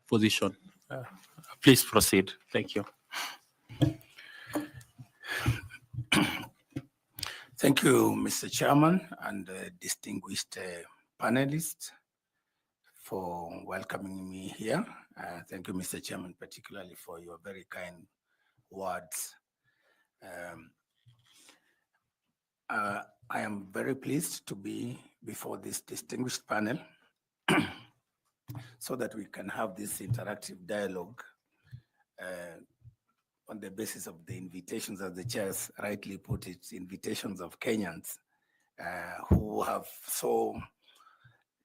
position. Please proceed. Thank you. Thank you, Mr. Chairman and distinguished panelists for welcoming me here. Thank you, Mr. Chairman, particularly for your very kind words. I am very pleased to be before this distinguished panel so that we can have this interactive dialogue on the basis of the invitations, as the chairs rightly put it, invitations of Kenyans who have so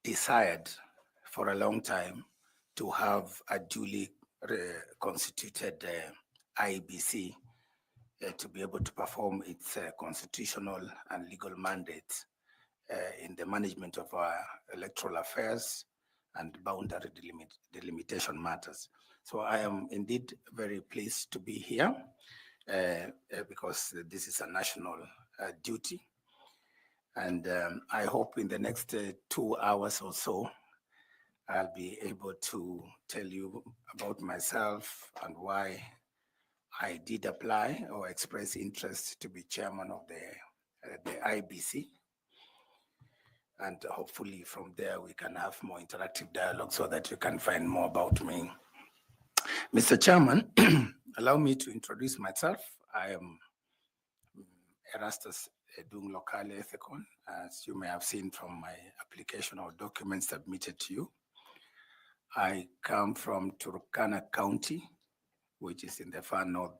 desired for a long time to have a duly constituted IEBC to be able to perform its constitutional and legal mandates in the management of our electoral affairs and boundary delimitation matters. So I am indeed very pleased to be here because this is a national duty. And I hope in the next 2 hours or so, I'll be able to tell you about myself and why I did apply or express interest to be chairman of the IEBC. And hopefully from there we can have more interactive dialogue so that you can find more about me. Mr. Chairman, allow me to introduce myself. I am Erastus Edung locally Ethekon, as you may have seen from my application or documents submitted to you. I come from Turkana County, which is in the far north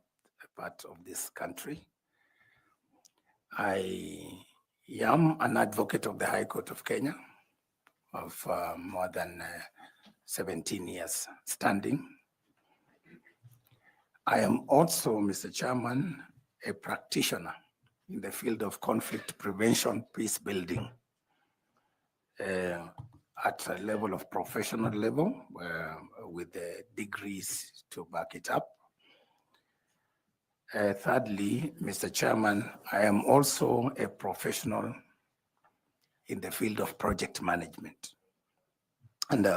part of this country. I am an advocate of the High Court of Kenya of more than 17 years standing. I am also, Mr. Chairman, a practitioner in the field of conflict prevention, peace building, at a level of professional level, with the degrees to back it up. Thirdly, Mr. Chairman, I am also a professional in the field of project management. And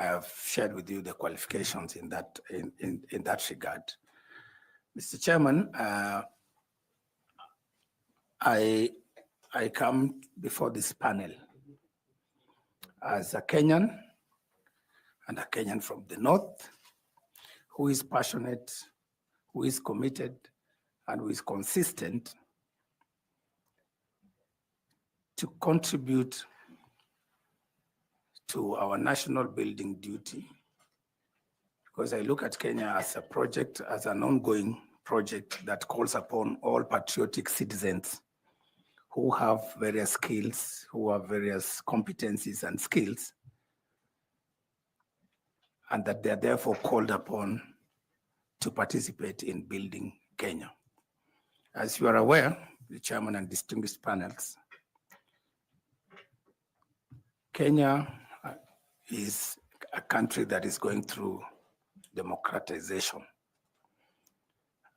I have shared with you the qualifications in that regard. Mr. Chairman, I come before this panel as a Kenyan, and a Kenyan from the north, who is passionate, who is committed, and who is consistent to contribute to our national building duty, because I look at Kenya as a project, as an ongoing project that calls upon all patriotic citizens who have various skills, who have various competencies and skills, and that they are therefore called upon to participate in building Kenya. As you are aware, the chairman and distinguished panels, Kenya is a country that is going through democratization.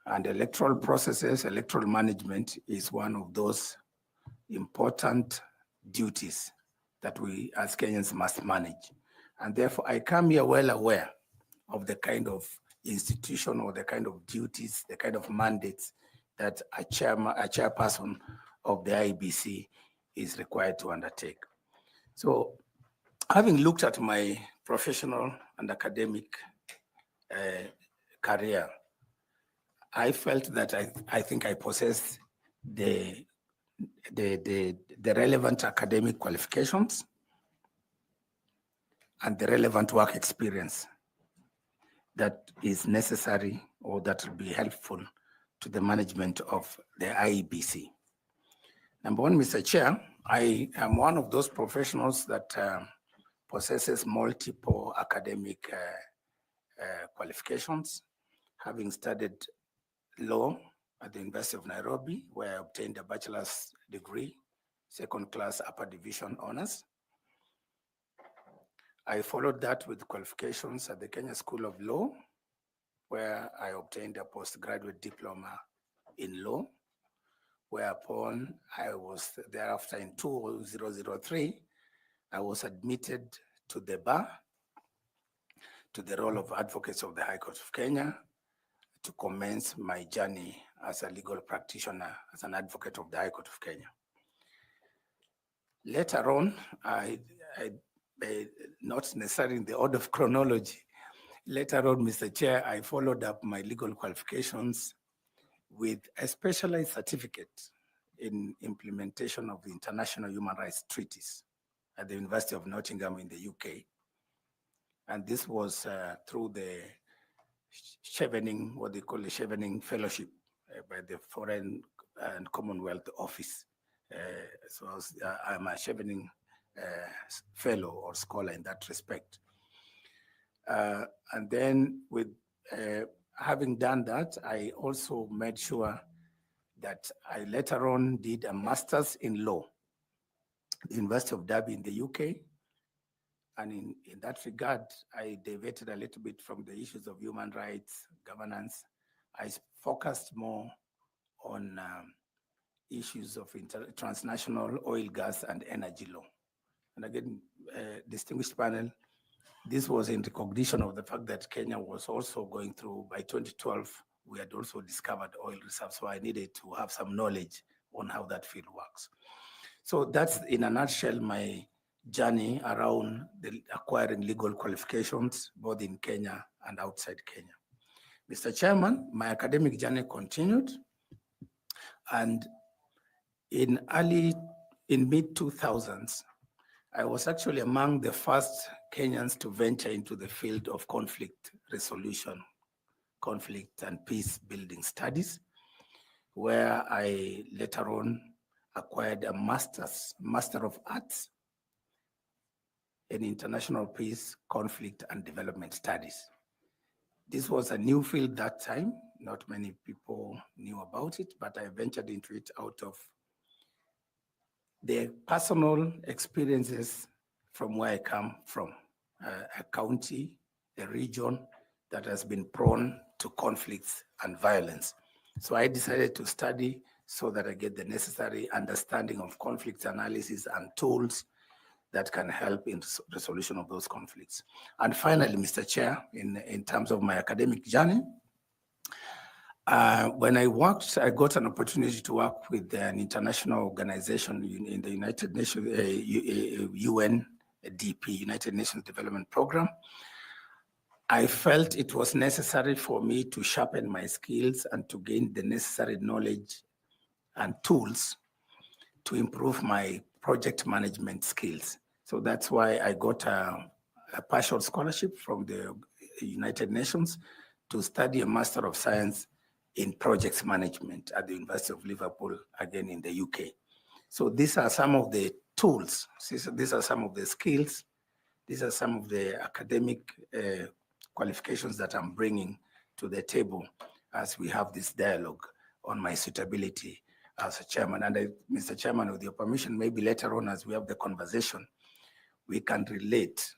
And electoral processes, electoral management is one of those important duties that we as Kenyans must manage. And therefore, I come here well aware of the kind of institution or the kind of duties, the kind of mandates that a chairperson of the IEBC is required to undertake. So, having looked at my professional and academic career, I felt that I think I possess the relevant academic qualifications and the relevant work experience that is necessary or that will be helpful to the management of the IEBC. Number one, Mr. Chair, I am one of those professionals that possesses multiple academic qualifications, having studied law at the University of Nairobi, where I obtained a bachelor's degree, second class upper division honors. I followed that with qualifications at the Kenya School of Law, where I obtained a postgraduate diploma in law, whereupon I was thereafter in 2003, I was admitted to the bar to the role of advocates of the High Court of Kenya to commence my journey as a legal practitioner, as an advocate of the High Court of Kenya. Later on, not necessarily in the order of chronology, later on, Mr. Chair, I followed up my legal qualifications with a specialized certificate in implementation of the international human rights treaties at the University of Nottingham in the UK. And this was through the Chevening, what they call the Chevening Fellowship by the Foreign and Commonwealth Office. So I'm a Chevening fellow or scholar in that respect. And then with having done that, I also made sure that I later on did a master's in law at the University of Derby in the UK. And in that regard, I deviated a little bit from the issues of human rights, governance. I focused more on issues of transnational oil, gas, and energy law. And again, distinguished panel, this was in recognition of the fact that Kenya was also going through, by 2012, we had also discovered oil reserves, so I needed to have some knowledge on how that field works. So that's, in a nutshell, my journey around acquiring legal qualifications, both in Kenya and outside Kenya. Mr. Chairman, my academic journey continued, and in mid-2000s, I was actually among the first Kenyans to venture into the field of conflict resolution, conflict and peace building studies, where I later on acquired a Master of Arts in International Peace, Conflict and Development Studies. This was a new field that time. Not many people knew about it, but I ventured into it out of the personal experiences from where I come from, a county, a region that has been prone to conflicts and violence. So I decided to study so that I get the necessary understanding of conflict analysis and tools that can help in the resolution of those conflicts. And finally, Mr. Chair, in terms of my academic journey, when I worked, I got an opportunity to work with an international organization in the United Nations, UNDP, United Nations Development Program. I felt it was necessary for me to sharpen my skills and to gain the necessary knowledge and tools to improve my project management skills. So that's why I got a partial scholarship from the United Nations to study a Master of Science in Projects Management at the University of Liverpool, again in the UK. So these are some of the tools, these are some of the skills, these are some of the academic qualifications that I'm bringing to the table as we have this dialogue on my suitability as a chairman. And Mr. Chairman, with your permission, maybe later on as we have the conversation, we can relate,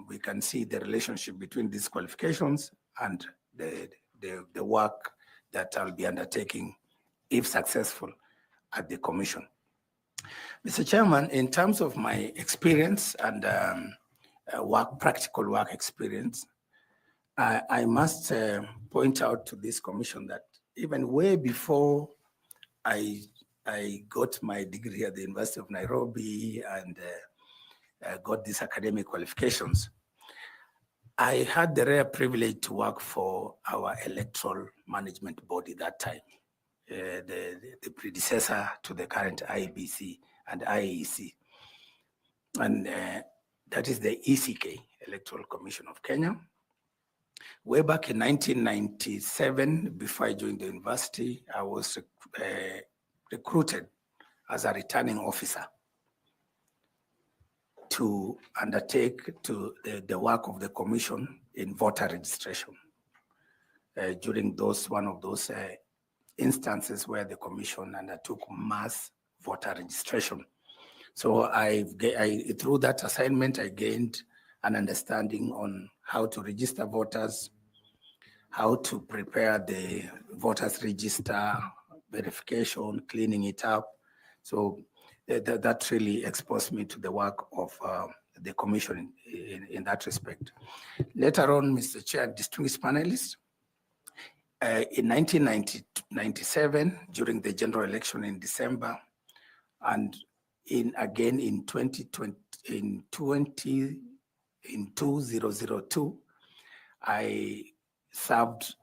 we can see the relationship between these qualifications and the work that I'll be undertaking, if successful, at the Commission. Mr. Chairman, in terms of my experience and practical work experience, I must point out to this Commission that even way before I got my degree at the University of Nairobi and got these academic qualifications, I had the rare privilege to work for our electoral management body that time, the predecessor to the current Iebc and IEC. And that is the ECK, Electoral Commission of Kenya. Way back in 1997, before I joined the university, I was recruited as a returning officer to undertake the work of the commission in voter registration during one of those instances where the commission undertook mass voter registration. So through that assignment, I gained an understanding on how to register voters, how to prepare the voters register, verification, cleaning it up. So that really exposed me to the work of the commission in that respect. Later on, Mr. Chair, distinguished panelists, in 1997, during the general election in December, and again in 2002, I served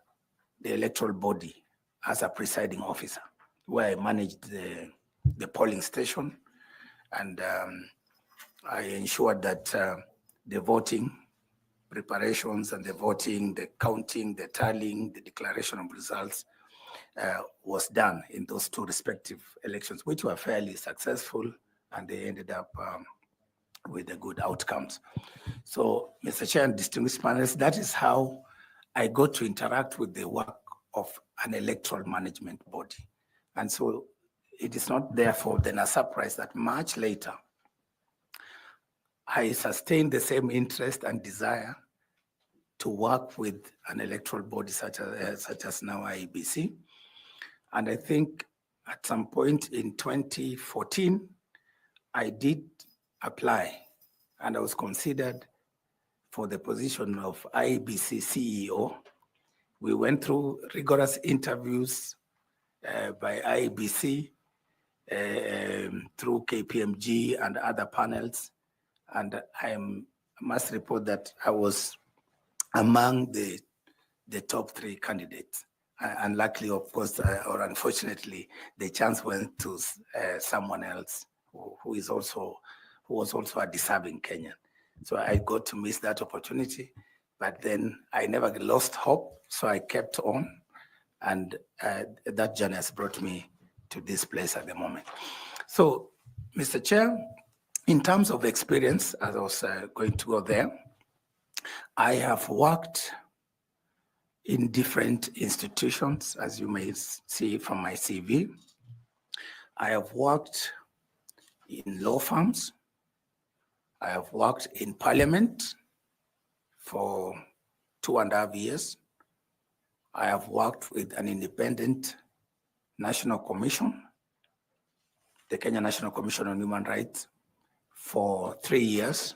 the electoral body as a presiding officer, where I managed the polling station, and I ensured that the voting preparations and the voting, the counting, the tallying, the declaration of results was done in those two respective elections, which were fairly successful, and they ended up with the good outcomes. So, Mr. Chair and distinguished panelists, that is how I got to interact with the work of an electoral management body. And so it is not therefore then a surprise that much later, I sustained the same interest and desire to work with an electoral body such as now Iebc. And I think at some point in 2014, I did apply and I was considered for the position of Iebc CEO. We went through rigorous interviews by Iebc through KPMG and other panels. And I must report that I was among the top 3 candidates. And luckily, of course, or unfortunately, the chance went to someone else who was also a deserving Kenyan. So I got to miss that opportunity, but then I never lost hope. So I kept on, and that journey has brought me to this place at the moment. So, Mr. Chair, in terms of experience, as I was going to go there, I have worked in different institutions, as you may see from my CV. I have worked in law firms. I have worked in parliament for 2.5 years. I have worked with an independent national commission, the Kenya National Commission on Human Rights, for 3 years.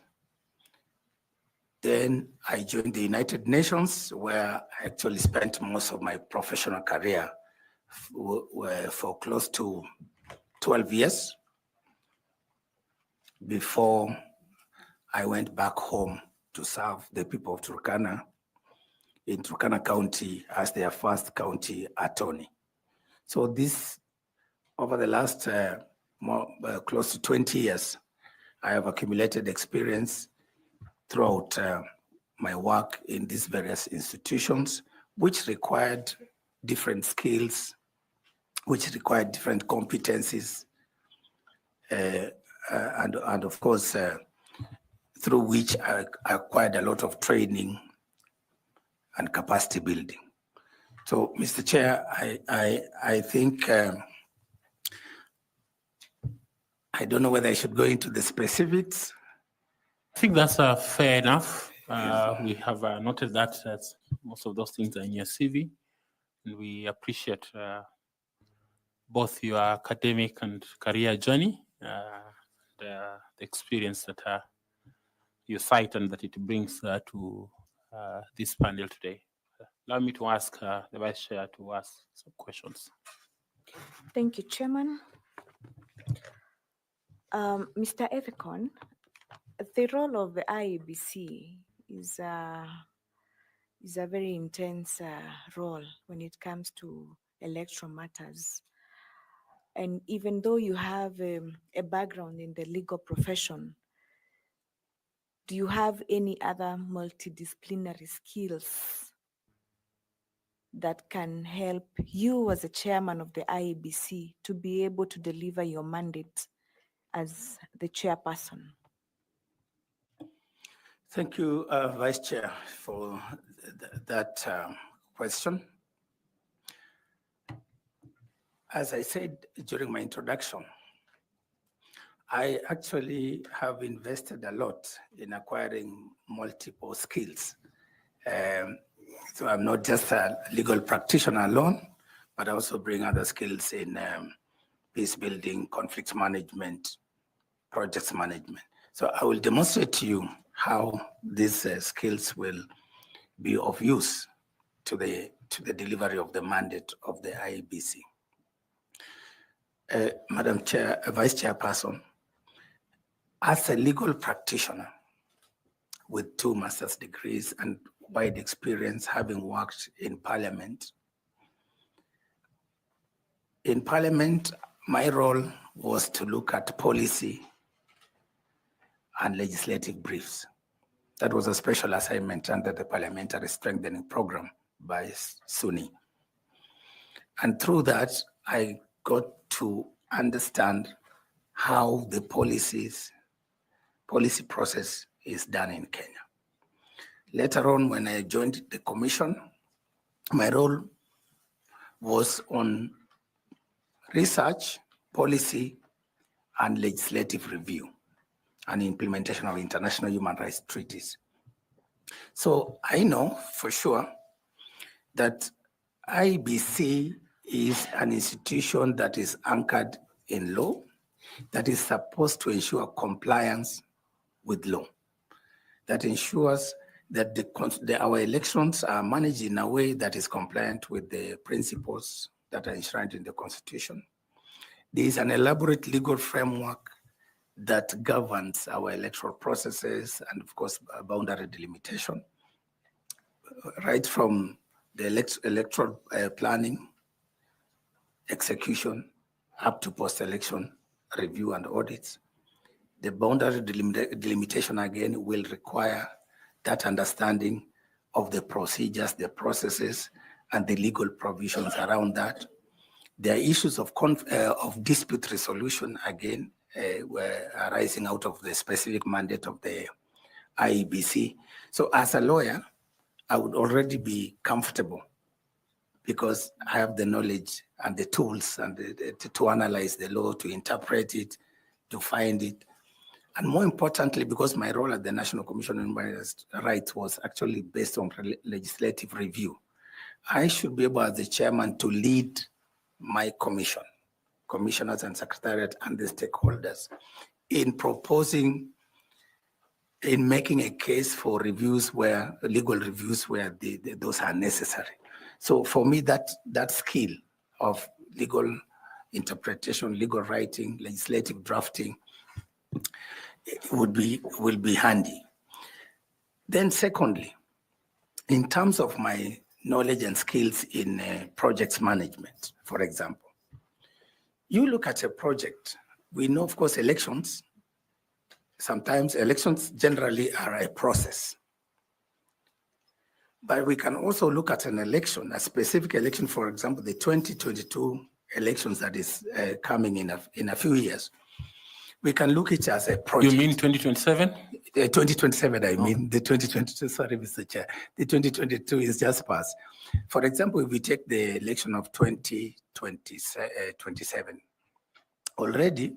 Then I joined the United Nations, where I actually spent most of my professional career for close to 12 years before I went back home to serve the people of Turkana in Turkana County as their first county attorney. So this, over the last close to 20 years, I have accumulated experience throughout my work in these various institutions, which required different skills, which required different competencies, and of course, through which I acquired a lot of training and capacity building. So, Mr. Chair, I think, I don't know whether I should go into the specifics. I think that's fair enough. We have noted that most of those things are in your CV, and we appreciate both your academic and career journey, the experience that you cite and that it brings to this panel today. Allow me to ask the Vice Chair to ask some questions. Thank you, Chairman. Mr. Ethekon, the role of the Iebc is a very intense role when it comes to electoral matters. And even though you have a background in the legal profession, do you have any other multidisciplinary skills that can help you as a chairman of the Iebc to be able to deliver your mandate as the chairperson? Thank you, Vice Chair, for that question. As I said during my introduction, I actually have invested a lot in acquiring multiple skills. So I'm not just a legal practitioner alone, but I also bring other skills in peace building, conflict management, projects management. So I will demonstrate to you how these skills will be of use to the delivery of the mandate of the IEBC. Madam Chair, Vice Chairperson, as a legal practitioner with 2 master's degrees and wide experience having worked in Parliament, my role was to look at policy and legislative briefs. That was a special assignment under the Parliamentary Strengthening Program by SUNY. And through that, I got to understand how the policy process is done in Kenya. Later on, when I joined the commission, my role was on research, policy, and legislative review and implementation of international human rights treaties. So I know for sure that IEBC is an institution that is anchored in law, that is supposed to ensure compliance with law, that ensures that our elections are managed in a way that is compliant with the principles that are enshrined in the Constitution. There is an elaborate legal framework that governs our electoral processes and, of course, boundary delimitation, right from the electoral planning, execution, up to post-election review and audits. The boundary delimitation, again, will require that understanding of the procedures, the processes, and the legal provisions around that. There are issues of dispute resolution, again, were arising out of the specific mandate of the IEBC. So as a lawyer, I would already be comfortable because I have the knowledge and the tools and to analyze the law, to interpret it, to find it. And more importantly, because my role at the National Commission on Human Rights was actually based on legislative review, I should be able as the chairman to lead my commission, commissioners and secretariat and the stakeholders in proposing, in making a case for reviews where, legal reviews where those are necessary. So for me, that skill of legal interpretation, legal writing, legislative drafting will be handy. Then secondly, in terms of my knowledge and skills in projects management, for example, you look at a project, we know, of course, elections. Sometimes elections generally are a process. But we can also look at an election, a specific election, for example, the 2022 elections that is coming in a few years. We can look at it as a project. You mean 2027? 2027, I mean. The 2022, sorry, Mr. Chair. The 2022 is just passed. For example, if we take the election of 2027, already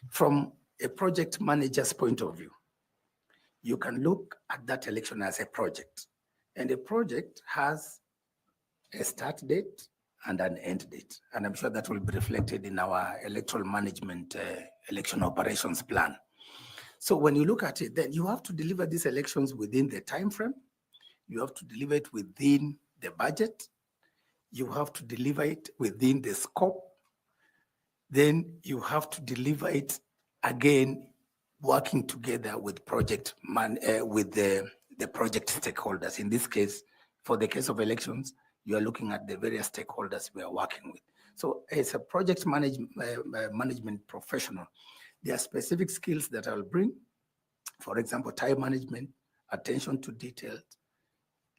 from a project manager's point of view, you can look at that election as a project. And a project has a start date and an end date. And I'm sure that will be reflected in our electoral management election operations plan. So when you look at it, then you have to deliver these elections within the time frame. You have to deliver it within the budget. You have to deliver it within the scope. Then you have to deliver it again, working together with with the project stakeholders. In this case, for the case of elections, you are looking at the various stakeholders we are working with. So as a project management professional, there are specific skills that I'll bring. For example, time management, attention to detail,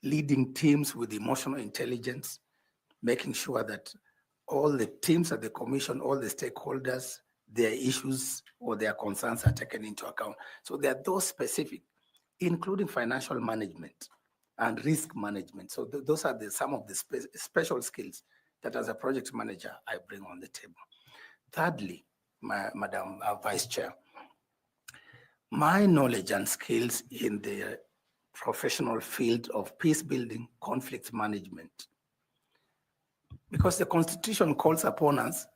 leading teams with emotional intelligence, making sure that all the teams at the commission, all the stakeholders, their issues or their concerns are taken into account. So there are those specific, including financial management and risk management. So those are some of the special skills that as a project manager, I bring on the table. Thirdly, Madam Vice Chair, my knowledge and skills in the professional field of peace building, conflict management, because the Constitution calls upon us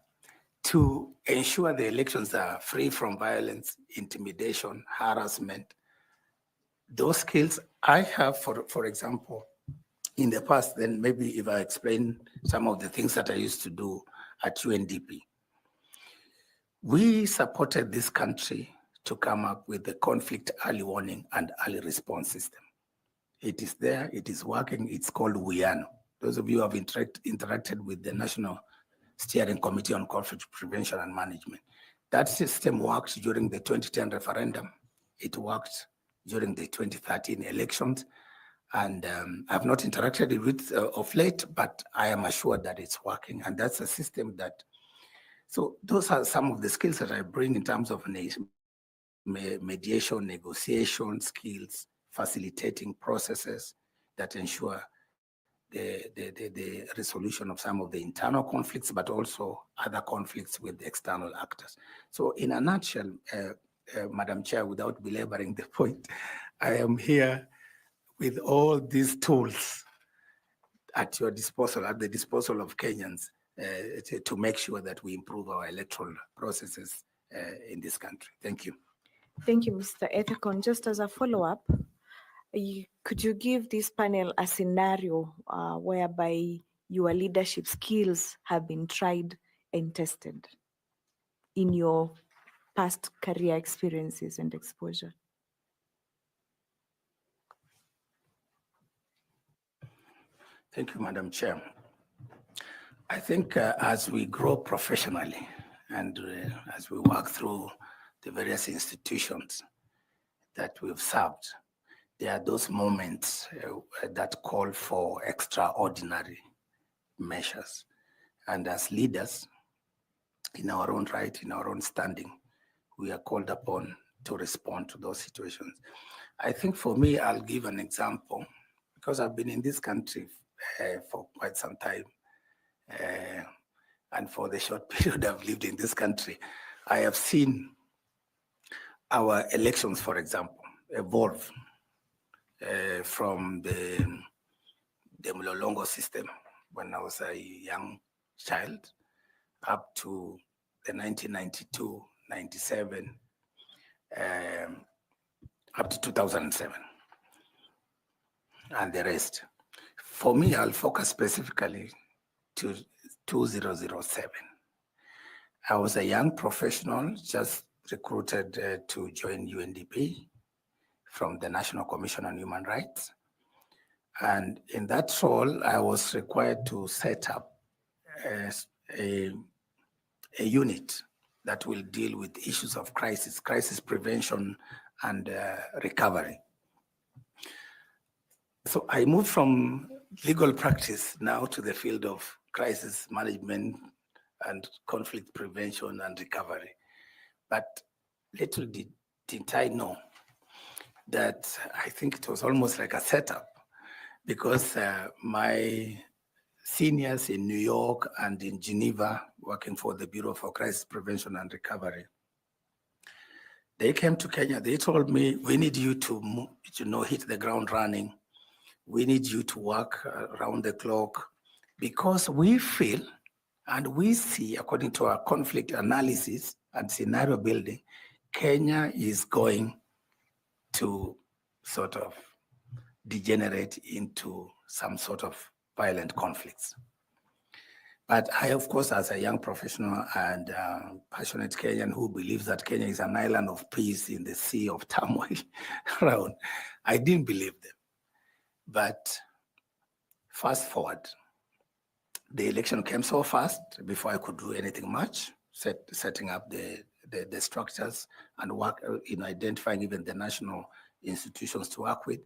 to ensure the elections are free from violence, intimidation, harassment. Those skills I have, for example, in the past, then maybe if I explain some of the things that I used to do at UNDP. We supported this country to come up with the conflict early warning and early response system. It is there, it is working, it's called WIANO. Those of you who have interacted with the National Steering Committee on Conflict Prevention and Management, that system worked during the 2010 referendum. It worked during the 2013 elections. And I've not interacted with of late, but I am assured that it's working. And that's a system that, so those are some of the skills that I bring in terms of mediation, negotiation skills, facilitating processes that ensure the resolution of some of the internal conflicts, but also other conflicts with external actors. So in a nutshell, Madam Chair, without belaboring the point, I am here with all these tools at your disposal, at the disposal of Kenyans, to make sure that we improve our electoral processes in this country. Thank you. Thank you, Mr. Ethekon. Just as a follow-up, could you give this panel a scenario whereby your leadership skills have been tried and tested in your past career experiences and exposure? Thank you, Madam Chair. I think as we grow professionally and as we work through the various institutions that we've served, there are those moments that call for extraordinary measures. And as leaders, in our own right, in our own standing, we are called upon to respond to those situations. I think for me, I'll give an example, because I've been in this country for quite some time. And for the short period I've lived in this country, I have seen our elections, for example, evolve from the Mlolongo system when I was a young child up to the 1992, 97, up to 2007, and the rest. For me, I'll focus specifically to 2007. I was a young professional just recruited to join UNDP from the National Commission on Human Rights. And in that role, I was required to set up a unit that will deal with issues of crisis prevention and recovery. So I moved from legal practice now to the field of crisis management and conflict prevention and recovery. But little didn't I know that I think it was almost like a setup, because my seniors in New York and in Geneva, working for the Bureau for Crisis Prevention and Recovery, they came to Kenya. They told me, we need you to hit the ground running. We need you to work around the clock, because we feel and we see, according to our conflict analysis and scenario building, Kenya is going to sort of degenerate into some sort of violent conflicts. But I, of course, as a young professional and passionate Kenyan who believes that Kenya is an island of peace in the sea of turmoil around, I didn't believe them. But fast forward, the election came so fast before I could do anything much, setting up the structures and work in identifying even the national institutions to work with.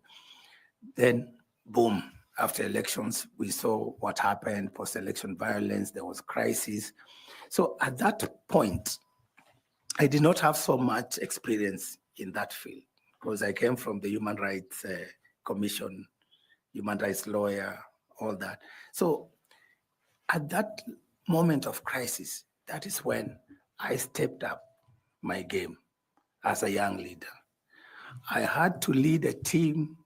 Then, boom, after elections, we saw what happened, post-election violence, there was crisis. So at that point, I did not have so much experience in that field, because I came from the Human Rights Commission, human rights lawyer, all that. So at that moment of crisis, that is when I stepped up my game as a young leader. I had to lead a team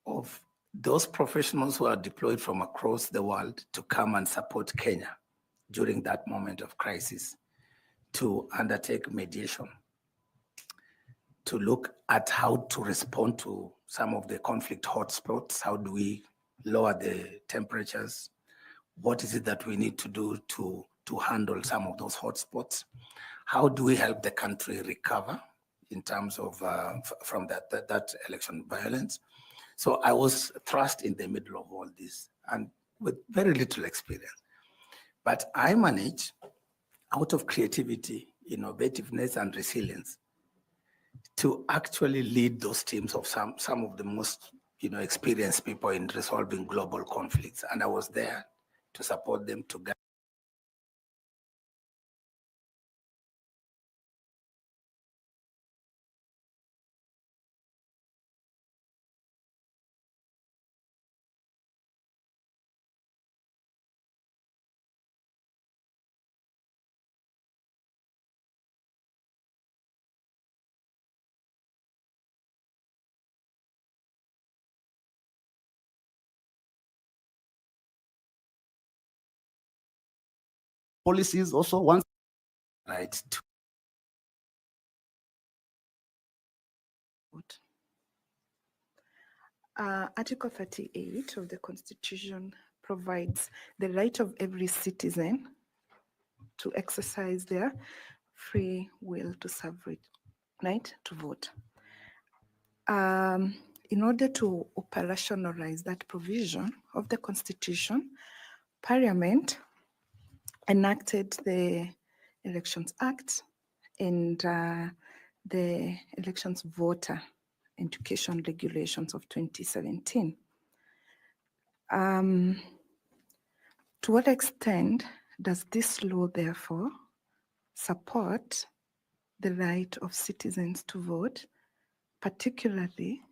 of those professionals who are deployed from across the world to come and support Kenya during that moment of crisis. to undertake mediation, to look at how to respond to some of the conflict hotspots. How do we lower the temperatures? What is it that we need to do to handle some of those hotspots? How do we help the country recover in terms of from that election violence? So I was thrust in the middle of all this and with very little experience. But I managed, out of creativity, innovativeness, and resilience, to actually lead those teams of some of the most experienced people in resolving global conflicts. And I was there to support them to guide. Policies also once. Right. Article 38 of the Constitution provides the right of every citizen to exercise their free will to suffrage, right, to vote. In order to operationalize that provision of the Constitution, Parliament enacted the Elections Act and the Elections Voter Education Regulations of 2017. To what extent does this law, therefore, support the right of citizens to vote, particularly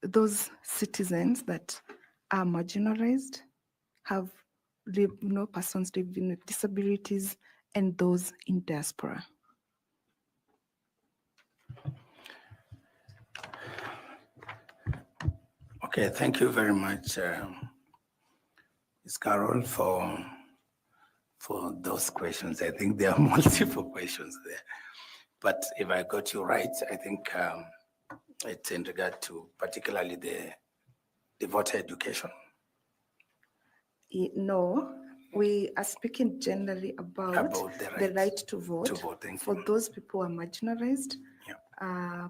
those citizens that are marginalized, have persons living with disabilities, and those in diaspora? Okay, thank you very much, Ms. Carol, for those questions. I think there are multiple questions there. But if I got you right, I think it's in regard to particularly the voter education. No, we are speaking generally about the right to vote for those people who are marginalized,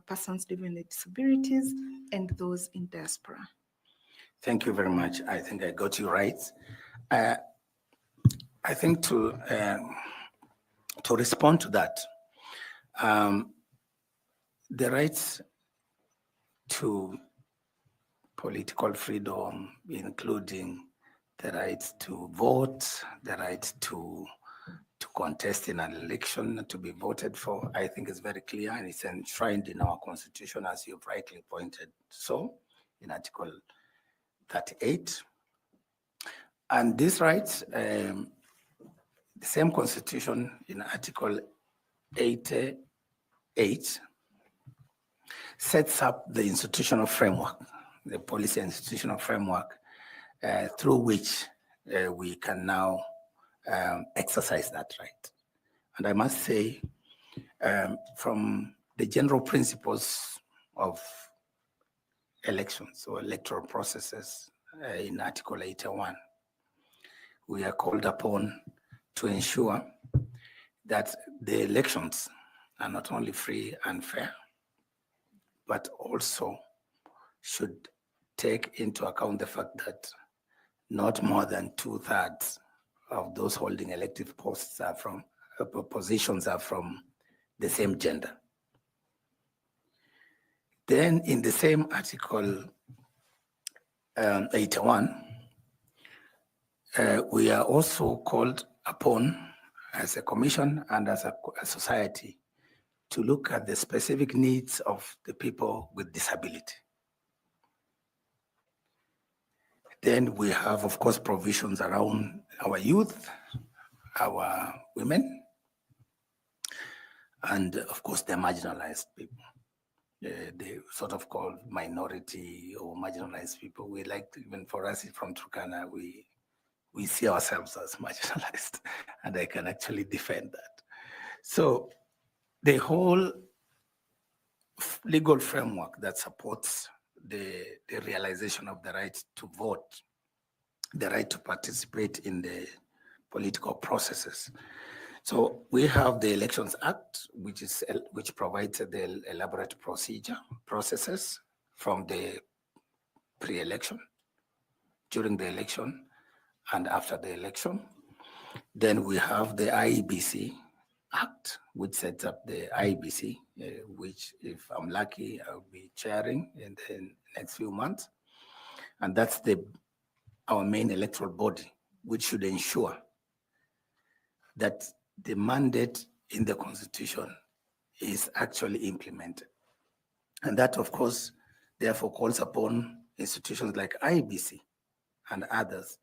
persons living with disabilities, and those in diaspora. Thank you very much. I think I got you right. I think to respond to that, the rights to political freedom, including the right to vote, the right to contest in an election, to be voted for, I think is very clear, and it's enshrined in our Constitution, as you've rightly pointed so, in Article 38. And these rights, the same Constitution in Article 88 sets up the institutional framework, the policy institutional framework through which we can now exercise that right. And I must say, from the general principles of elections or electoral processes in Article 81, we are called upon to ensure that the elections are not only free and fair, but also should take into account the fact that not more than 2/3 of those holding elective posts are from positions are from the same gender. Then in the same Article 81, we are also called upon as a commission and as a society to look at the specific needs of the people with disability. Then we have, of course, provisions around our youth, our women, and of course, the marginalized people. They sort of called minority or marginalized people. We like to, even for us from Turkana, we see ourselves as marginalized, and I can actually defend that. So the whole legal framework that supports the realization of the right to vote, the right to participate in the political processes. So we have the Elections Act, which provides the elaborate processes from the pre-election, during the election, and after the election. Then we have the Iebc Act, which sets up the Iebc, which, if I'm lucky, I'll be chairing in the next few months. And that's our main electoral body, which should ensure that the mandate in the Constitution is actually implemented. And that, of course, therefore calls upon institutions like IEBC and others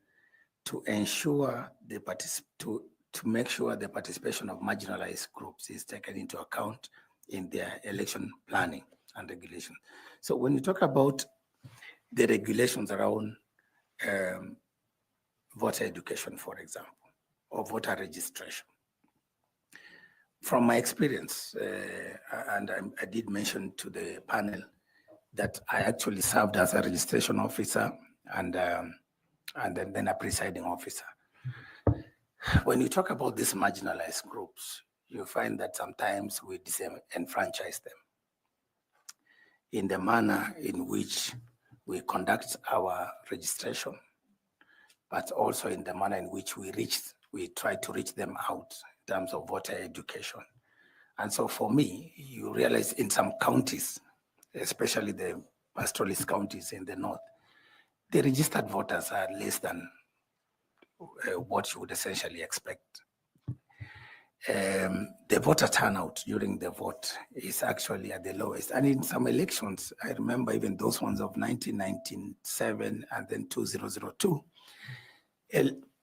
to ensure to make sure the participation of marginalized groups is taken into account in their election planning and regulation. So when you talk about the regulations around voter education, for example, or voter registration, from my experience, and I did mention to the panel that I actually served as a registration officer and then a presiding officer. When you talk about these marginalized groups, you find that sometimes we disenfranchise them in the manner in which we conduct our registration, but also in the manner in which we try to reach them out in terms of voter education. And so for me, you realize in some counties, especially the pastoralist counties in the north, the registered voters are less than what you would essentially expect. The voter turnout during the vote is actually at the lowest. And in some elections, I remember even those ones of 1997 and then 2002,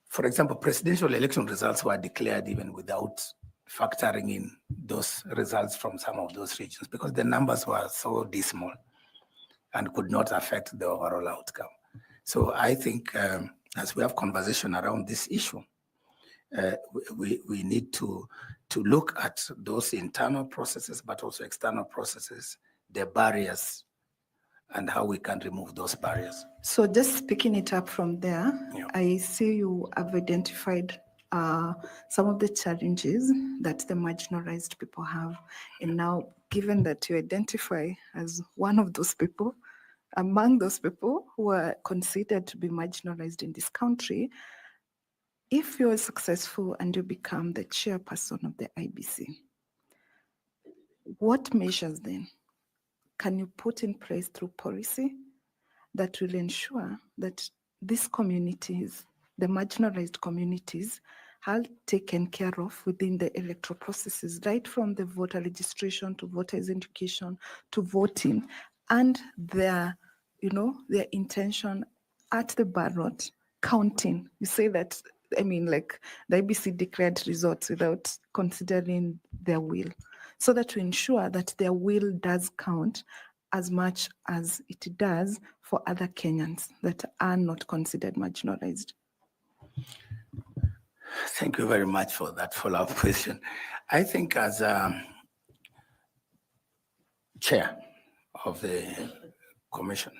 for example, presidential election results were declared even without factoring in those results from some of those regions because the numbers were so dismal and could not affect the overall outcome. So I think as we have conversation around this issue, we need to look at those internal processes, but also external processes, the barriers, and how we can remove those barriers. So just picking it up from there, Yeah. I see you have identified some of the challenges that the marginalized people have. And now, given that you identify as one of those people, among those people who are considered to be marginalized in this country, if you're successful and you become the chairperson of the IBC, what measures then can you put in place through policy that will ensure that these communities, the marginalized communities, are taken care of within the electoral processes, right from the voter registration to voters education to voting, and their intention at the ballot counting? You say that, I mean, like the IBC declared results without considering their will, so that to ensure that their will does count as much as it does for other Kenyans that are not considered marginalized. Thank you very much for that follow-up question. I think as chair of the commission,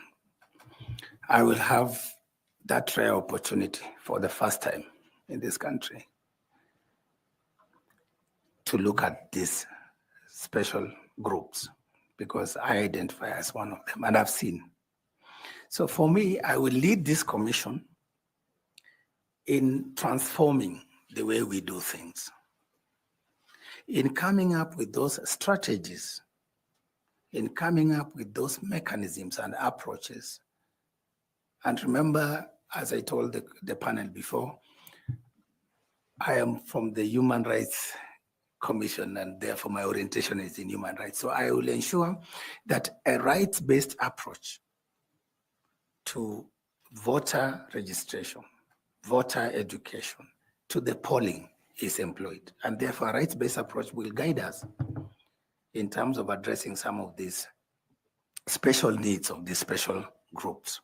I will have that rare opportunity for the first time in this country to look at these special groups because I identify as one of them and I've seen. So for me, I will lead this commission in transforming the way we do things, in coming up with those strategies, in coming up with those mechanisms and approaches. And remember, as I told the panel before, I am from the Human Rights Commission, and therefore my orientation is in human rights. So I will ensure that a rights-based approach to voter registration, voter education, to the polling is employed. And therefore a rights-based approach will guide us in terms of addressing some of these special needs of these special groups.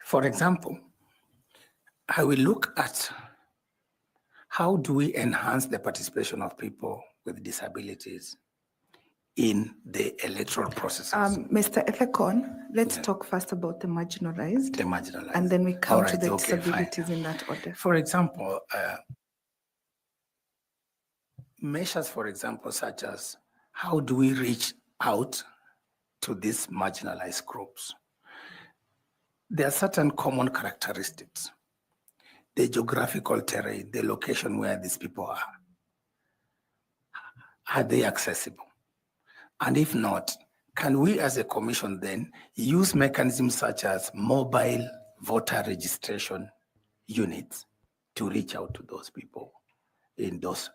For example, I will look at how do we enhance the participation of people with disabilities in the electoral processes? Mr. Ethekon, let's talk first about the marginalized. The marginalized. And then we come All to right, the okay, fine. disabilities in that order. For example, measures, for example, such as how do we reach out to these marginalized groups? There are certain common characteristics. The geographical terrain, the location where these people are they accessible? And if not, can we as a commission then use mechanisms such as mobile voter registration units to reach out to those people in those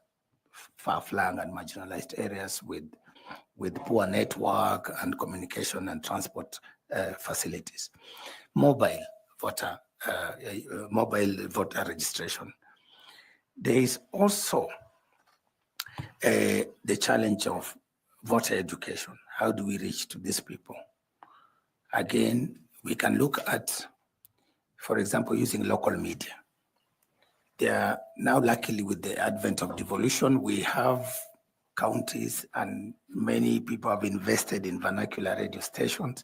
far-flung and marginalized areas with poor network and communication and transport facilities? Mobile voter registration. There is also the challenge of voter education. How do we reach to these people? Again, we can look at, for example, using local media. There now, luckily, with the advent of devolution, we have counties and many people have invested in vernacular radio stations.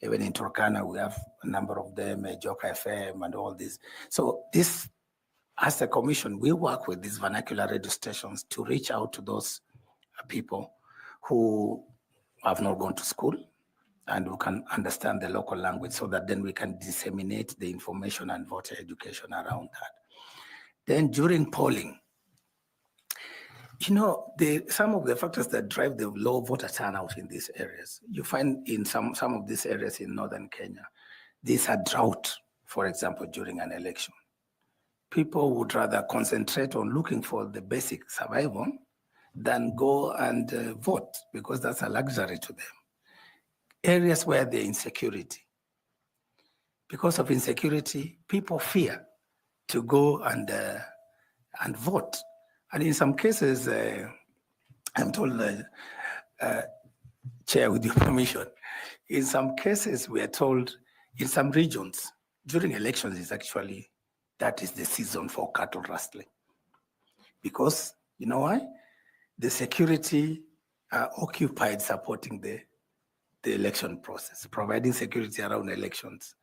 Even in Turkana, we have a number of them, Joka FM and all this. So this, as a commission, we work with these vernacular radio stations to reach out to those people who have not gone to school and who can understand the local language, so that then we can disseminate the information and voter education around that. Then during polling, you know, some of the factors that drive the low voter turnout in these areas, you find in some of these areas in northern Kenya, these are drought, for example, during an election. People would rather concentrate on looking for the basic survival than go and vote, because that's a luxury to them. Areas where there's insecurity. Because of insecurity, people fear to go and vote. And in some cases, I'm told, Chair, with your permission, in some cases we are told in some regions, during elections is actually, that is the season for cattle rustling. Because, you know why? The security are occupied supporting the election process, providing security around elections.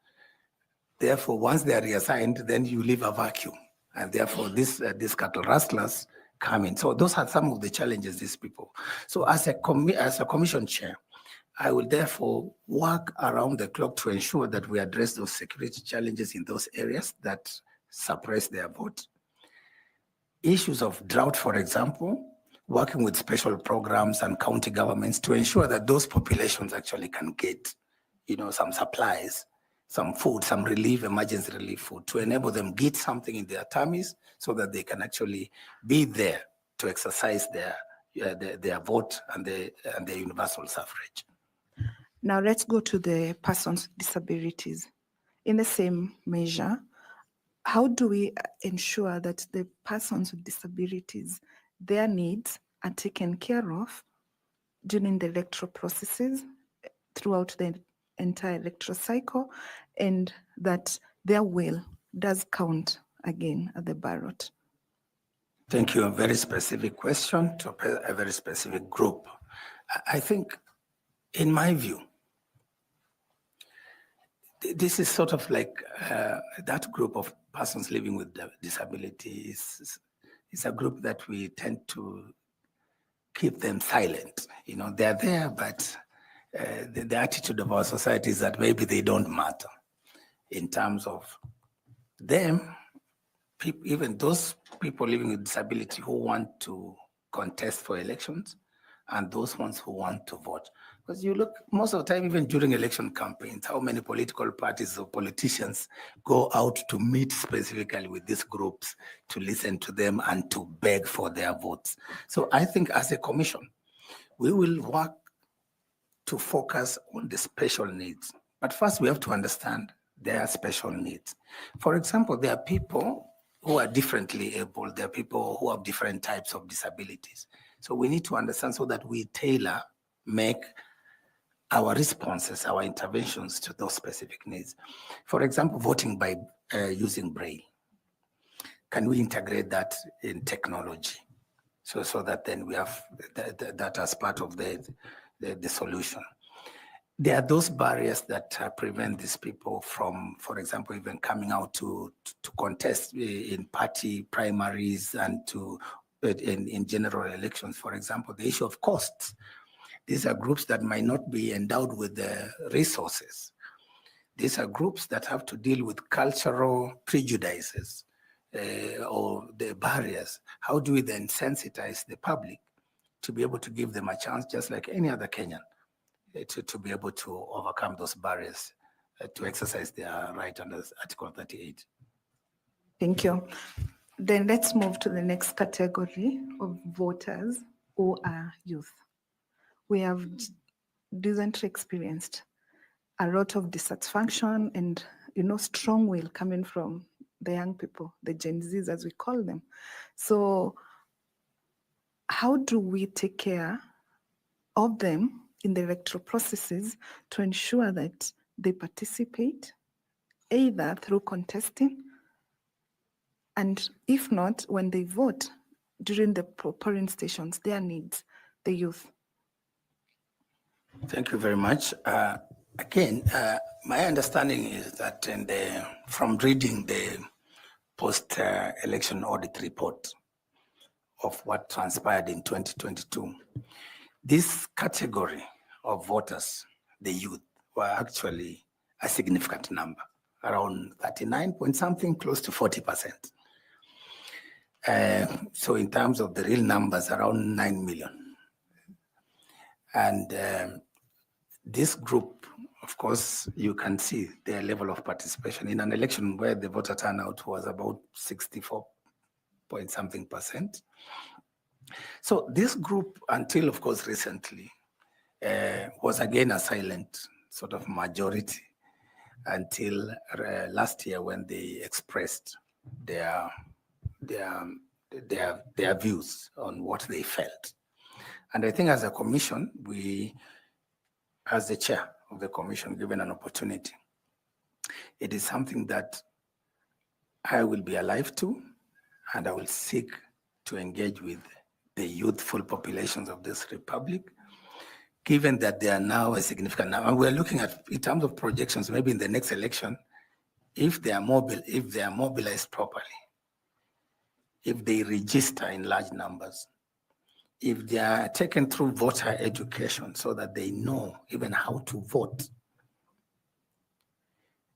Therefore, once they are reassigned, then you leave a vacuum. And therefore, these cattle rustlers come in. So those are some of the challenges these people. So as a commission chair, I will therefore work around the clock to ensure that we address those security challenges in those areas that suppress their vote. Issues of drought, for example, working with special programs and county governments to ensure that those populations actually can get, you know, some supplies, some food, some relief, emergency relief food, to enable them get something in their tummies so that they can actually be there to exercise their vote and their universal suffrage. Now let's go to the persons with disabilities. In the same measure, how do we ensure that the persons with disabilities, their needs are taken care of during the electoral processes throughout the entire electoral cycle, and that their will does count again at the ballot? Thank you. A very specific question to a very specific group. I think, in my view, this is sort of like that group of persons living with disabilities is a group that we tend to keep them silent. You know, they're there, but the attitude of our society is that maybe they don't matter in terms of them, even those people living with disability who want to contest for elections and those ones who want to vote. Because you look, most of the time, even during election campaigns, how many political parties or politicians go out to meet specifically with these groups to listen to them and to beg for their votes. So I think as a commission, we will work to focus on the special needs. But first we have to understand their special needs. For example, there are people who are differently able. There are people who have different types of disabilities. So we need to understand so that we make our responses, our interventions to those specific needs. For example, voting by using Braille. can we integrate that in technology? So that then we have that as part of the solution. There are those barriers that prevent these people from, for example, even coming out to contest in party primaries and in general elections. For example, the issue of costs. These are groups that might not be endowed with the resources. These are groups that have to deal with cultural prejudices or the barriers. How do we then sensitize the public to be able to give them a chance, just like any other Kenyan, to be able to overcome those barriers, to exercise their right under Article 38. Thank you. Then let's move to the next category of voters who are youth. We have recently experienced a lot of dissatisfaction and, strong will coming from the young people, the Gen Zs as we call them. So how do we take care of them in the electoral processes to ensure that they participate either through contesting, and if not, when they vote during the polling stations, their needs, the youth? Thank you very much. Again, my understanding is that from reading the post-election audit report of what transpired in 2022, this category of voters, the youth, were actually a significant number, around 39 point something, close to 40%. So in terms of the real numbers, around 9 million. And this group, of course, you can see their level of participation in an election where the voter turnout was about 64 point something %. So this group, until of course recently, was again a silent sort of majority until last year when they expressed their views on what they felt. And I think as a commission, as the chair of the commission, given an opportunity, it is something that I will be alive to, and I will seek to engage with the youthful populations of this republic, given that they are now a significant number. And we're looking at, in terms of projections, maybe in the next election, if they are mobilized properly, if they register in large numbers, if they are taken through voter education so that they know even how to vote,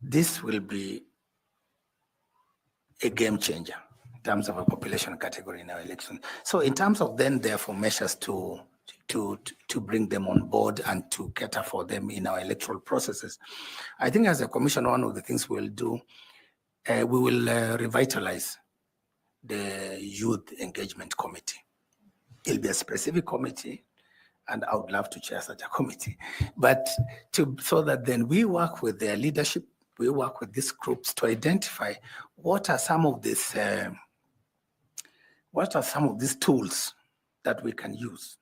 this will be a game changer in terms of a population category in our election. So in terms of then, therefore, measures to bring them on board and to cater for them in our electoral processes, I think as a commission, one of the things we'll do, we will revitalize the Youth Engagement Committee. It'll be a specific committee, and I would love to chair such a committee, but so that then we work with their leadership, we work with these groups to identify what are some of these tools that we can use.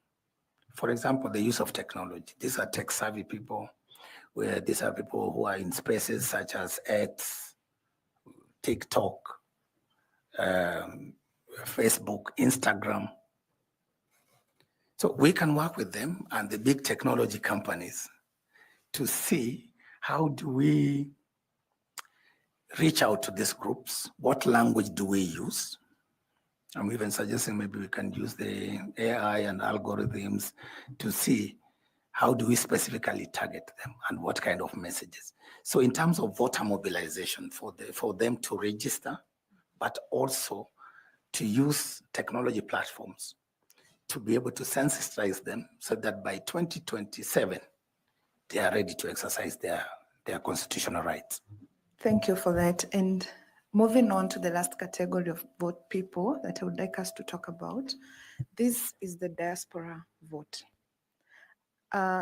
For example, the use of technology. These are tech-savvy people, where these are people who are in spaces such as X, TikTok, Facebook, Instagram. So we can work with them and the big technology companies to see how do we reach out to these groups, what language do we use? I'm even suggesting maybe we can use the AI and algorithms to see how do we specifically target them and what kind of messages. So in terms of voter mobilization for them to register, but also to use technology platforms to be able to sensitize them so that by 2027, they are ready to exercise their constitutional rights. Thank you for that. And moving on to the last category of vote people that I would like us to talk about, this is the diaspora vote.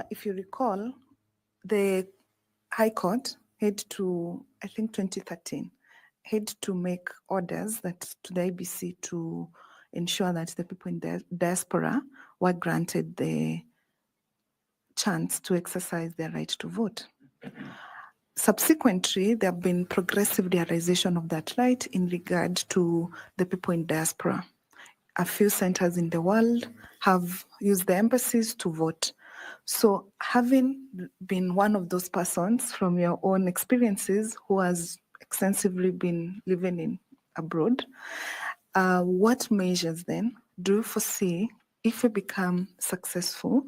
If you recall, the High Court had to, I think 2013, had to make orders that to the Iebc to ensure that the people in the diaspora were granted the chance to exercise their right to vote. Subsequently, there have been progressive realization of that right in regard to the people in diaspora. A few centers in the world have used the embassies to vote. So having been one of those persons from your own experiences who has extensively been living in abroad, what measures then do you foresee, if we become successful,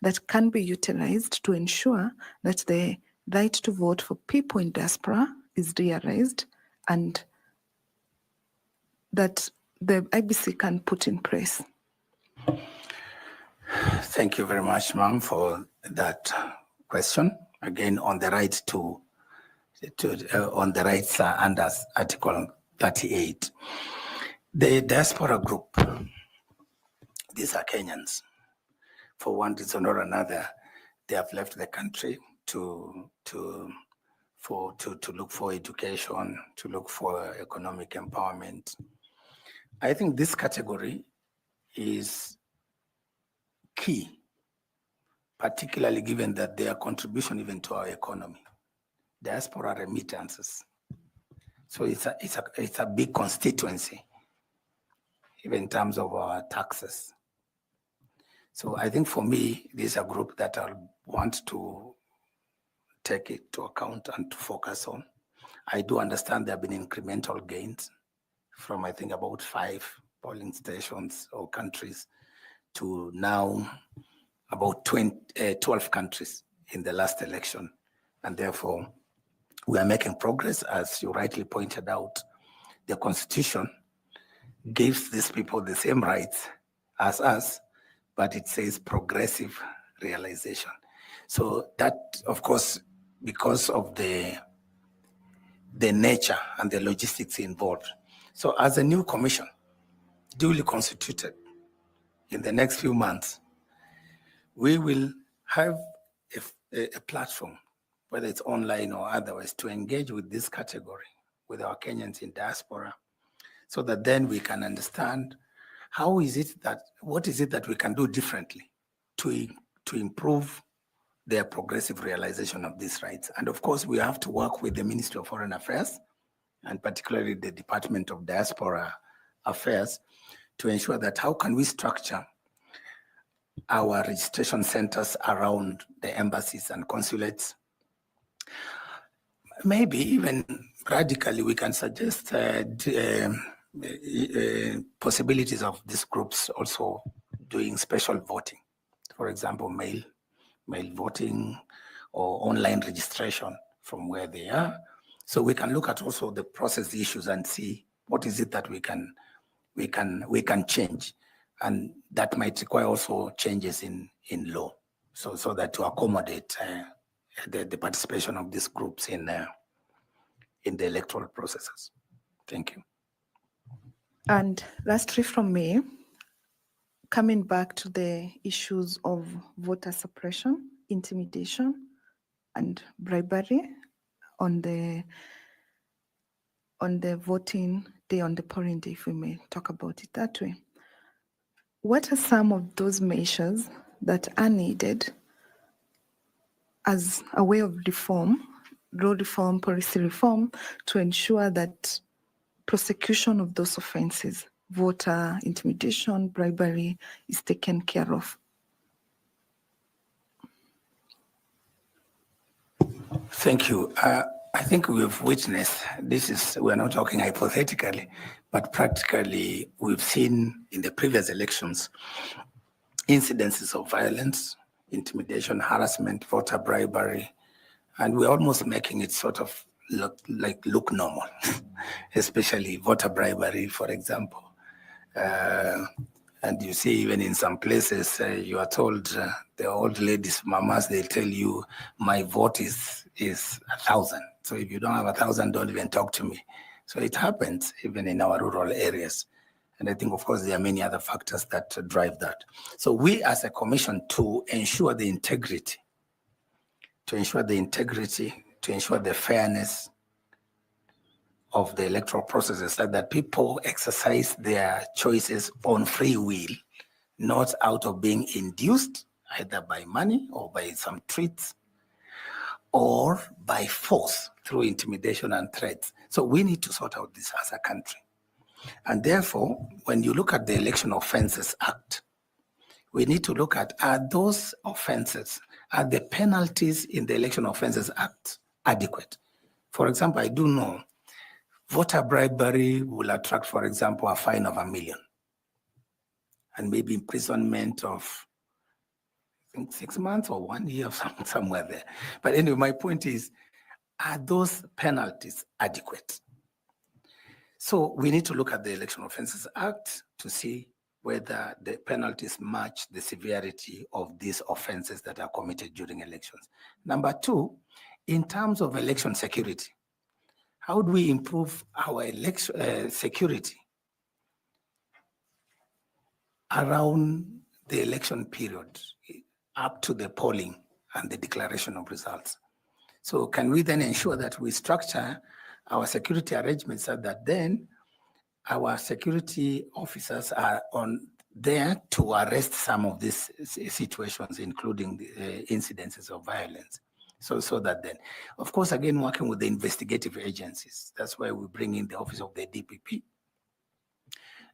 that can be utilized to ensure that the right to vote for people in diaspora is realized and that the IBC can put in place? Thank you very much, ma'am, for that question. Again, on the right on the rights under Article 38. The diaspora group, these are Kenyans. For one reason or another, they have left the country to look for education, to look for economic empowerment. I think this category is key, particularly given that their contribution even to our economy, diaspora remittances. So it's a big constituency, even in terms of our taxes. So I think for me, this is a group that I want to take it to account and to focus on. I do understand there have been incremental gains from, I think, about 5 polling stations or countries to now about 12 countries in the last election. And therefore, we are making progress, as you rightly pointed out. The Constitution gives these people the same rights as us, but it says progressive realization. So that, of course, because of the nature and the logistics involved. So as a new commission, duly constituted, in the next few months, we will have a platform, whether it's online or otherwise, to engage with this category, with our Kenyans in diaspora, so that then we can understand what is it that we can do differently to improve their progressive realization of these rights. And of course, we have to work with the Ministry of Foreign Affairs, and particularly the Department of Diaspora Affairs, to ensure that how can we structure our registration centers around the embassies and consulates. Maybe even radically, we can suggest possibilities of these groups also doing special voting. For example, mail voting or online registration from where they are. So we can look at also the process issues and see what is it that we can change. And that might require also changes in law, so that to accommodate the participation of these groups in the electoral processes. Thank you. And lastly from me, coming back to the issues of voter suppression, intimidation, and bribery on the voting day, on the polling day, if we may talk about it that way. What are some of those measures that are needed as a way of reform, law reform, policy reform, to ensure that prosecution of those offenses, voter intimidation, bribery, is taken care of? Thank you. I think we've witnessed, we're not talking hypothetically, but practically we've seen in the previous elections incidences of violence, intimidation, harassment, voter bribery, and we're almost making it sort of look normal, especially voter bribery, for example. And you see, even in some places, you are told, the old ladies, mamas, they tell you, my vote is 1,000. So if you don't have 1,000, don't even talk to me. So it happens even in our rural areas. And I think, of course, there are many other factors that drive that. So we as a commission, to ensure the integrity, to ensure the fairness of the electoral processes, so that people exercise their choices on free will, not out of being induced either by money or by some treats, or by force through intimidation and threats. So we need to sort out this as a country. And therefore, when you look at the Election Offences Act, we need to look at, are those offenses, are the penalties in the Election Offences Act adequate? For example, I do know voter bribery will attract, for example, a fine of $1 million and maybe imprisonment of, I think, 6 months or 1 year, somewhere there. But anyway, my point is, are those penalties adequate? So we need to look at the Election Offences Act to see whether the penalties match the severity of these offenses that are committed during elections. Number two, in terms of election security, how do we improve our election security around the election period up to the polling and the declaration of results? So can we then ensure that we structure our security arrangements so that then our security officers are on there to arrest some of these situations, including the incidences of violence. So that then, of course, again, working with the investigative agencies, that's why we bring in the office of the DPP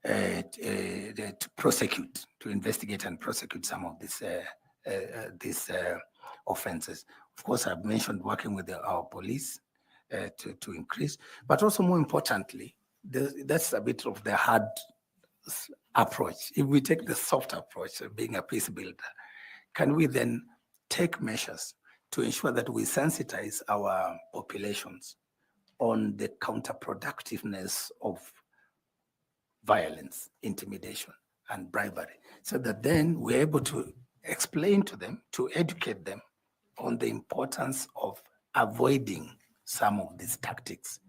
to prosecute, to investigate and prosecute some of these offenses. Of course, I've mentioned working with our police to increase, but also more importantly, that's a bit of the hard approach. If we take the soft approach of being a peace builder, can we then take measures to ensure that we sensitize our populations on the counterproductiveness of violence, intimidation, and bribery, so that then we're able to explain to them, to educate them on the importance of avoiding some of these tactics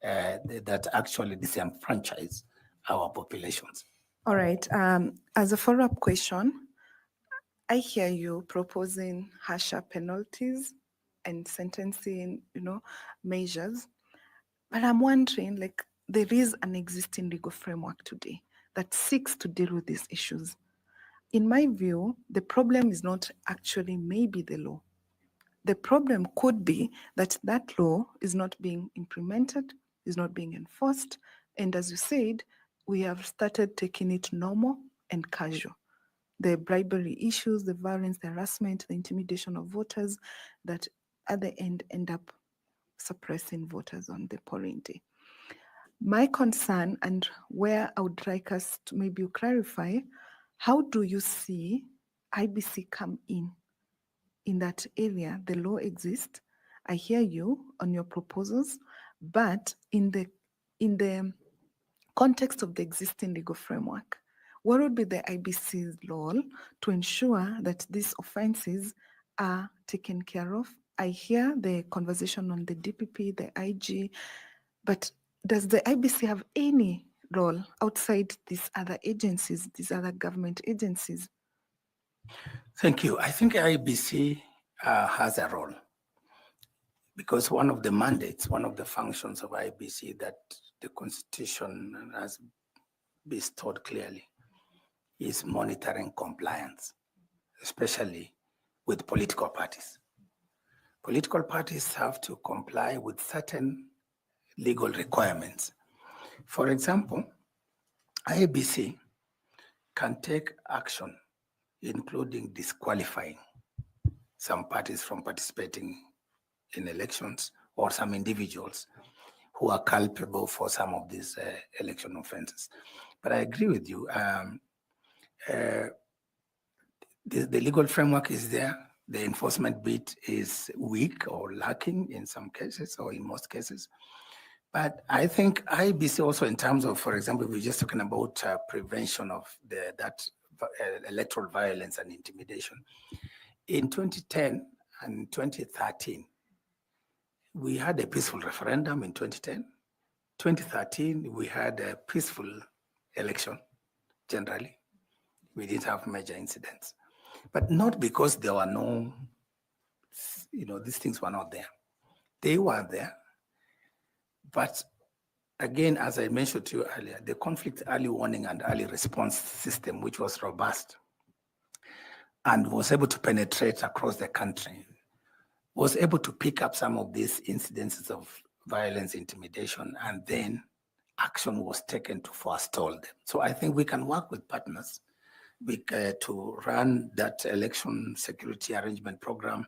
that actually disenfranchise our populations. All right. As a follow-up question, I hear you proposing harsher penalties and sentencing, measures. But I'm wondering, like, there is an existing legal framework today that seeks to deal with these issues. In my view, the problem is not actually maybe the law. The problem could be that that law is not being implemented, is not being enforced. And as you said, we have started taking it normal and casual. The bribery issues, the violence, the harassment, the intimidation of voters that at the end up suppressing voters on the polling day. My concern, and where I would like us to maybe clarify, how do you see IEBC come in that area? The law exists. I hear you on your proposals, but in the context of the existing legal framework, what would be the IEBC's role to ensure that these offenses are taken care of? I hear the conversation on the DPP, the IG, but does the IEBC have any role outside these other agencies, these other government agencies? Thank you. I think IEBC has a role, because one of the mandates, one of the functions of IEBC that the Constitution has bestowed clearly is monitoring compliance, especially with political parties. Political parties have to comply with certain legal requirements. For example, IEBC can take action, including disqualifying some parties from participating in elections, or some individuals who are culpable for some of these election offenses. But I agree with you. The legal framework is there. The enforcement bit is weak or lacking in some cases, or in most cases. But I think IEBC also, in terms of, for example, we're just talking about prevention of that electoral violence and intimidation. In 2010 and 2013, we had a peaceful referendum in 2010. 2013, we had a peaceful election, generally. We didn't have major incidents. But not because there were no, these things were not there. They were there. But again, as I mentioned to you earlier, the conflict early warning and early response system, which was robust and was able to penetrate across the country, was able to pick up some of these incidences of violence, intimidation, and then action was taken to forestall them. So I think we can work with partners to run that election security arrangement program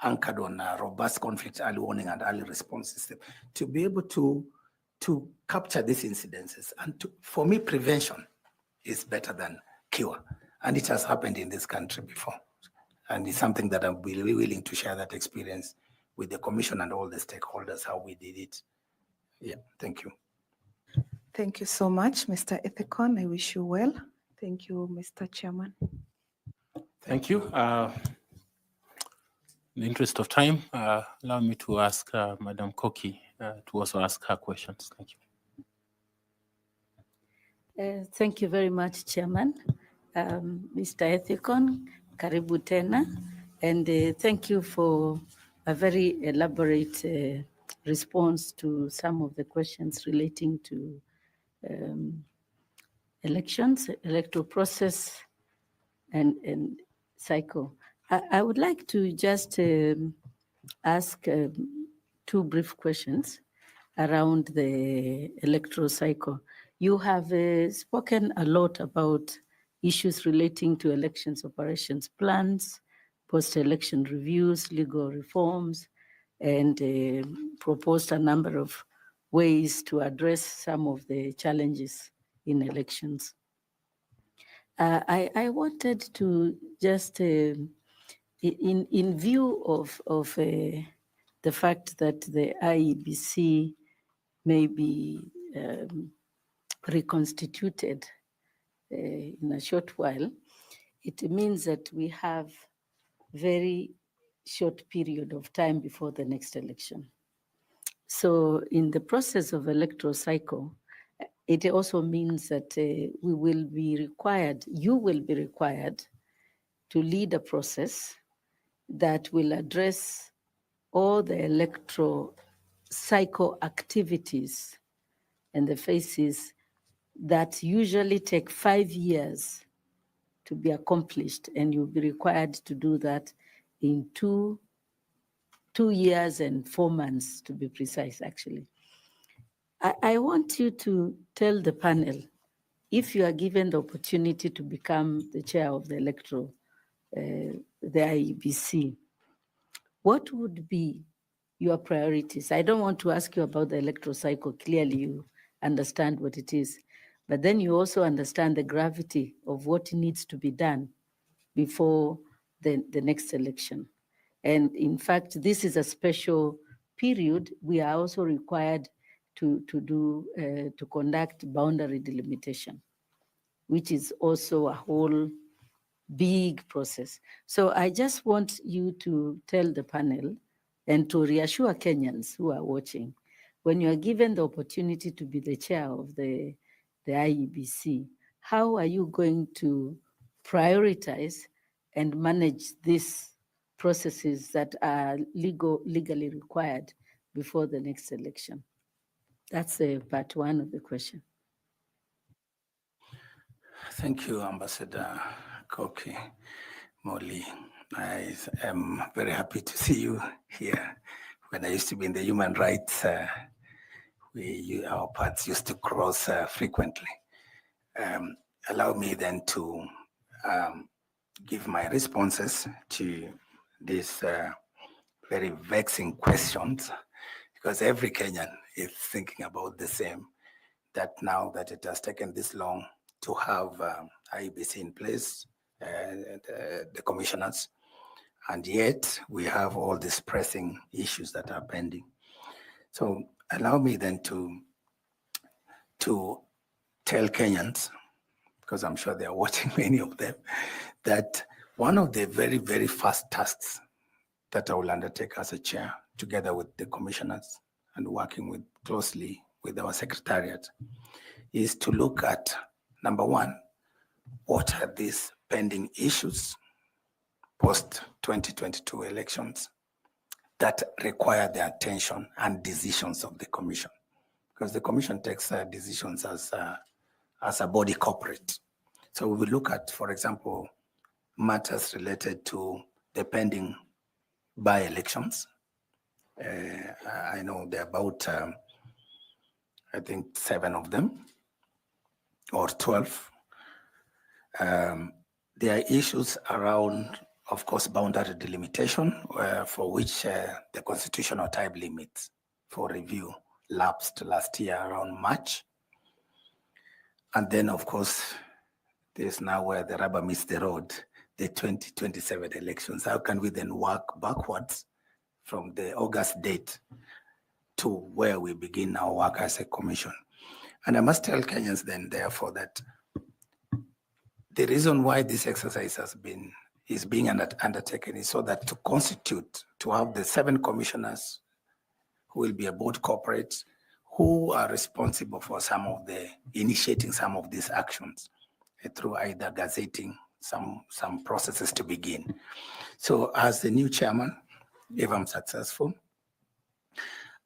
anchored on a robust conflict early warning and early response system to be able to capture these incidences. And for me, prevention is better than cure. And it has happened in this country before. And it's something that I'm really willing to share that experience with the commission and all the stakeholders, how we did it. Yeah, thank you. Thank you so much, Mr. Ethekon. I wish you well. Thank you, Mr. Chairman. Thank you. In the interest of time, allow me to ask Madam Koki to also ask her questions. Thank you. Thank you very much, Chairman. Mr. Ethekon, karibu tena, and thank you for a very elaborate response to some of the questions relating to elections, electoral process, and cycle. I would like to just ask two brief questions around the electoral cycle. You have spoken a lot about issues relating to elections operations plans, post-election reviews, legal reforms, and proposed a number of ways to address some of the challenges in elections. I wanted to just, in view of the fact that the Iebc may be reconstituted in a short while, it means that we have very short period of time before the next election. So in the process of electoral cycle, it also means that we will be required, you will be required to lead a process that will address all the electoral cycle activities and the phases that usually take 5 years to be accomplished, and you'll be required to do that in two years and 4 months, to be precise, actually. I want you to tell the panel, if you are given the opportunity to become the chair of the electoral, the Iebc, what would be your priorities? I don't want to ask you about the electoral cycle. Clearly, you understand what it is. But then you also understand the gravity of what needs to be done before the next election. And in fact, this is a special period. We are also required to conduct boundary delimitation, which is also a whole big process. So I just want you to tell the panel and to reassure Kenyans who are watching, when you are given the opportunity to be the chair of the Iebc, how are you going to prioritize and manage these processes that are legally required before the next election? That's part one of the question. Thank you, Ambassador Koki Moli. I am very happy to see you here. When I used to be in the human rights, our paths used to cross frequently. Allow me then to give my responses to these very vexing questions, because every Kenyan is thinking about the same, that now that it has taken this long to have Iebc in place, the commissioners, and yet we have all these pressing issues that are pending. So allow me then to tell Kenyans, because I'm sure they are watching, many of them, that one of the very, very first tasks that I will undertake as a chair, together with the commissioners and working closely with our secretariat, is to look at, number one, what are these pending issues post-2022 elections that require the attention and decisions of the commission? Because the commission takes decisions as a body corporate. So we will look at, for example, matters related to the pending by-elections. I know there are about, I think, 7 of them or 12. There are issues around, of course, boundary delimitation, for which the constitutional time limits for review lapsed last year around March. And then, of course, there's now where the rubber meets the road, the 2027 elections. How can we then work backwards from the August date to where we begin our work as a commission? And I must tell Kenyans then, therefore, that the reason why this exercise is being undertaken is so that to have the 7 commissioners who will be board corporates who are responsible for initiating some of these actions through either gazetting some processes to begin. So as the new chairman, if I'm successful,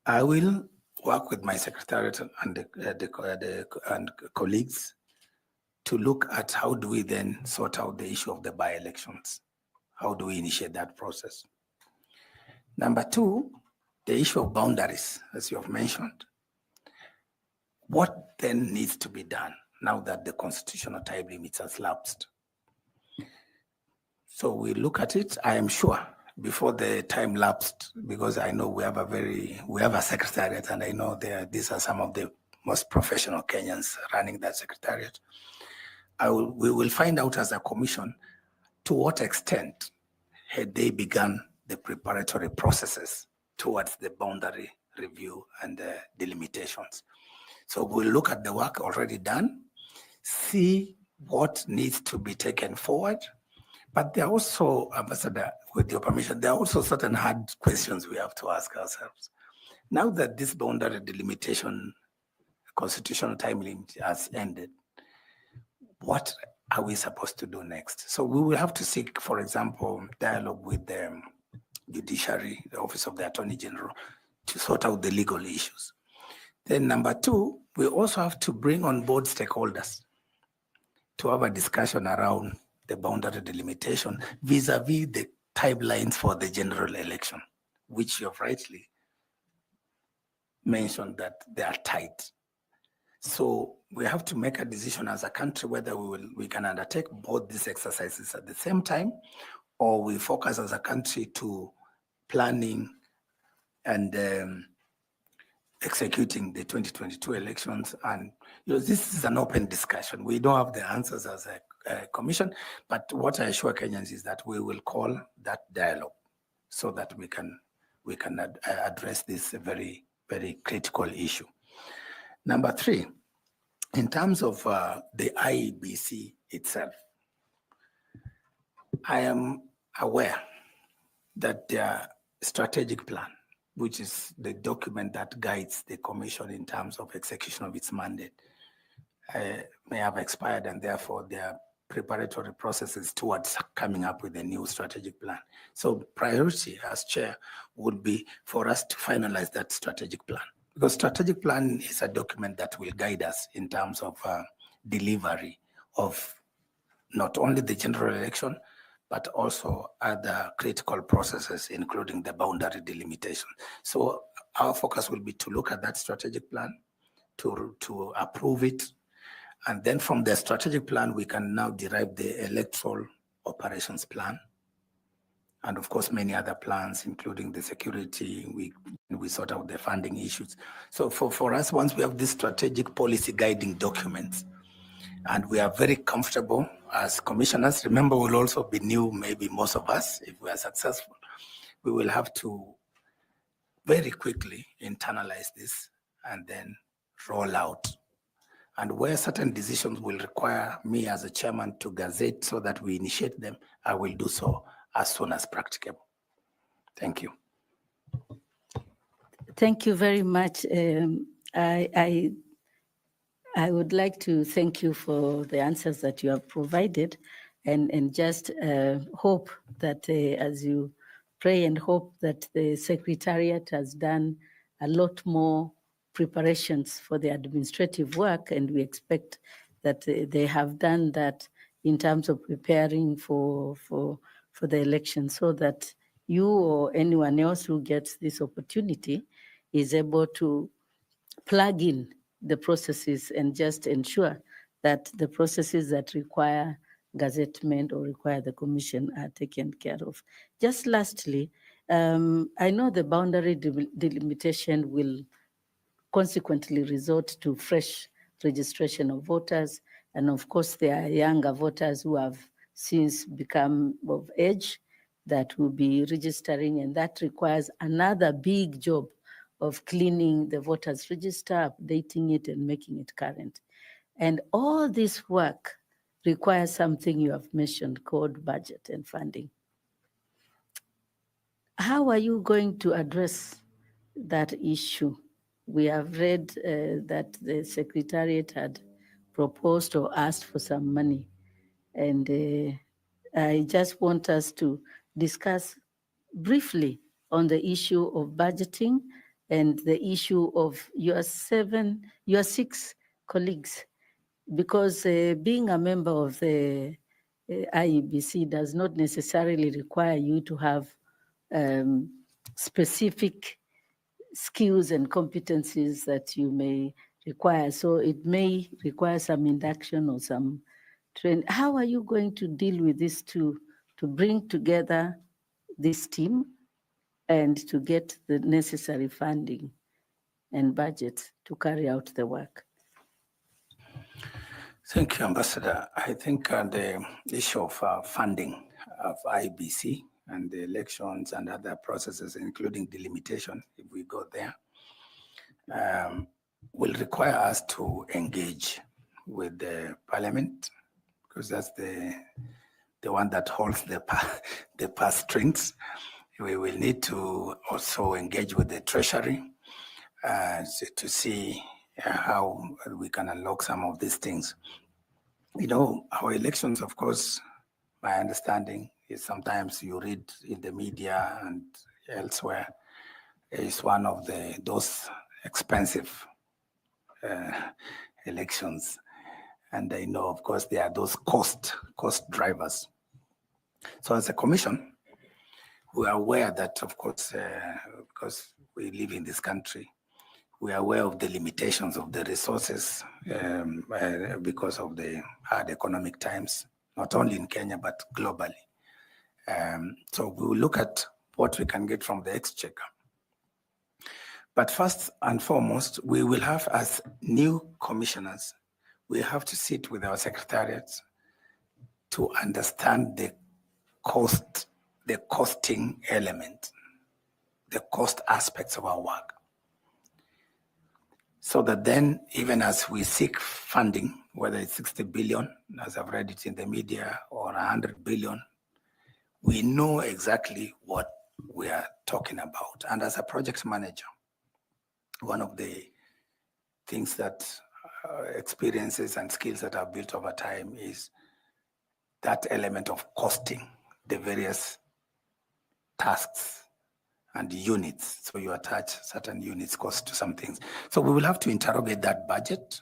I will work with my secretariat and and colleagues to look at how do we then sort out the issue of the by-elections. How do we initiate that process? Number 2, the issue of boundaries, as you have mentioned. What then needs to be done now that the constitutional time limits has lapsed? So we look at it, I am sure, before the time lapsed, because I know we have a secretariat, and I know these are some of the most professional Kenyans running that secretariat. We will find out as a commission to what extent had they begun the preparatory processes towards the boundary review and the delimitations. So we'll look at the work already done, see what needs to be taken forward. But there are also, Ambassador, with your permission, there are also certain hard questions we have to ask ourselves. Now that this boundary delimitation constitutional time limit has ended, what are we supposed to do next? So we will have to seek, for example, dialogue with the judiciary, the Office of the Attorney General, to sort out the legal issues. Then number 2, we also have to bring on board stakeholders to have a discussion around the boundary delimitation vis-a-vis the timelines for the general election, which you have rightly mentioned that they are tight. So we have to make a decision as a country whether we can undertake both these exercises at the same time, or we focus as a country to planning and executing the 2022 elections. And this is an open discussion. We don't have the answers as a commission, but what I assure Kenyans is that we will call that dialogue so that we can address this very, very critical issue. Number 3, in terms of the Iebc itself, I am aware that their strategic plan, which is the document that guides the commission in terms of execution of its mandate, may have expired, and therefore their preparatory processes towards coming up with a new strategic plan. So priority as chair would be for us to finalize that strategic plan, because strategic plan is a document that will guide us in terms of delivery of not only the general election, but also other critical processes, including the boundary delimitation. So our focus will be to look at that strategic plan, to approve it, and then from the strategic plan, we can now derive the electoral operations plan, and of course, many other plans, including the security, we sort out the funding issues. So for us, once we have these strategic policy guiding documents, and we are very comfortable as commissioners, remember we'll also be new, maybe most of us, if we are successful, we will have to very quickly internalize this and then roll out. And where certain decisions will require me as a chairman to gazette so that we initiate them, I will do so as soon as practicable. Thank you. Thank you very much. I would like to thank you for the answers that you have provided, and just hope that as you pray and hope that the Secretariat has done a lot more preparations for the administrative work, and we expect that they have done that in terms of preparing for the election, so that you or anyone else who gets this opportunity is able to plug in the processes and just ensure that the processes that require gazettement or require the commission are taken care of. Just lastly, I know the boundary delimitation will consequently resort to fresh registration of voters. And of course, there are younger voters who have since become of age that will be registering, and that requires another big job of cleaning the voters register, updating it and making it current. And all this work requires something you have mentioned called budget and funding. How are you going to address that issue? We have read that the Secretariat had proposed or asked for some money. And I just want us to discuss briefly on the issue of budgeting and the issue of your 6 colleagues, because being a member of the IEBC does not necessarily require you to have specific skills and competencies that you may require. So it may require some induction or some training. How are you going to deal with this to bring together this team and to get the necessary funding and budget to carry out the work? Thank you, Ambassador. I think the issue of funding of IBC and the elections and other processes, including delimitation, if we go there, will require us to engage with the Parliament, because that's the one that holds the purse strings. We will need to also engage with the Treasury to see how we can unlock some of these things. You know, our elections, of course, my understanding is sometimes you read in the media and elsewhere, is one of those expensive elections. And I know, of course, there are those cost drivers. So as a commission, we are aware that, of course, because we live in this country, we are aware of the limitations of the resources because of the hard economic times, not only in Kenya, but globally. So we will look at what we can get from the exchequer. But first and foremost, we will have, as new commissioners, we have to sit with our secretariats to understand the costing element, the cost aspects of our work. So that then, even as we seek funding, whether it's 60 billion, as I've read it in the media, or 100 billion, we know exactly what we are talking about. And as a project manager, one of the things that experiences and skills that are built over time is that element of costing the various tasks and units. So you attach certain units cost to some things. So we will have to interrogate that budget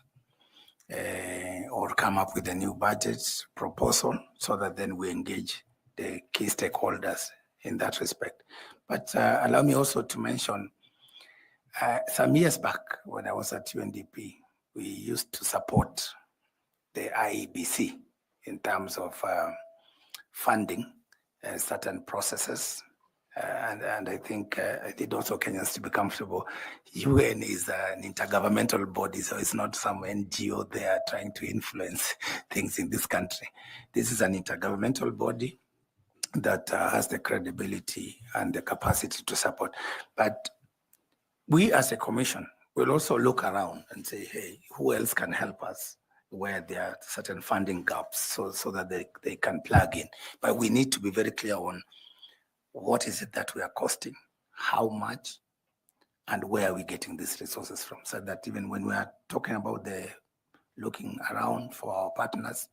or come up with a new budget proposal so that then we engage the key stakeholders in that respect. But allow me also to mention, some years back when I was at UNDP, we used to support the IEBC in terms of funding certain processes. And I think I did also Kenyans to be comfortable. UN is an intergovernmental body, so it's not some NGO there trying to influence things in this country. This is an intergovernmental body that has the credibility and the capacity to support. But we as a commission will also look around and say, hey, who else can help us where there are certain funding gaps so that they can plug in. But we need to be very clear on what is it that we are costing, how much, and where are we getting these resources from, so that even when we are talking about the looking around for our partners,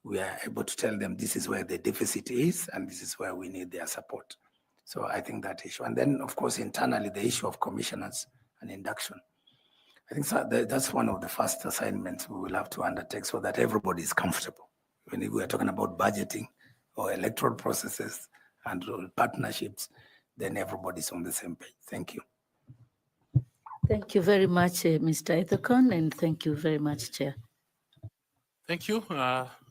we are able to tell them this is where the deficit is and this is where we need their support. So I think that issue. And then, of course, internally, the issue of commissioners and induction. I think that's one of the first assignments we will have to undertake so that everybody is comfortable. When we are talking about budgeting or electoral processes and partnerships, then everybody's on the same page. Thank you. Thank you very much, Mr. Ethekon, and thank you very much, Chair. Thank you.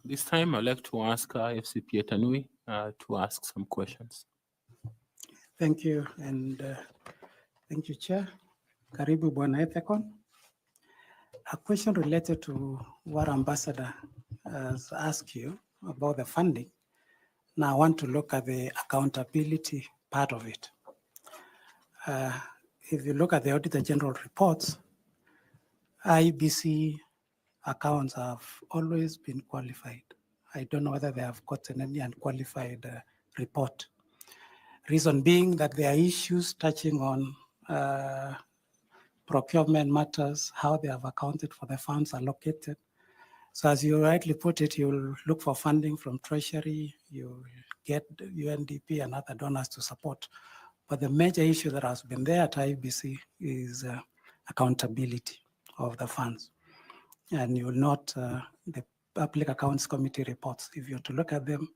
This time I'd like to ask FCPA Tanui to ask some questions. Thank you, and thank you, Chair. Karibu Bwana Ethekon. A question related to what Ambassador has asked you about the funding. Now I want to look at the accountability part of it. If you look at the Auditor General reports, Iebc accounts have always been qualified. I don't know whether they have gotten any unqualified report. Reason being that there are issues touching on procurement matters, how they have accounted for the funds allocated. So as you rightly put it, you'll look for funding from Treasury, you get UNDP and other donors to support. But the major issue that has been there at Iebc is accountability of the funds. And you will note the Public Accounts Committee reports. If you're to look at them,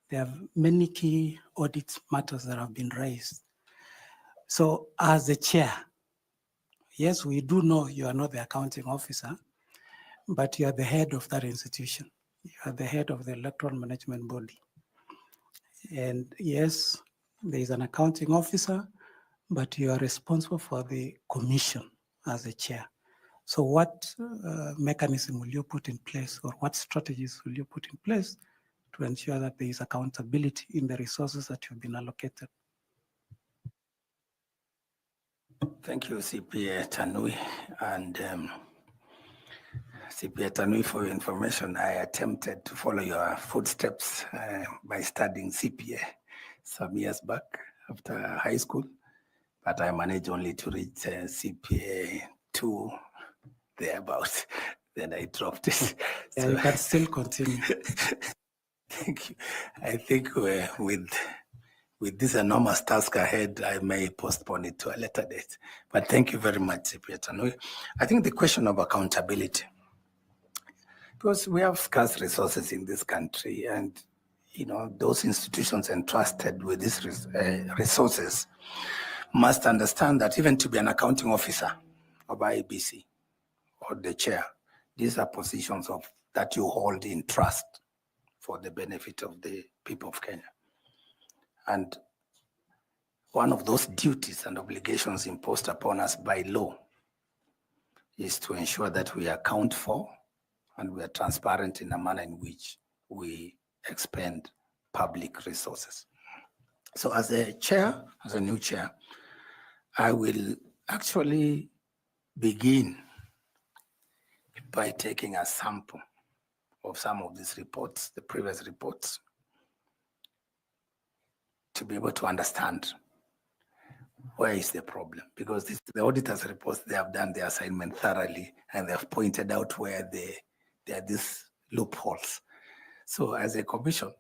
there are many key audit matters that have been raised. So as the chair, yes, we do know you are not the accounting officer, but you are the head of that institution. You are the head of the electoral management body. And yes, there is an accounting officer, but you are responsible for the commission as the chair. So what mechanism will you put in place, or what strategies will you put in place to ensure that there is accountability in the resources that you've been allocated? Thank you, CPA Tanui. And CPA Tanui, for your information, I attempted to follow your footsteps by studying CPA some years back after high school, but I managed only to reach CPA 2 thereabouts. Then I dropped it. Yeah, So, you can still continue. thank you. I think with this enormous task ahead, I may postpone it to a later date. But thank you very much, CPA Tanui. I think the question of accountability, because we have scarce resources in this country, and those institutions entrusted with these resources must understand that even to be an accounting officer of Iebc or the chair, these are positions that you hold in trust for the benefit of the people of Kenya. And one of those duties and obligations imposed upon us by law is to ensure that we account for and we are transparent in a manner in which we expend public resources. So as a chair, as a new chair, I will actually begin by taking a sample of some of these reports, the previous reports, to be able to understand where is the problem. Because the auditors' reports, they have done their assignment thoroughly, and they have pointed out where there are these loopholes. So as a commission,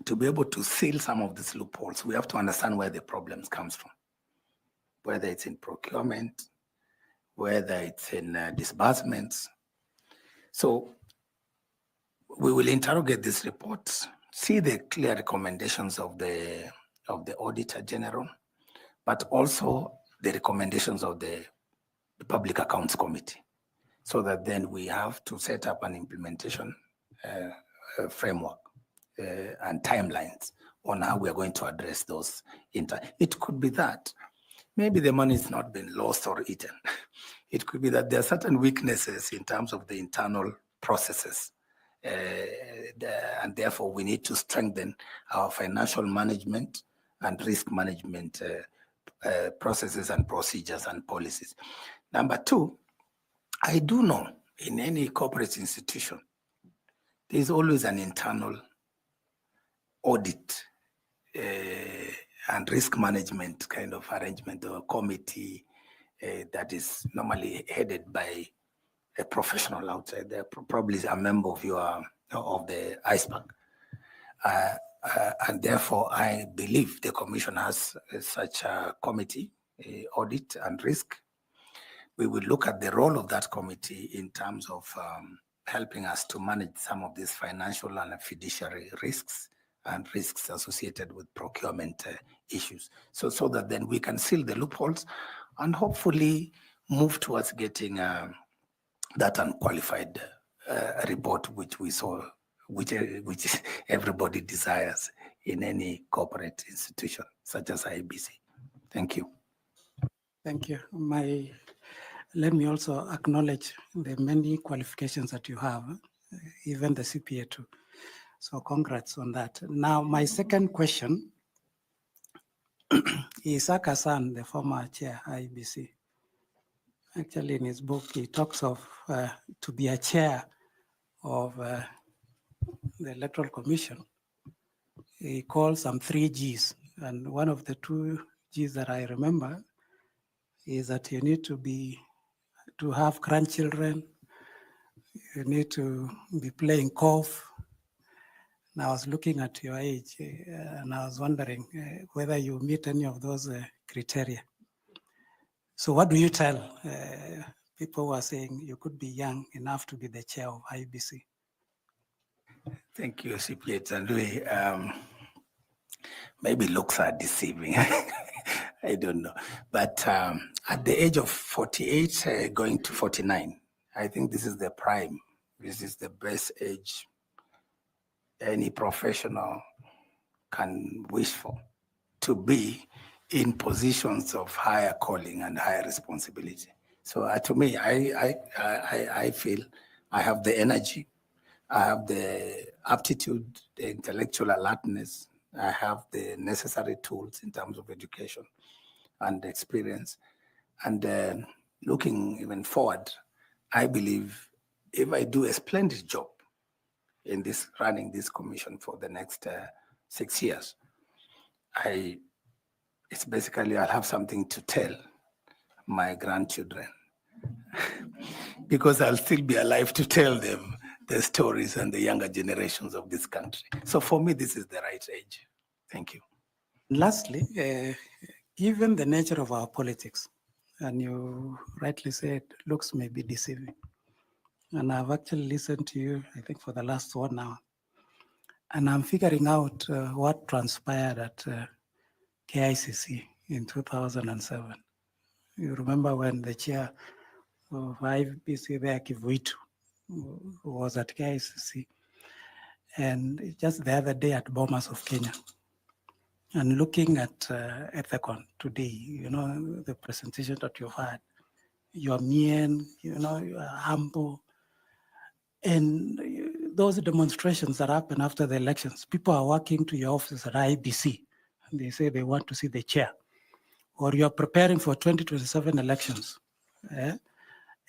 to be able to seal some of these loopholes, we have to understand where the problems comes from, whether it's in procurement, whether it's in disbursements. So we will interrogate these reports, see the clear recommendations of the Auditor General, but also the recommendations of the Public Accounts Committee, so that then we have to set up an implementation framework and timelines on how we are going to address those. It could be that maybe the money has not been lost or eaten. It could be that there are certain weaknesses in terms of the internal processes. And therefore, we need to strengthen our financial management and risk management processes and procedures and policies. Number two, I do know in any corporate institution, there's always an internal audit and risk management kind of arrangement or committee that is normally headed by a professional outside there, probably a member of the Iebc. And therefore, I believe the Commission has such a committee, audit and risk. We will look at the role of that committee in terms of helping us to manage some of these financial and fiduciary risks and risks associated with procurement issues. So that then we can seal the loopholes and hopefully move towards getting that unqualified report which we saw, which everybody desires in any corporate institution such as Iebc. Thank you. Thank you. Let me also acknowledge the many qualifications that you have, even the CPA too. So congrats on that. Now, my second question is Hassan, the former chair, IEBC. Actually, in his book, he talks of to be a chair of the Electoral Commission. He calls them 3 Gs. And one of the 2 Gs that I remember is that you need to have grandchildren, you need to be playing golf. And I was looking at your age and I was wondering whether you meet any of those criteria. So what do you tell people who are saying you could be young enough to be the chair of IEBC? Thank you, CPA Tandui. Maybe looks are deceiving. I don't know. But at the age of 48, going to 49, I think this is the prime. This is the best age any professional can wish for, to be in positions of higher calling and higher responsibility. So to me, I feel I have the energy, I have the aptitude, the intellectual alertness, I have the necessary tools in terms of education and experience. And looking even forward, I believe if I do a splendid job in this running this commission for the next 6 years, it's basically I'll have something to tell my grandchildren because I'll still be alive to tell them the stories and the younger generations of this country. So for me, this is the right age. Thank you. Lastly, given the nature of our politics, and you rightly said looks may be deceiving, and I've actually listened to you, I think, for the last 1 hour, and I'm figuring out what transpired at KICC in 2007. You remember when the chair of IEBC there, Kivuitu, was at KICC, and just the other day at Bomas of Kenya, and looking at Ethekon today, you know, the presentation that you've had, you're mean, you know, you are humble, and those demonstrations that happen after the elections, people are walking to your office at IEBC, and they say they want to see the chair, or you're preparing for 2027 elections.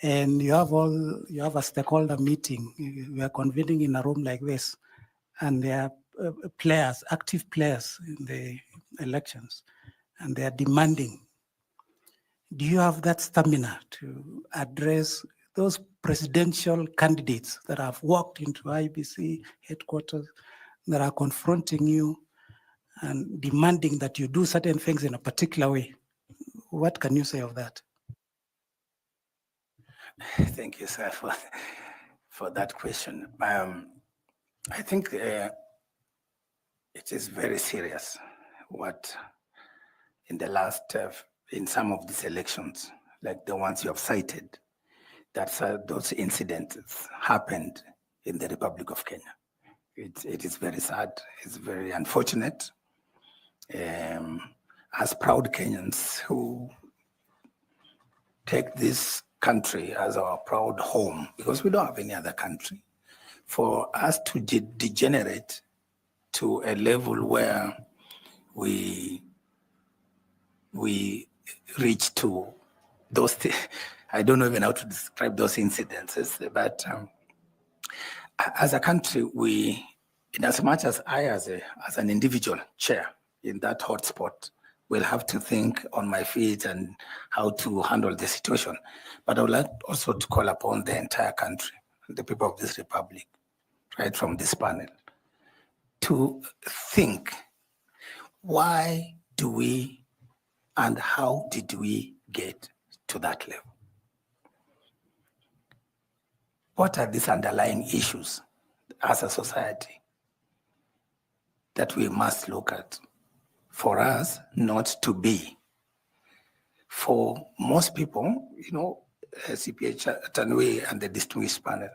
And you have a stakeholder meeting, we are convening in a room like this, and there are players, active players in the elections, and they are demanding. Do you have that stamina to address those presidential candidates that have walked into IEBC headquarters, that are confronting you and demanding that you do certain things in a particular way? What can you say of that? Thank you, sir, for that question. I think it is very serious what in the last, in some of these elections, like the ones you have cited, that those incidents happened in the Republic of Kenya. It is very sad, it's very unfortunate. As proud Kenyans who take this country as our proud home, because we don't have any other country, for us to degenerate to a level where we reach to those, I don't know even how to describe those incidences, but as a country, we, in as much as I as an individual chair in that hotspot, will have to think on my feet and how to handle the situation. But I would like also to call upon the entire country, the people of this republic, right from this panel, to think, why do we and how did we get to that level? What are these underlying issues as a society? that we must look at for us not to be. For most people, you know, CPH Tanwe and the distinguished panel,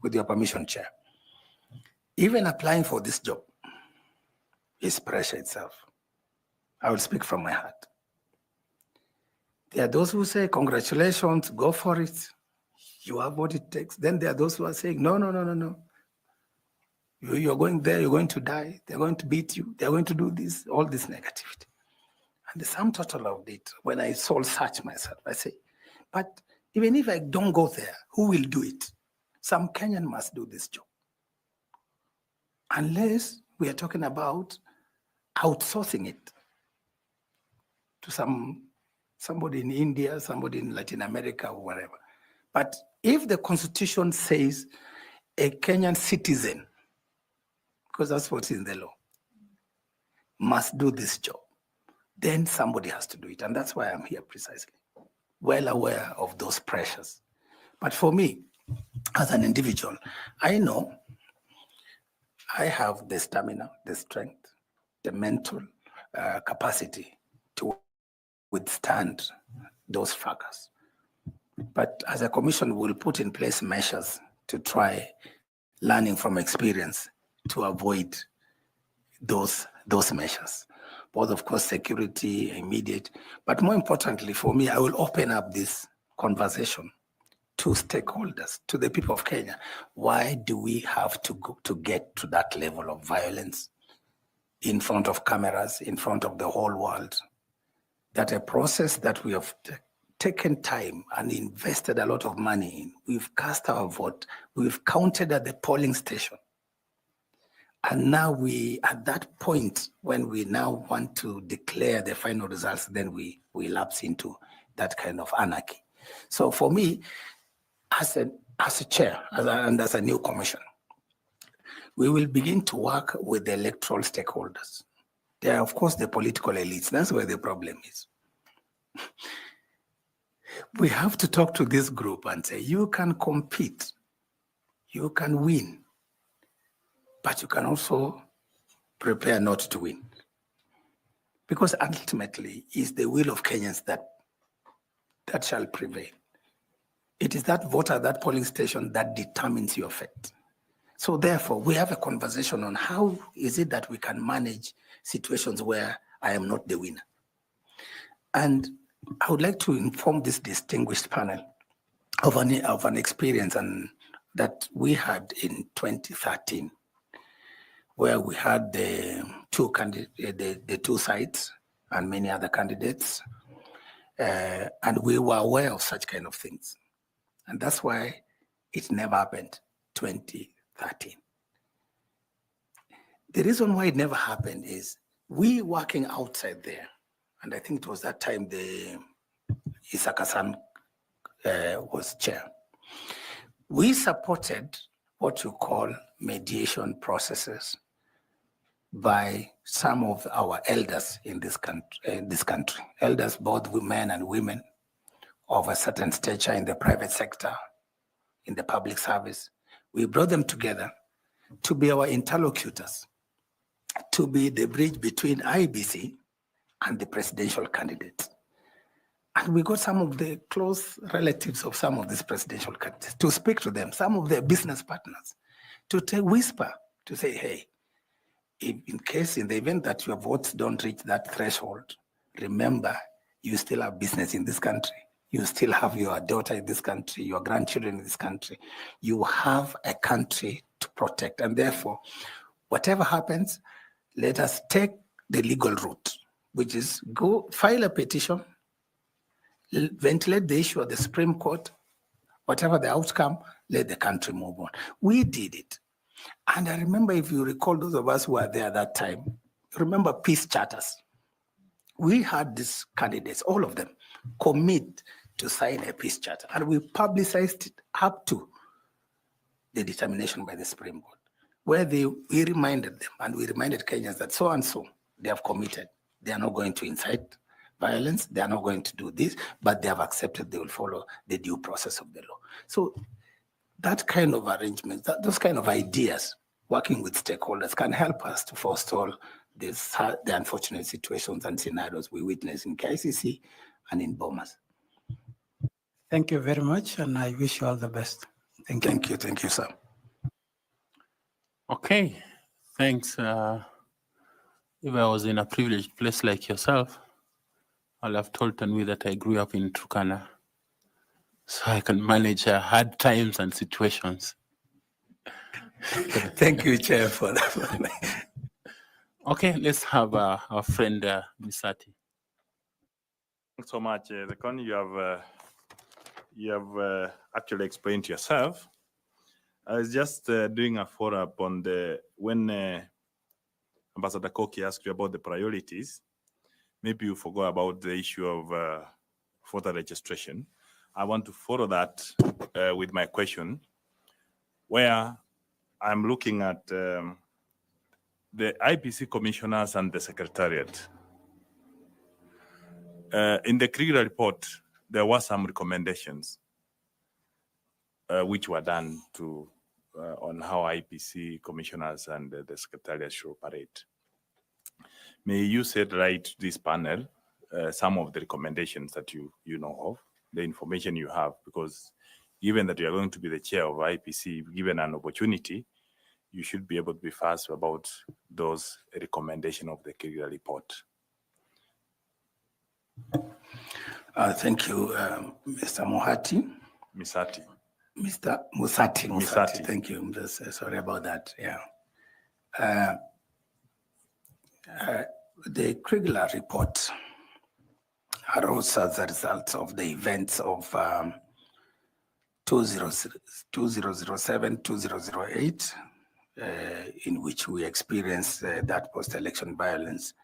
with your permission, Chair, even applying for this job is pressure itself. I will speak from my heart. There are those who say, congratulations, go for it. You have what it takes. Then there are those who are saying, no, no, no, no, no. You're going there, you're going to die. They're going to beat you. They're going to do this, all this negativity. And the sum total of it, when I soul search myself, I say, but even if I don't go there, who will do it? Some Kenyan must do this job. Unless we are talking about outsourcing it to somebody in India, somebody in Latin America, or wherever. But if the Constitution says a Kenyan citizen, because that's what's in the law, must do this job, then somebody has to do it. And that's why I'm here precisely, well aware of those pressures. But for me, as an individual, I know I have the stamina, the strength, the mental capacity to withstand those fracas. But as a commission, we'll put in place measures to try learning from experience to avoid those measures. Both, of course, security, immediate, but more importantly for me, I will open up this conversation to stakeholders, to the people of Kenya. Why do we have to go to get to that level of violence in front of cameras, in front of the whole world? That a process that we have taken time and invested a lot of money in, we've cast our vote, we've counted at the polling station. And now at that point, when we now want to declare the final results, then we lapse into that kind of anarchy. So for me, as a chair, and as a new commission, we will begin to work with the electoral stakeholders. There are, of course, the political elites. That's where the problem is. We have to talk to this group and say, you can compete, you can win, but you can also prepare not to win. Because ultimately, it's the will of Kenyans that shall prevail. It is that vote at that polling station that determines your fate. So therefore, we have a conversation on how is it that we can manage situations where I am not the winner. And I would like to inform this distinguished panel of an experience that we had in 2013, where we had the two sides and many other candidates, and we were aware of such kind of things. And that's why it never happened 2013. The reason why it never happened is we working outside there, and I think it was that time the Isaka-san was chair. We supported what you call mediation processes by some of our elders in this country. Elders, both men and women of a certain stature in the private sector, in the public service. We brought them together to be our interlocutors, to be the bridge between Iebc and the presidential candidates. And we got some of the close relatives of some of these presidential candidates to speak to them, some of their business partners, to whisper, to say, hey, in the event that your votes don't reach that threshold, remember, you still have business in this country. You still have your daughter in this country, your grandchildren in this country. You have a country to protect. And therefore, whatever happens, let us take the legal route, which is go file a petition, ventilate the issue at the Supreme Court, whatever the outcome, let the country move on. We did it. And I remember, if you recall, those of us who were there at that time, remember peace charters. We had these candidates, all of them, commit to sign a peace charter. And we publicized it up to the determination by the Supreme Court, where we reminded them, and we reminded Kenyans that so and so, they have committed. They are not going to incite violence. They are not going to do this, but they have accepted they will follow the due process of the law. So that kind of arrangement, those kind of ideas working with stakeholders can help us to forestall the unfortunate situations and scenarios we witness in KICC and in Bomas. Thank you very much, and I wish you all the best. Thank you. Thank you, sir. Okay, thanks. If I was in a privileged place like yourself, I'll have told Tanwi that I grew up in Turkana, so I can manage hard times and situations. Thank you, Chair, for that. Okay, let's have our friend Misati. Thanks so much, Ethekon. You have actually explained yourself. I was just doing a follow-up on when Ambassador Koki asked you about the priorities. Maybe you forgot about the issue of voter registration. I want to follow that with my question, where I'm looking at the IEBC commissioners and the secretariat. In the Krieger report, there were some recommendations which were done on how IEBC commissioners and the secretariat should operate. May you set right to this panel some of the recommendations that you know of, the information you have, because given that you are going to be the chair of IEBC, given an opportunity, you should be able to be fast about those recommendations of the Krieger report. Thank you, Mr. Mohati. Misati. Mr. Musati. Misati. Thank you. I'm just sorry about that. Yeah. The Krieger report arose as a result of the events of 2007, 2008, in which we experienced that post-election violence.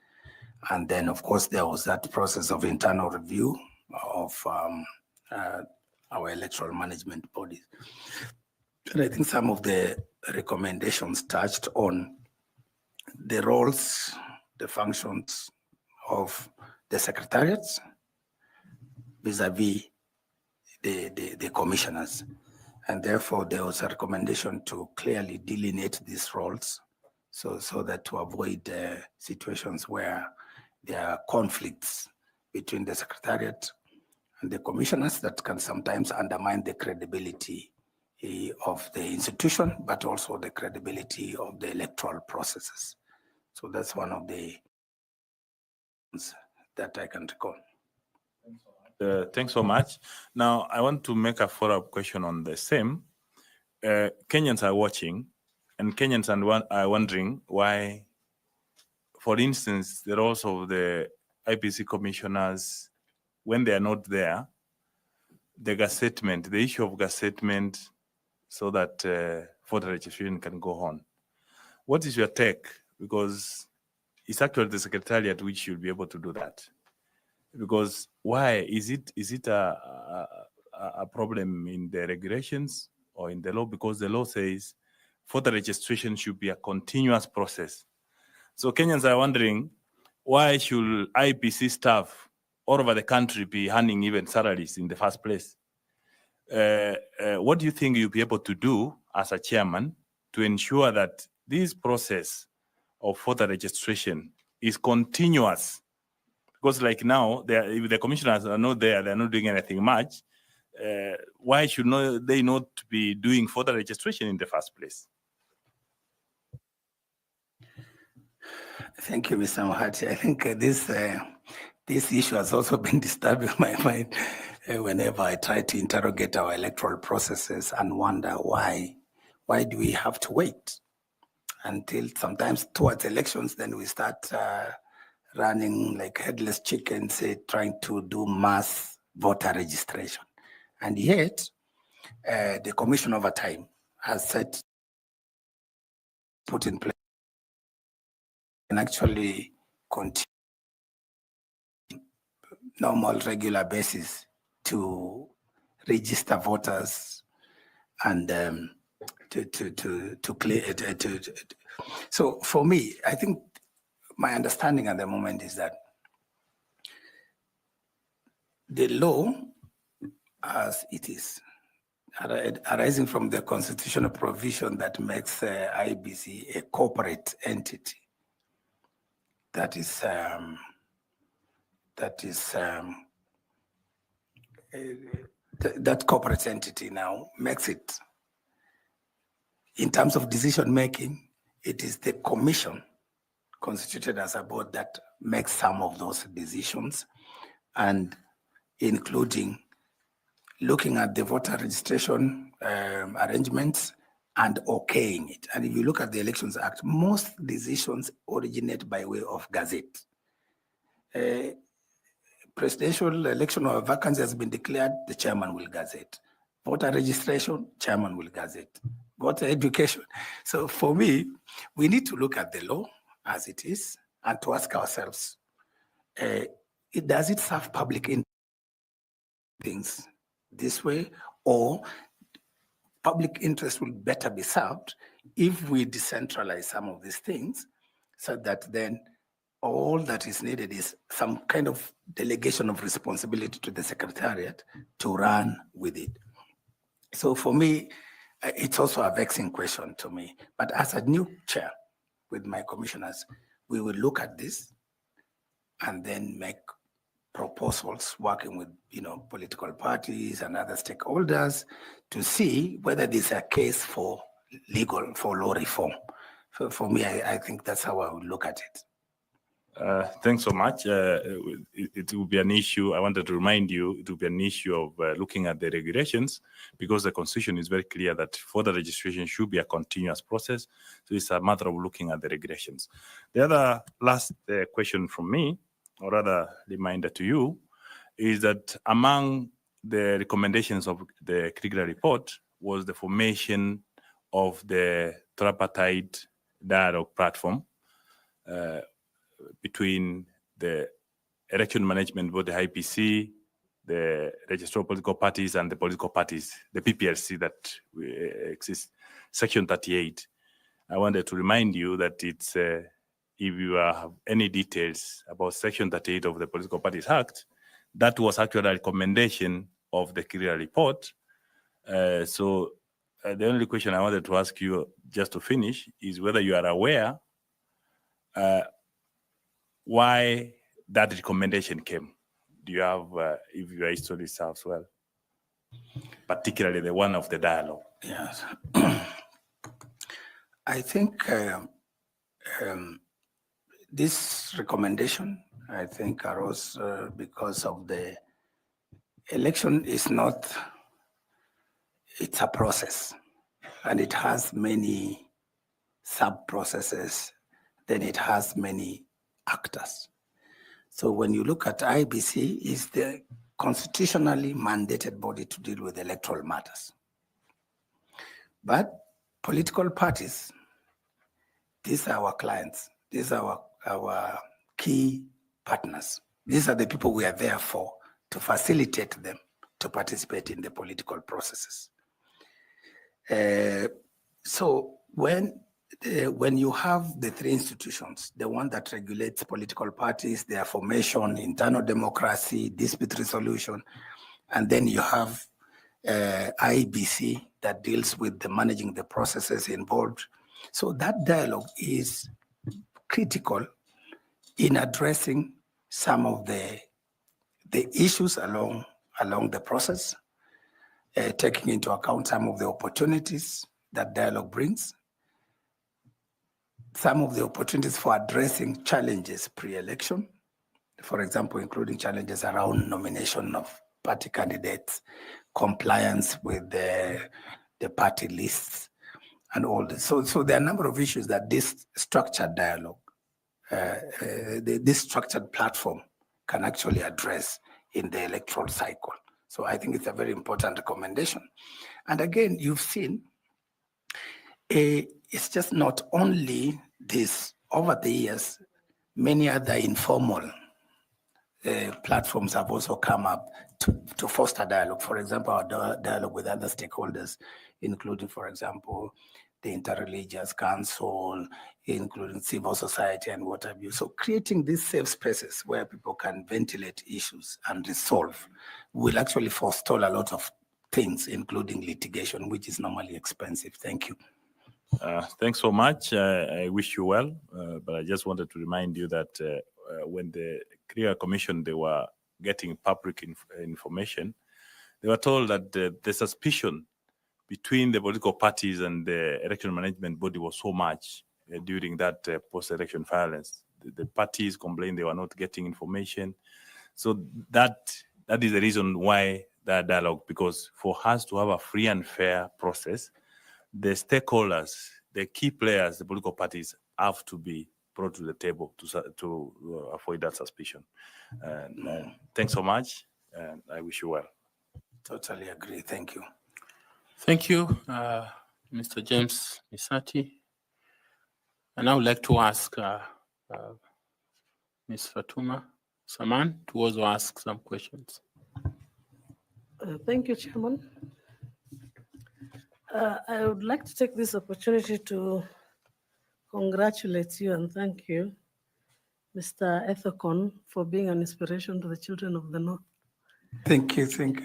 And then, of course, there was that process of internal review of our electoral management bodies. And I think some of the recommendations touched on the roles, the functions of the secretariats vis-a-vis the commissioners. And therefore, there was a recommendation to clearly delineate these roles so that to avoid situations where there are conflicts between the secretariat and the commissioners that can sometimes undermine the credibility of the institution, but also the credibility of the electoral processes. So that's one of the things that I can recall. Thanks so much. Now, I want to make a follow-up question on the same. Kenyans are watching, and Kenyans are wondering why, for instance, the roles of the IEBC commissioners, when they are not there, the gazettement, the issue of gazettement, so that voter registration can go on. What is your take? Because it's actually the secretariat which should be able to do that. Because why? Is it a problem in the regulations or in the law? Because the law says voter registration should be a continuous process. So Kenyans are wondering, why should IEBC staff all over the country be earning even salaries in the first place? What do you think you'll be able to do as a chairman to ensure that this process of voter registration is continuous? Because like now, if the commissioners are not there, they're not doing anything much. Why should they not be doing voter registration in the first place? Thank you, Mr. Mohati. I think this issue has also been disturbing my mind whenever I try to interrogate our electoral processes and wonder why do we have to wait until sometimes towards elections, then we start running like headless chickens, trying to do mass voter registration. And yet, the commission over time has put in place and actually continue normal, regular basis to register voters and to clear it. So for me, I think my understanding at the moment is that the law as it is, arising from the constitutional provision that makes IEBC a corporate entity. That is that corporate entity now makes it, in terms of decision making, it is the commission constituted as a board that makes some of those decisions, and including looking at the voter registration arrangements and okaying it. And if you look at the Elections Act, most decisions originate by way of gazette. Presidential election or vacancy has been declared, the chairman will gazette. Voter registration, chairman will gazette. Voter education. So for me, we need to look at the law as it is and to ask ourselves, does it serve public interest things this way, or public interest will better be served if we decentralize some of these things, so that then all that is needed is some kind of delegation of responsibility to the secretariat to run with it. So for me, it's also a vexing question to me. But as a new chair with my commissioners, we will look at this and then make proposals, working with political parties and other stakeholders to see whether there's a case for law reform. For me, I think that's how I would look at it. Thanks so much. It will be an issue. I wanted to remind you, it will be an issue of looking at the regulations, because the Constitution is very clear that further registration should be a continuous process. So it's a matter of looking at the regulations. The other last question from me, or rather reminder to you, is that among the recommendations of the Kriegler report was the formation of the tripartite dialogue platform between the election management board, the IEBC, the registrar of political parties, and the political parties, the PPLC that exists, Section 38. I wanted to remind you that it's, if you have any details about Section 38 of the Political Parties Act, that was actually a recommendation of the Kriegler report. So the only question I wanted to ask you, just to finish, is whether you are aware why that recommendation came. Do you have, if your history serves well, particularly the one of the dialogue? Yes. I think this recommendation, I think, arose because of the election is not, it's a process, and it has many sub-processes, then it has many actors. So when you look at IEBC, is the constitutionally mandated body to deal with electoral matters. But political parties, these are our clients, these are our key partners. These are the people we are there for, to facilitate them to participate in the political processes. So when you have the three institutions, the one that regulates political parties, their formation, internal democracy, dispute resolution, and then you have IEBC that deals with the managing the processes involved. So that dialogue is critical in addressing some of the issues along the process, taking into account some of the opportunities that dialogue brings, some of the opportunities for addressing challenges pre-election, for example, including challenges around nomination of party candidates, compliance with the party lists, and all this. So there are a number of issues that this structured dialogue, this structured platform can actually address in the electoral cycle. So I think it's a very important recommendation. And again, you've seen, it's just not only this. Over the years, many other informal platforms have also come up to foster dialogue. For example, our dialogue with other stakeholders, including, for example, the Interreligious Council, including civil society and what have you. So creating these safe spaces where people can ventilate issues and resolve will actually forestall a lot of things, including litigation, which is normally expensive. Thank you. Thanks so much. I wish you well, but I just wanted to remind you that when the Clear Commission, they were getting public information, they were told that the suspicion between the political parties and the election management body was so much during that post-election violence. The parties complained they were not getting information. So that is the reason why that dialogue, because for us to have a free and fair process, the stakeholders, the key players, the political parties have to be brought to the table to avoid that suspicion. Thanks so much, and I wish you well. Totally agree. Thank you. Thank you, Mr. James Misati. And I would like to ask Ms. Fatuma Saman to also ask some questions. Thank you, Chairman. I would like to take this opportunity to congratulate you and thank you, Mr. Ethekon, for being an inspiration to the children of the North. Thank you. Thank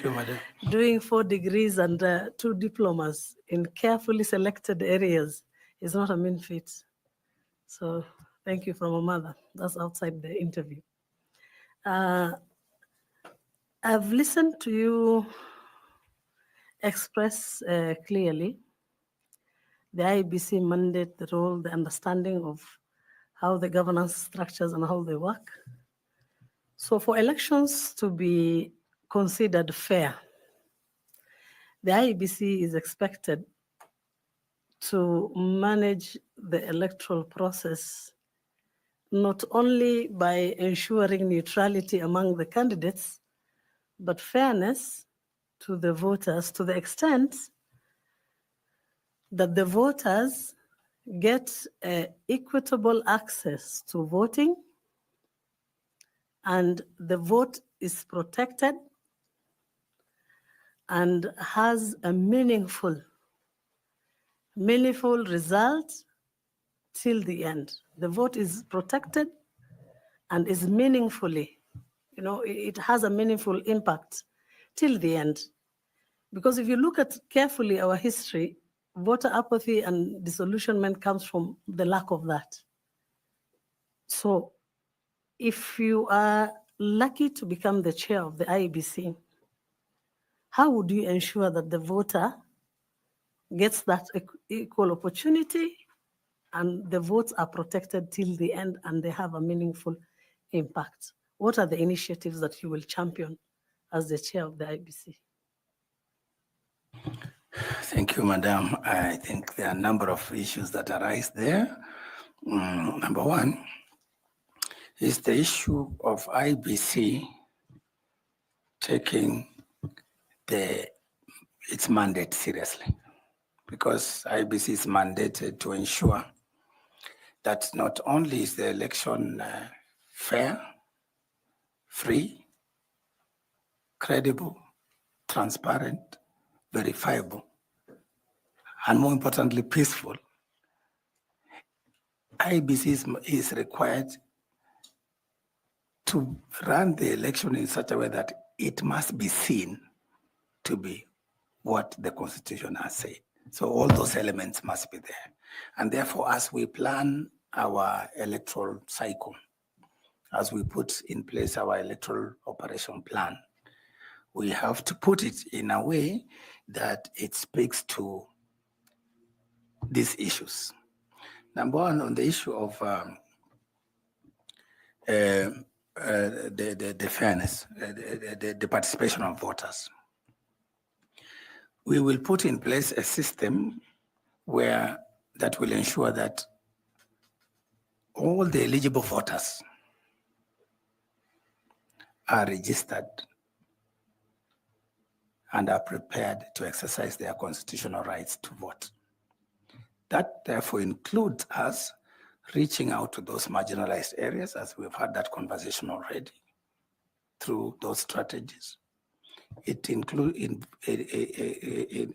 you, madam. Doing 4 degrees and 2 diplomas in carefully selected areas is not a mean feat. So thank you from a mother. That's outside the interview. I've listened to you express clearly the IEBC mandate, the role, the understanding of how the governance structures and how they work. So for elections to be considered fair, the IEBC is expected to manage the electoral process not only by ensuring neutrality among the candidates, but fairness to the voters to the extent that the voters get equitable access to voting and the vote is protected and has a meaningful result till the end. The vote is protected and is meaningfully, it has a meaningful impact till the end. Because if you look at carefully our history, voter apathy and disillusionment comes from the lack of that. So if you are lucky to become the chair of the IEBC, how would you ensure that the voter gets that equal opportunity and the votes are protected till the end and they have a meaningful impact? What are the initiatives that you will champion as the chair of the IEBC? Thank you, madam. I think there are a number of issues that arise there. Number one is the issue of IEBC taking its mandate seriously, because IEBC is mandated to ensure that not only is the election fair, free, credible, transparent, verifiable, and more importantly, peaceful. IEBC is required to run the election in such a way that it must be seen to be what the Constitution has said. So all those elements must be there. And therefore, as we plan our electoral cycle, as we put in place our electoral operation plan, we have to put it in a way that it speaks to these issues. Number one, on the issue of the fairness, the participation of voters, we will put in place a system that will ensure that all the eligible voters are registered and are prepared to exercise their constitutional rights to vote. That therefore includes us reaching out to those marginalized areas, as we've had that conversation already, through those strategies. It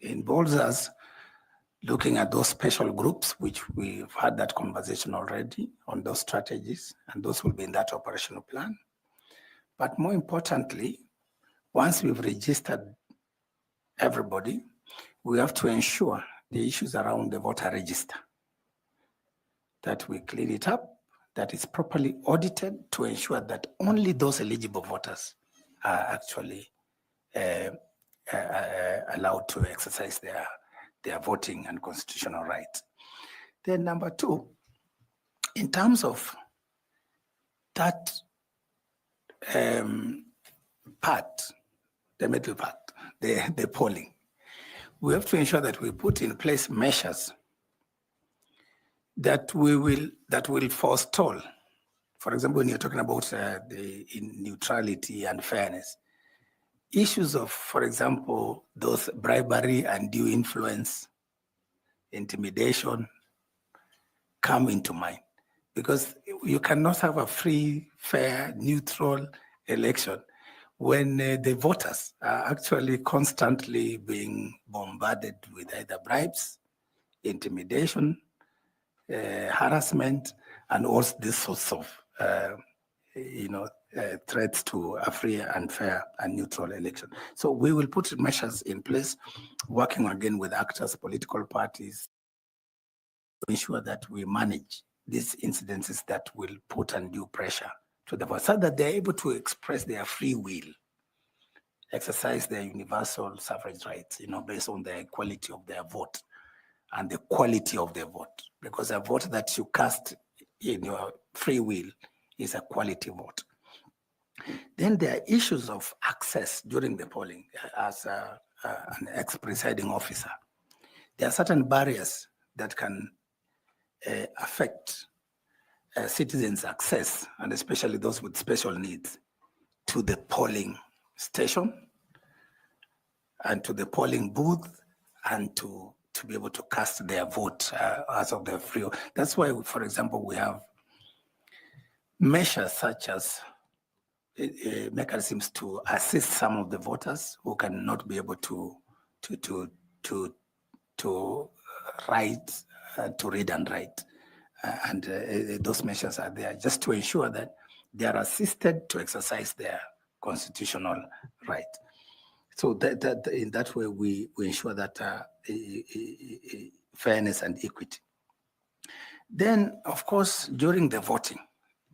involves us looking at those special groups, which we've had that conversation already on those strategies, and those will be in that operational plan. But more importantly, once we've registered everybody, we have to ensure the issues around the voter register, that we clean it up, that it's properly audited to ensure that only those eligible voters are actually allowed to exercise their voting and constitutional rights. Then number two, in terms of that part, the middle part, the polling, we have to ensure that we put in place measures that will forestall. For example, when you're talking about the neutrality and fairness, issues of, for example, those bribery and undue influence, intimidation come into mind, because you cannot have a free, fair, neutral election when the voters are actually constantly being bombarded with either bribes, intimidation, harassment, and all these sorts of threats to a free and fair and neutral election. So we will put measures in place, working again with actors, political parties, to ensure that we manage these incidences that will put undue pressure to the voters, so that they're able to express their free will, exercise their universal suffrage rights, based on the quality of their vote and the quality of their vote. Because a vote that you cast in your free will is a quality vote. Then there are issues of access during the polling. As an ex-presiding officer, there are certain barriers that can affect citizens' access, and especially those with special needs, to the polling station and to the polling booth, and to be able to cast their vote as of their free. That's why, for example, we have measures such as mechanisms to assist some of the voters who cannot be able to write, to read and write. Those measures are there just to ensure that they are assisted to exercise their constitutional right. So that in that way, we ensure that fairness and equity. Then, of course, during the voting,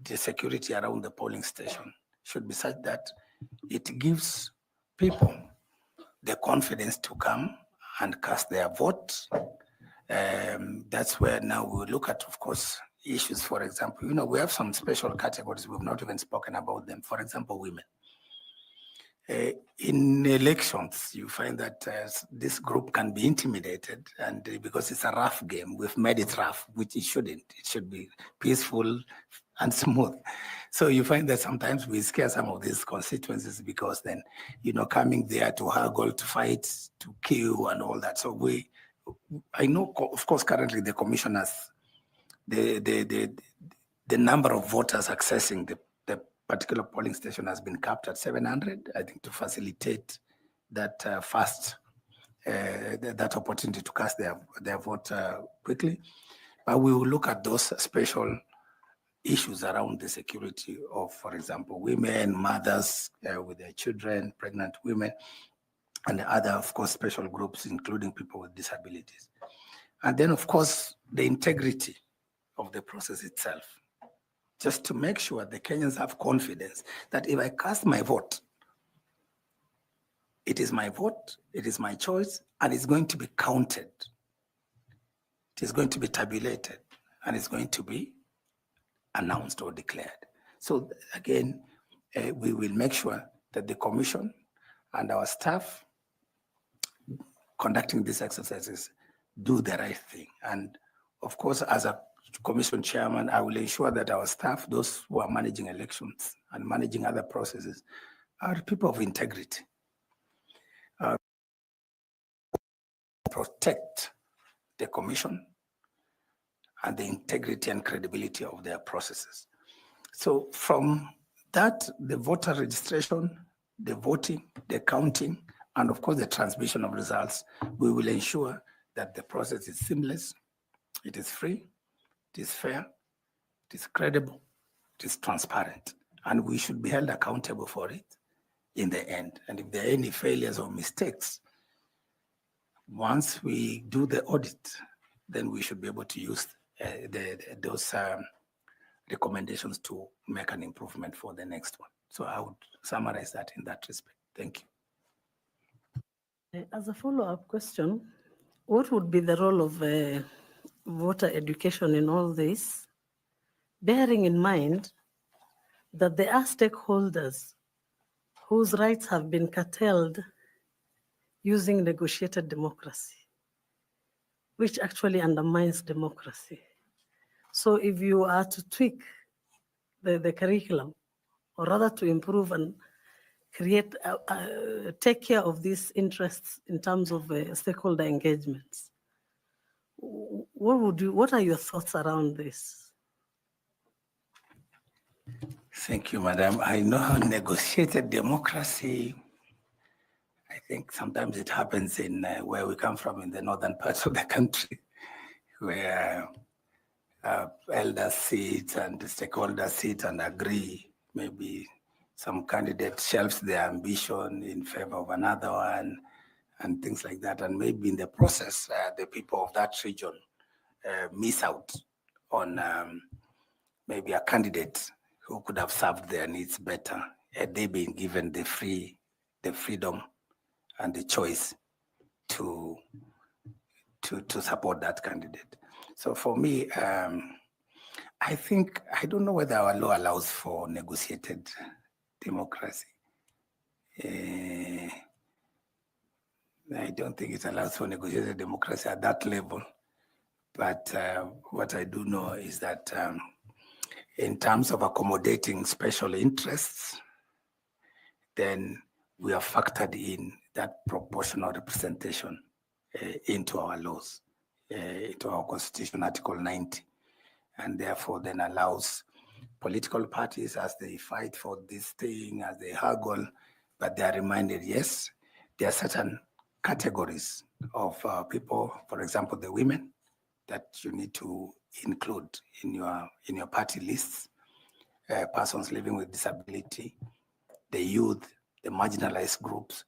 the security around the polling station should be such that it gives people the confidence to come and cast their vote. That's where now we look at, of course, issues. For example, we have some special categories. We've not even spoken about them. For example, women. In elections, you find that this group can be intimidated, and because it's a rough game, we've made it rough, which it shouldn't. It should be peaceful and smooth. So you find that sometimes we scare some of these constituencies, because then, coming there to haggle, to fight, to kill, and all that. So I know, of course, currently the commissioners, the number of voters accessing the particular polling station has been capped at 700, I think, to facilitate that that opportunity to cast their vote quickly. But we will look at those special issues around the security of, for example, women, mothers with their children, pregnant women, and other, of course, special groups, including people with disabilities. And then, of course, the integrity of the process itself, just to make sure the Kenyans have confidence that if I cast my vote, it is my vote, it is my choice, and it's going to be counted. It is going to be tabulated, and it's going to be announced or declared. So again, we will make sure that the commission and our staff conducting these exercises do the right thing. And of course, as a commission chairman, I will ensure that our staff, those who are managing elections and managing other processes, are people of integrity. Protect the commission and the integrity and credibility of their processes. So from that, the voter registration, the voting, the counting, and of course the transmission of results, we will ensure that the process is seamless, it is free, it is fair, it is credible, it is transparent, and we should be held accountable for it in the end. And if there are any failures or mistakes, Once we do the audit, then we should be able to use those recommendations to make an improvement for the next one. So I would summarize that in that respect. Thank you. As a follow-up question, what would be the role of voter education in all this, bearing in mind that there are stakeholders whose rights have been curtailed using negotiated democracy, which actually undermines democracy. So if you are to tweak the curriculum, or rather to improve and create, take care of these interests in terms of stakeholder engagements, what are your thoughts around this? Thank you, Madam. I know negotiated democracy, I think sometimes it happens in where we come from in the northern parts of the country, where elders sit and the stakeholders sit and agree. Maybe some candidate shelves their ambition in favor of another one and things like that. And maybe in the process, the people of that region miss out on maybe a candidate who could have served their needs better had they been given the freedom and the choice to support that candidate. So for me, I think, I don't know whether our law allows for negotiated democracy. I don't think it allows for negotiated democracy at that level. But what I do know is that in terms of accommodating special interests, then we have factored in that proportional representation into our laws, into our Constitution, Article 90, and therefore then allows political parties as they fight for this thing, as they haggle, but they are reminded, yes, there are certain categories of people, for example, the women, that you need to include in your party lists, persons living with disability, the youth, the marginalized groups,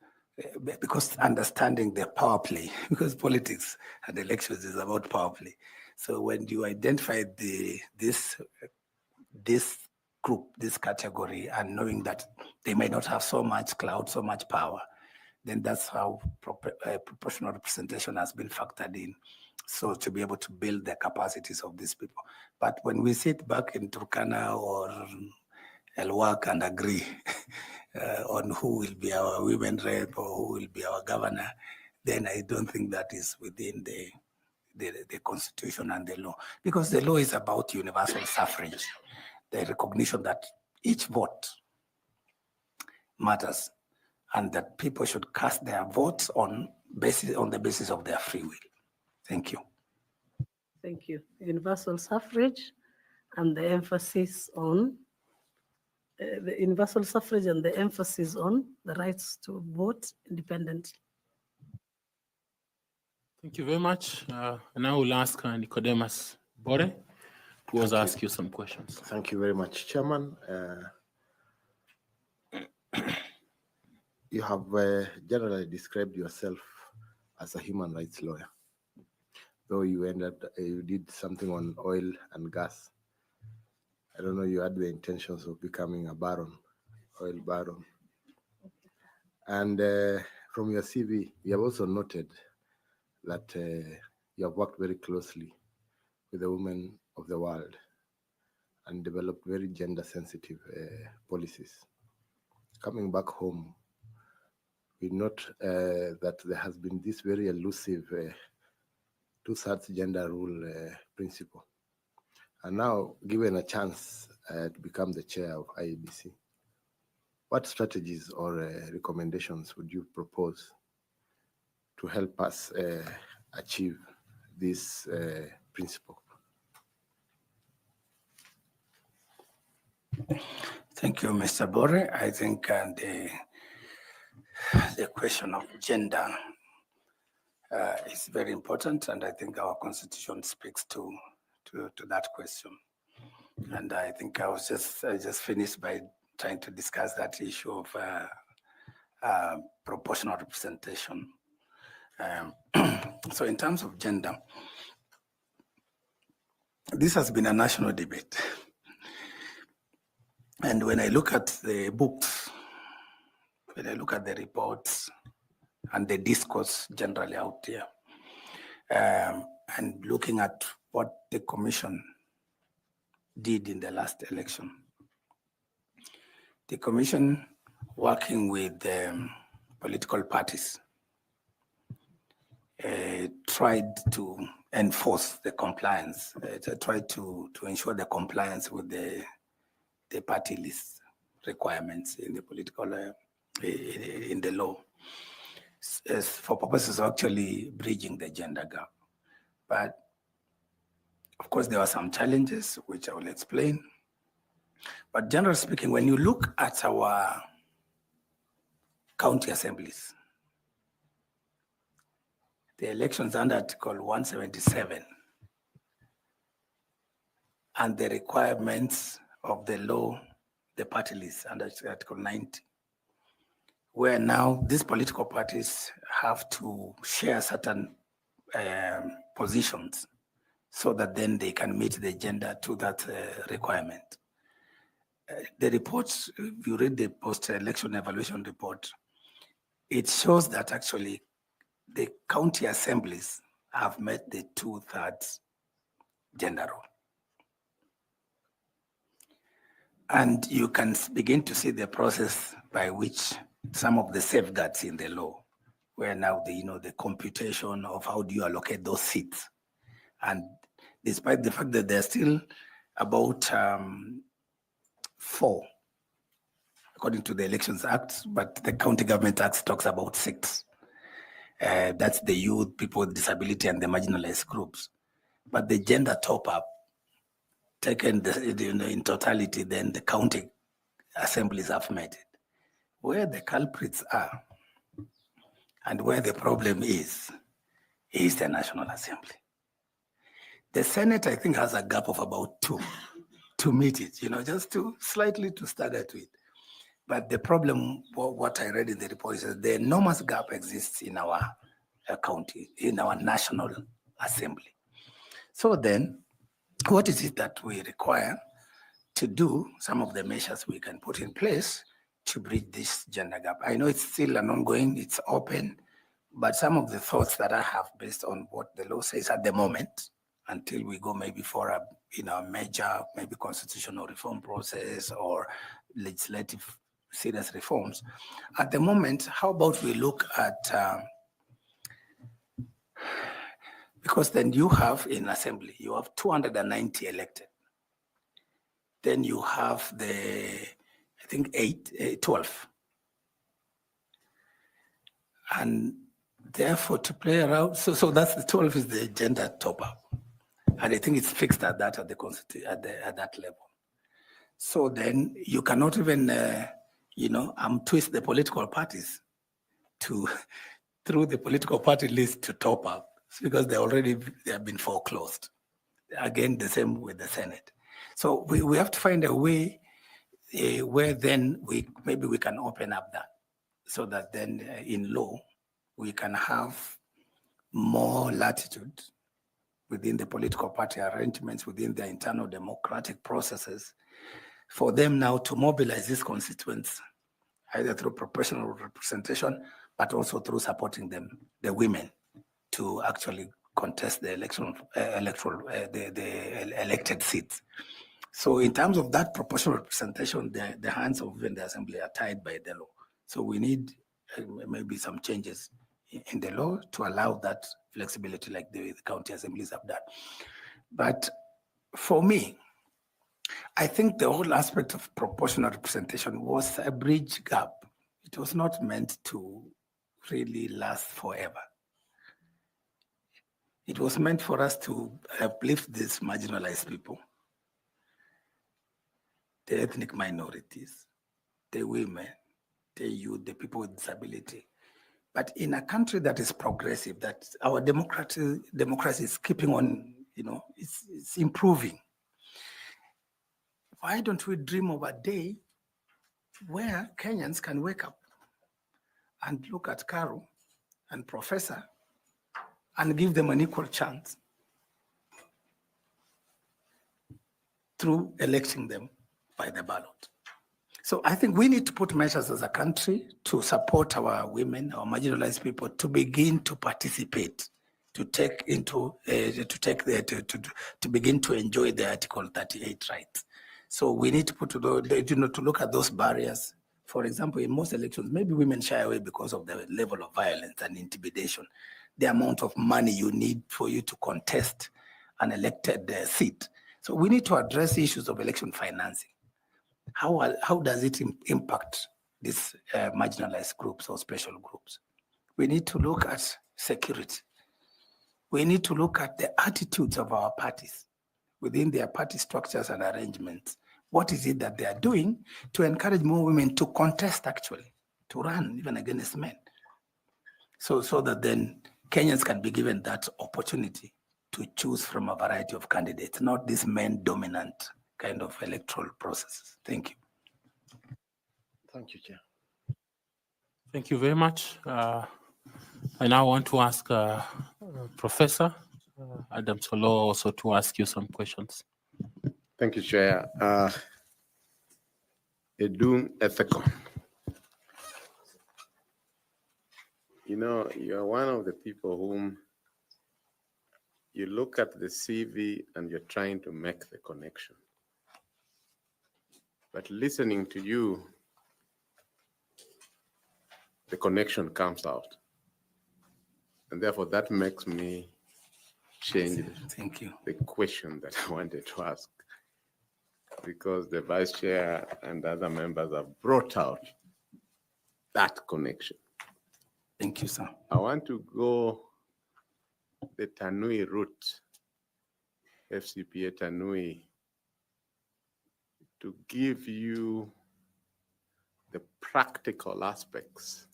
because understanding the power play, because politics and elections is about power play. So when you identify this group, this category, and knowing that they may not have so much clout, so much power, then that's how proportional representation has been factored in. So to be able to build the capacities of these people. But when we sit back in Turkana or Elwak and agree on who will be our women rep or who will be our governor, then I don't think that is within the Constitution and the law. Because the law is about universal suffrage, the recognition that each vote matters and that people should cast their votes on the basis of their free will. Thank you. Thank you. Universal suffrage and the emphasis on the universal suffrage and the emphasis on the rights to vote independently. Thank you very much. And I will ask Nicodemus Bore to also ask you some questions. Thank you very much, Chairman. You have generally described yourself as a human rights lawyer, though you did something on oil and gas. I don't know, you had the intentions of becoming a baron, oil baron. And from your CV, you have also noted that you have worked very closely with the women of the world and developed very gender-sensitive policies. Coming back home, we note that there has been this very elusive two-thirds gender rule principle. And now, given a chance to become the chair of Iebc, what strategies or recommendations would you propose to help us achieve this principle? Thank you, Mr. Bore. I think the question of gender is very important, and I think our Constitution speaks to that question. And I think I just finished by trying to discuss that issue of proportional representation. So in terms of gender, this has been a national debate. And when I look at the books, when I look at the reports and the discourse generally out there, and looking at what the commission did in the last election, the commission working with political parties tried to enforce the compliance, tried to ensure the compliance with the party list requirements in the political, in the law, as for purposes of actually bridging the gender gap. But of course, there were some challenges, which I will explain. But generally speaking, when you look at our county assemblies, the elections under Article 177 and the requirements of the law, the party list under Article 90, where now these political parties have to share certain positions so that then they can meet the gender to that requirement. The reports, if you read the post-election evaluation report, it shows that actually the county assemblies have met the 2/3 gender role. And you can begin to see the process by which some of the safeguards in the law, where now the computation of how do you allocate those seats. And despite the fact that there's still about 4, according to the Elections Act, but the County Government Act talks about 6. That's the youth, people with disability, and the marginalized groups. But the gender top-up, taken in totality, then the county assemblies have made it. Where the culprits are and where the problem is the National Assembly. The Senate, I think, has a gap of about 2 to meet it, just to slightly to stagger to it. But the problem, what I read in the report, is that the enormous gap exists in our county, in our National Assembly. So then, what is it that we require to do? Some of the measures we can put in place to bridge this gender gap. I know it's still an ongoing, it's open, but some of the thoughts that I have based on what the law says at the moment, until we go maybe for a major, maybe constitutional reform process or legislative serious reforms. At the moment, how about we look at, because then you have in assembly, you have 290 elected. Then you have I think 12. And therefore to play around, so that's the 12 is the gender top up. And I think it's fixed at that, at that level. So then you cannot even, twist the political parties through the political party list to top up, because they have been foreclosed. Again, the same with the Senate. So we have to find a way where then maybe we can open up that, so that then in law, we can have more latitude within the political party arrangements, within their internal democratic processes, for them now to mobilize these constituents, either through proportional representation, but also through supporting them, the women, to actually contest the the elected seats. So in terms of that proportional representation, the hands of even the assembly are tied by the law. So we need maybe some changes in the law to allow that flexibility, like the county assemblies have done. But for me, I think the whole aspect of proportional representation was a bridge gap. It was not meant to really last forever. It was meant for us to uplift these marginalized people, the ethnic minorities, the women, the youth, the people with disability. But in a country that is progressive, that our democracy is keeping on, it's improving. Why don't we dream of a day where Kenyans can wake up and look at Carol and Professor and give them an equal chance through electing them by the ballot. So I think we need to put measures as a country to support our women, our marginalized people, to begin to participate, to begin to enjoy the Article 38 rights. So we need to to look at those barriers. For example, in most elections, maybe women shy away because of the level of violence and intimidation, the amount of money you need for you to contest an elected seat. So we need to address issues of election financing. How does it impact these marginalized groups or special groups? We need to look at security. We need to look at the attitudes of our parties within their party structures and arrangements. What is it that they are doing to encourage more women to contest, actually, to run even against men? So that then Kenyans can be given that opportunity to choose from a variety of candidates, not this men-dominant kind of electoral processes. Thank you. Thank you, Chair. Thank you very much. I now want to ask Professor Adam Solo also to ask you some questions. Thank you, Chair. Edung Ethekon. You know, you're one of the people whom you look at the CV and you're trying to make the connection. But listening to you, the connection comes out. And therefore that makes me change the question that I wanted to ask, because the Vice Chair and other members have brought out that connection. Thank you, sir. I want to go the Tanui route, FCPA Tanui, to give you the practical aspects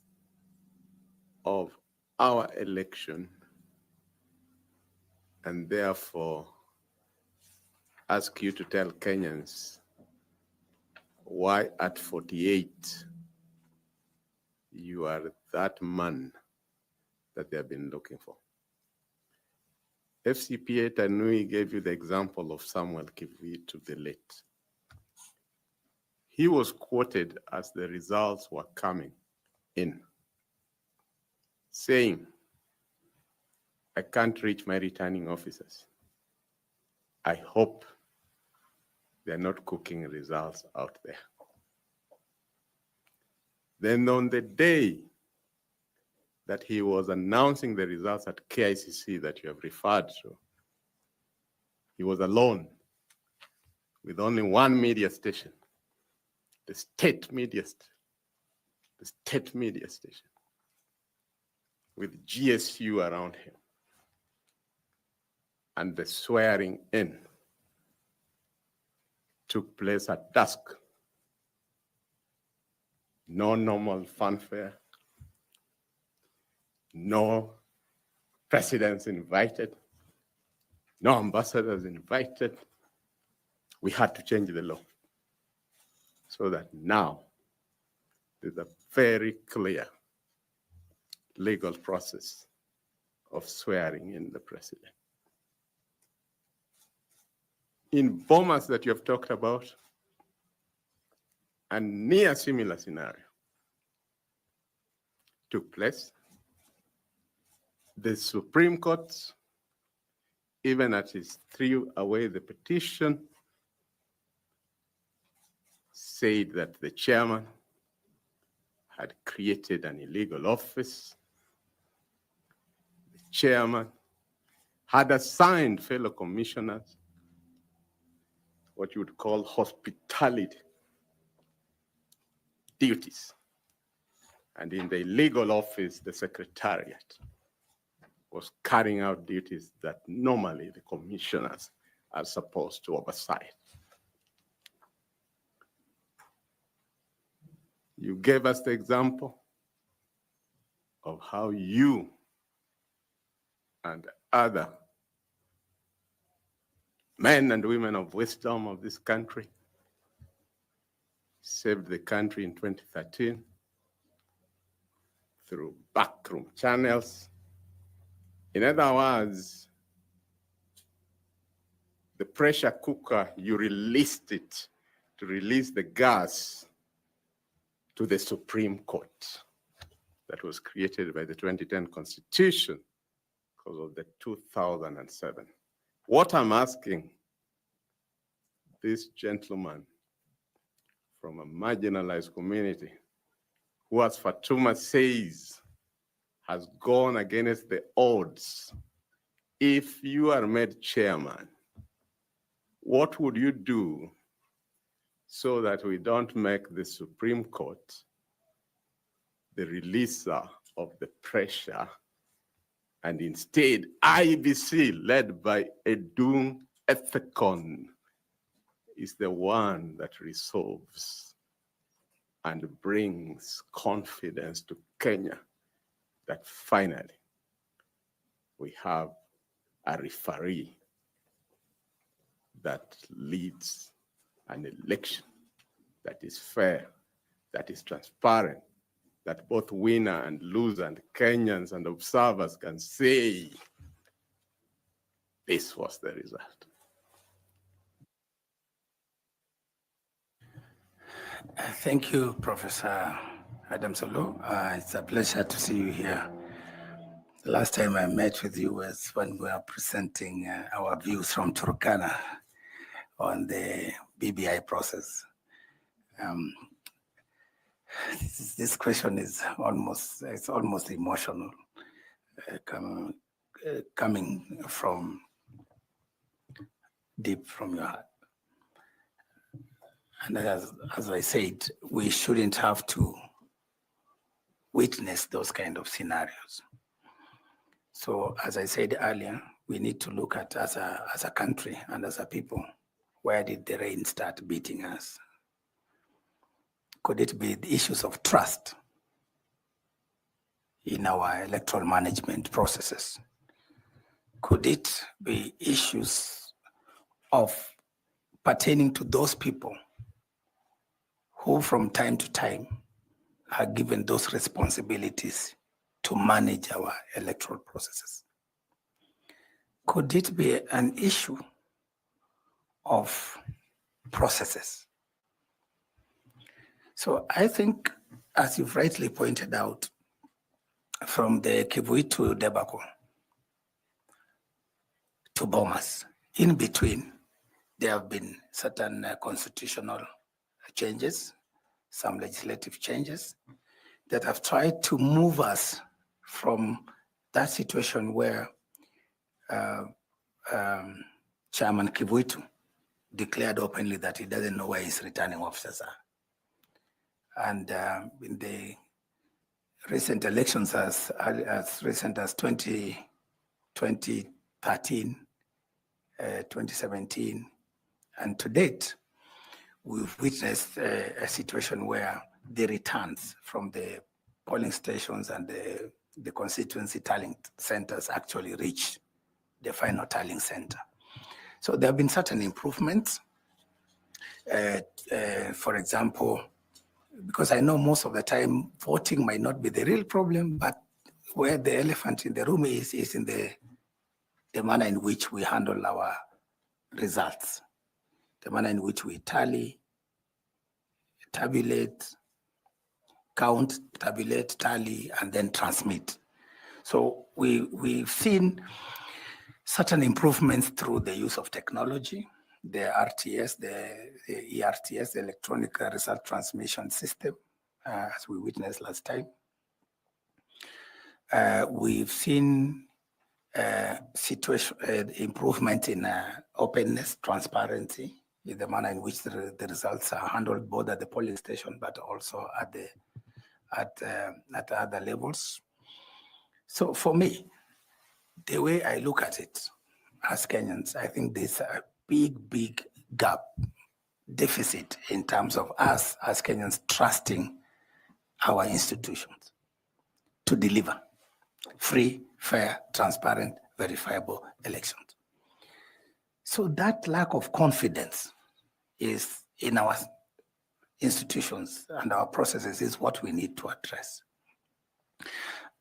of our election, and therefore ask you to tell Kenyans why at 48 you are that man that they have been looking for. FCPA Tanui gave you the example of Samuel Kivitu the late. He was quoted as the results were coming in, saying, I can't reach my returning officers. I hope they're not cooking results out there. Then on the day that he was announcing the results at KICC that you have referred to, he was alone with only one media station, the state media station, with GSU around him. And the swearing in took place at dusk. No normal fanfare, no presidents invited, no ambassadors invited. We had to change the law so that now there's a very clear legal process of swearing in the president. In Bomas that you have talked about, a near similar scenario took place. The Supreme Court, even as it threw away the petition, said that the chairman had created an illegal office. The chairman had assigned fellow commissioners what you would call hospitality duties. And in the illegal office, the secretariat was carrying out duties that normally the commissioners are supposed to oversight. You gave us the example of how you and other men and women of wisdom of this country saved the country in 2013 through backroom channels, In other words, the pressure cooker, you released it to release the gas to the Supreme Court that was created by the 2010 Constitution because of the 2007. What I'm asking this gentleman from a marginalized community who, as Fatuma says, has gone against the odds. If you are made chairman, what would you do so that we don't make the Supreme Court the releaser of the pressure, and instead Iebc, led by Edung Ethekon, is the one that resolves and brings confidence to Kenya that finally we have a referee that leads an election that is fair, that is transparent, that both winner and loser and Kenyans and observers can say, this was the result. Thank you, Professor Adam Solo. It's a pleasure to see you here. The last time I met with you was when we were presenting our views from Turkana on the BBI process. This question is almost emotional, coming from deep from your heart. And as I said, we shouldn't have to witness those kind of scenarios. So as I said earlier, we need to look at as a country and as a people, where did the rain start beating us? Could it be the issues of trust in our electoral management processes? Could it be issues of pertaining to those people who from time to time are given those responsibilities to manage our electoral processes? Could it be an issue of processes? So I think, as you've rightly pointed out, from the Kivuitu debacle to Bomas, in between, there have been certain constitutional changes, some legislative changes that have tried to move us from that situation where Chairman Kivuitu declared openly that he doesn't know where his returning officers are. And in the recent elections, as recent as 2013, 2017, and to date, we've witnessed a situation where the returns from the polling stations and the constituency tallying centers actually reach the final tallying center. So there have been certain improvements. For example, because I know most of the time voting might not be the real problem, but where the elephant in the room is in the manner in which we handle our results, the manner in which we tally, tabulate, count, tabulate, tally, and then transmit. So we've seen certain improvements through the use of technology, the RTS, the ERTS, the Electronic Result Transmission System, as we witnessed last time. We've seen improvement in openness, transparency, in the manner in which the results are handled both at the polling station, but also at other levels. So for me, the way I look at it as Kenyans, I think there's a big gap, deficit in terms of us as Kenyans trusting our institutions to deliver free, fair, transparent, verifiable elections. So that lack of confidence is in our institutions and our processes is what we need to address.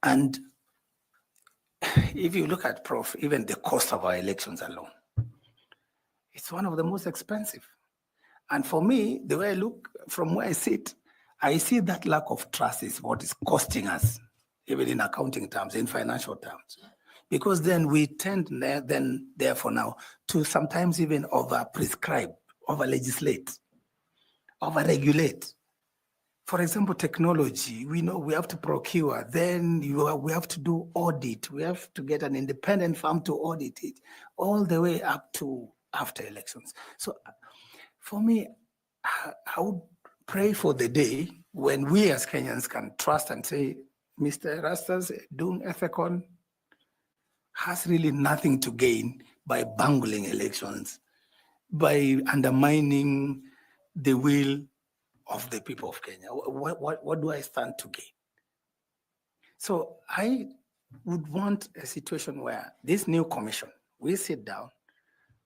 And if you look at even the cost of our elections alone, it's one of the most expensive. And for me, the way I look from where I sit, I see that lack of trust is what is costing us, even in accounting terms, in financial terms. Because then we tend therefore now to sometimes even over-prescribe, over-legislate, over-regulate. For example, technology, we know we have to procure, then we have to do audit. We have to get an independent firm to audit it all the way up to after elections. So for me, I would pray for the day when we as Kenyans can trust and say, Mr. Rastas, Edung, Ethekon has really nothing to gain by bungling elections, by undermining the will of the people of Kenya. What do I stand to gain? So I would want a situation where this new commission, we sit down,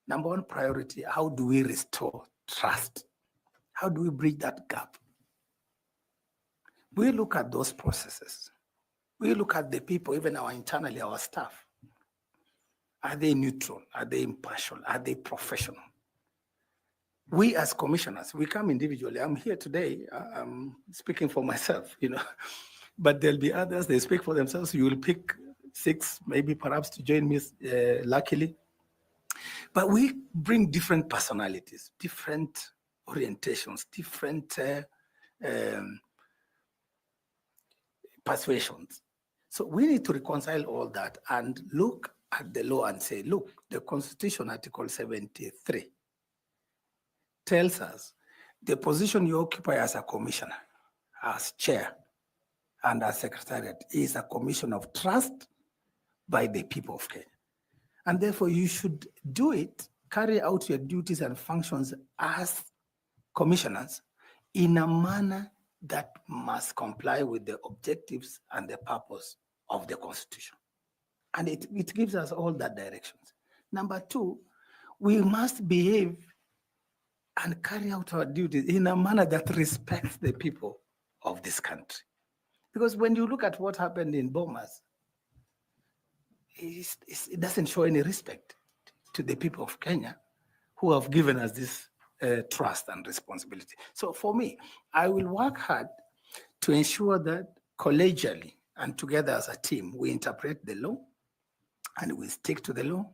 number one priority, how do we restore trust? How do we bridge that gap? We look at those processes. We look at the people, even internally, our staff. Are they neutral? Are they impartial? Are they professional? We as commissioners, we come individually. I'm here today, I'm speaking for myself, but there'll be others, they speak for themselves. You will pick 6, maybe perhaps to join me, luckily. But we bring different personalities, different orientations, different persuasions. So we need to reconcile all that and look at the law and say, look, the Constitution, Article 73, tells us the position you occupy as a commissioner, as chair, and as secretariat is a commission of trust by the people of Kenya. And therefore you should do it, carry out your duties and functions as commissioners in a manner that must comply with the objectives and the purpose of the Constitution. And it gives us all that directions. Number 2, we must behave and carry out our duties in a manner that respects the people of this country. Because when you look at what happened in Bomas, it doesn't show any respect to the people of Kenya who have given us this trust and responsibility. So for me, I will work hard to ensure that collegially and together as a team, we interpret the law and we stick to the law.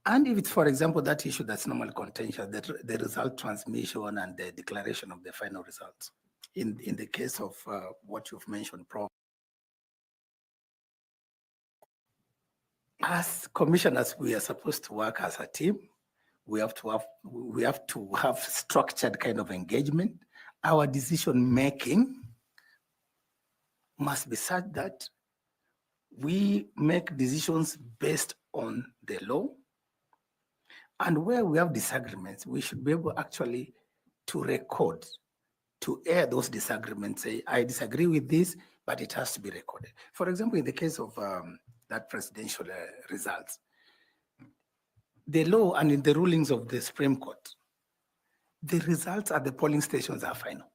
And if it's, for example, that issue that's normally contentious, the result transmission and the declaration of the final results. In the case of what you've mentioned, Prof. As commissioners, we are supposed to work as a team. We have to have structured kind of engagement. Our decision making must be such that we make decisions based on the law. And where we have disagreements, we should be able actually to record, to air those disagreements, say, I disagree with this, but it has to be recorded. For example, in the case of that presidential results, the law and in the rulings of the Supreme Court, the results at the polling stations are final.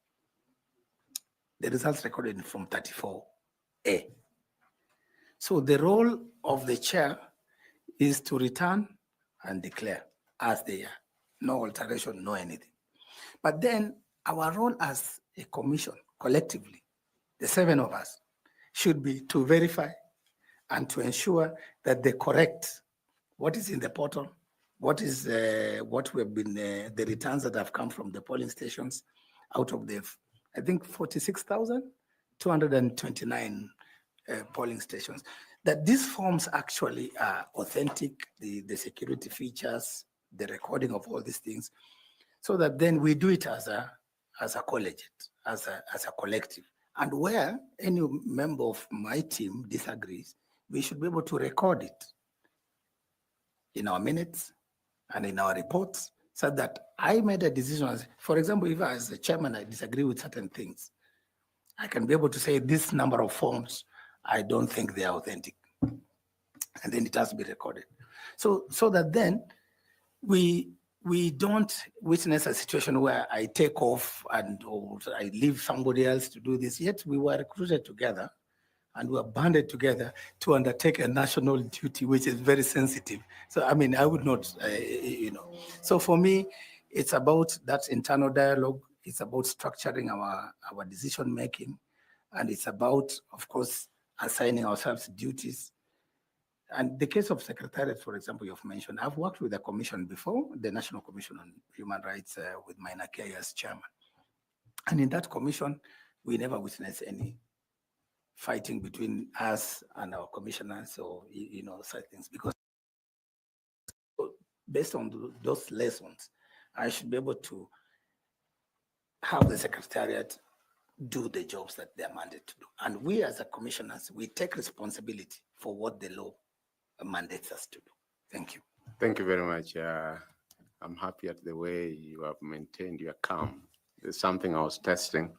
The results recorded in Form 34A. So the role of the chair is to return and declare as they are. No alteration, no anything. But then our role as a commission, collectively, the 7 of us, should be to verify and to ensure that they correct what is in the portal, what is what we have been, the returns that have come from the polling stations out of the, I think, 46,229 polling stations, that these forms actually are authentic, the security features, the recording of all these things, so that then we do it as a collegiate, as a collective. And where any member of my team disagrees, we should be able to record it in our minutes and in our reports, so that I made a decision. For example, if as a chairman I disagree with certain things, I can be able to say this number of forms, I don't think they are authentic. And then it has to be recorded. So that then we don't witness a situation where I take off or I leave somebody else to do this. Yet we were recruited together and we are banded together to undertake a national duty, which is very sensitive. So, I mean, I would not, So for me, it's about that internal dialogue. It's about structuring our decision making. And it's about, of course, assigning ourselves duties. And the case of Secretariat, for example, you've mentioned, I've worked with the commission before, the National Commission on Human Rights with Minor Care as chairman. And in that commission, we never witnessed any fighting between us and our commissioners or, such things, because based on those lessons, I should be able to have the Secretariat do the jobs that they're mandated to do. And we as a commissioners, we take responsibility for what the law mandates us to do. Thank you. Thank you very much. I'm happy at the way you have maintained your calm. There's something I was testing.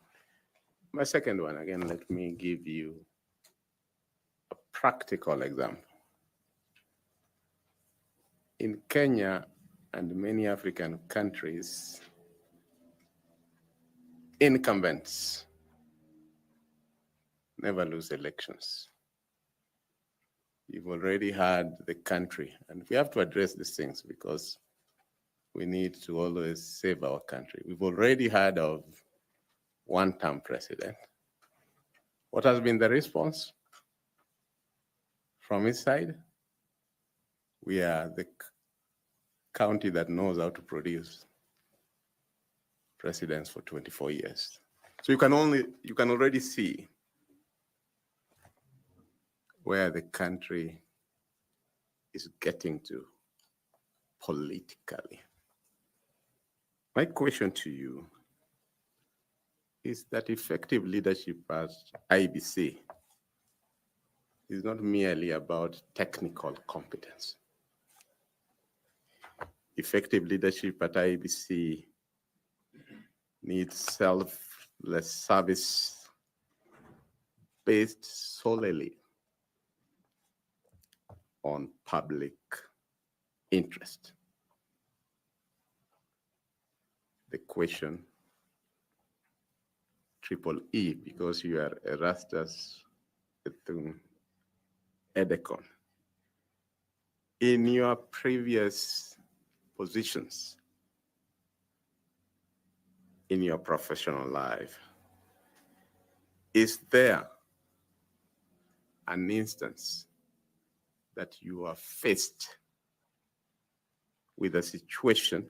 My second one, again, let me give you a practical example. In Kenya and many African countries, incumbents never lose elections. You've already had the country, and we have to address these things because we need to always save our country. We've already had of one-term president. What has been the response from his side? We are the county that knows how to produce presidents for 24 years. So you can already see where the country is getting to politically. My question to you is that effective leadership at Iebc is not merely about technical competence. Effective leadership at Iebc needs selfless service based solely on public interest. The question, triple E, because you are Erastus, Edung, Ethekon. In your previous positions in your professional life, is there an instance that you are faced with a situation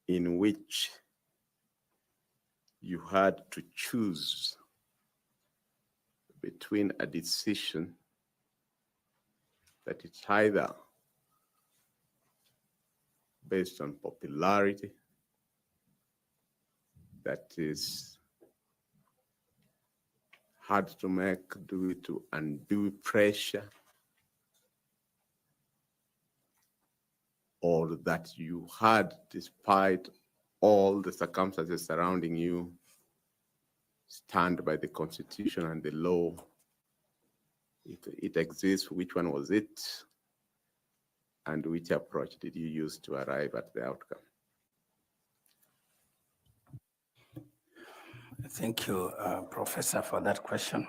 in which you had to choose between a decision that it's either based on popularity, that is hard to make due to undue pressure, or that you had, despite all the circumstances surrounding you, stand by the Constitution and the law? If it exists, which one was it? And which approach did you use to arrive at the outcome? Thank you, Professor, for that question.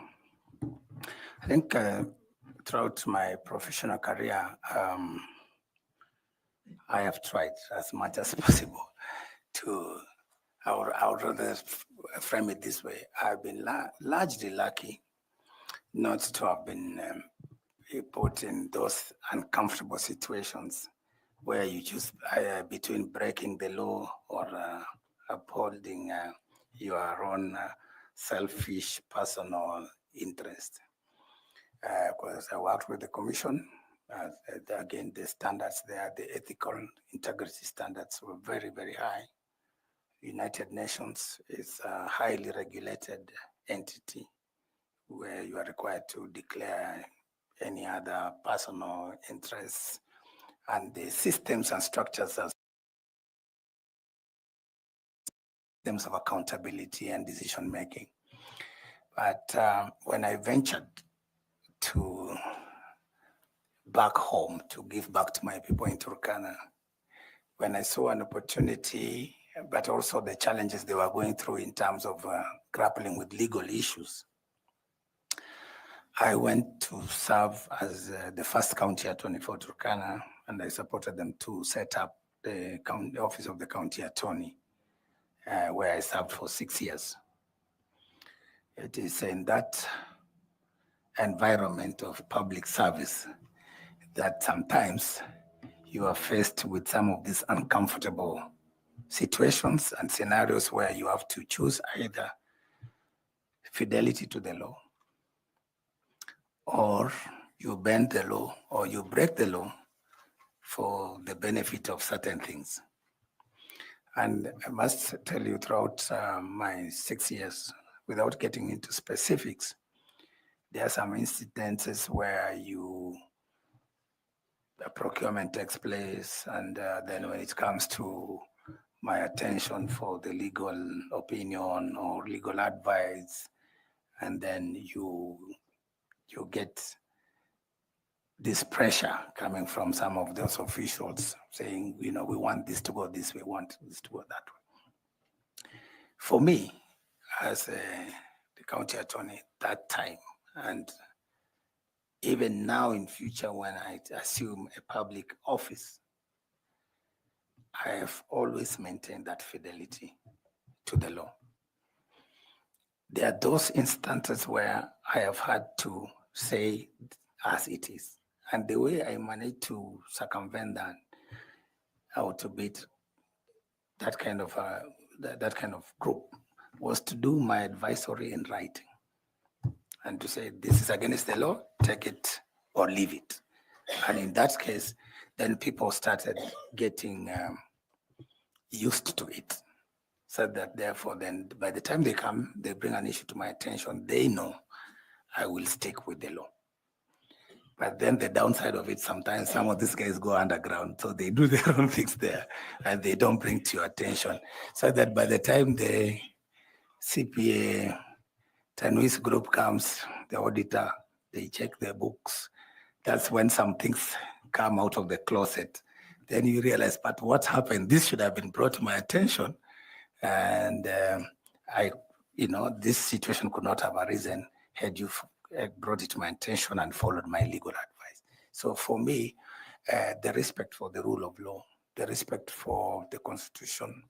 I think throughout my professional career, I have tried as much as possible to, I would rather frame it this way. I've been largely lucky not to have been put in those uncomfortable situations where you choose between breaking the law or upholding your own selfish personal interest. Because I worked with the commission, again, the standards there, the ethical integrity standards were very, very high. United Nations is a highly regulated entity where you are required to declare any other personal interests, and the systems and structures as systems of accountability and decision making. But when I ventured to back home to give back to my people in Turkana, when I saw an opportunity, but also the challenges they were going through in terms of grappling with legal issues, I went to serve as the first county attorney for Turkana, and I supported them to set up the office of the county attorney, where I served for 6 years. It is in that environment of public service that sometimes you are faced with some of these uncomfortable situations and scenarios where you have to choose either fidelity to the law, or you bend the law, or you break the law for the benefit of certain things. And I must tell you, throughout my 6 years, without getting into specifics, there are some incidences where procurement takes place, and then when it comes to my attention for the legal opinion or legal advice, and then you get this pressure coming from some of those officials saying, we want this to go this way, we want this to go that way. For me, as the county attorney that time, and even now in future when I assume a public office, I have always maintained that fidelity to the law. There are those instances where I have had to say as it is. And the way I managed to circumvent that, out to beat that kind of group, was to do my advisory in writing and to say, this is against the law, take it or leave it. And in that case, then people started getting used to it. So that therefore, then by the time they come, they bring an issue to my attention, they know I will stick with the law. But then the downside of it, sometimes some of these guys go underground, so they do their own things there, and they don't bring to your attention. So that by the time the CPA, Tanwis group comes, the auditor, they check their books. That's when some things come out of the closet. Then you realize, but what happened? This should have been brought to my attention. And this situation could not have arisen had you brought it to my attention and followed my legal advice. So for me, the respect for the rule of law, the respect for the Constitution,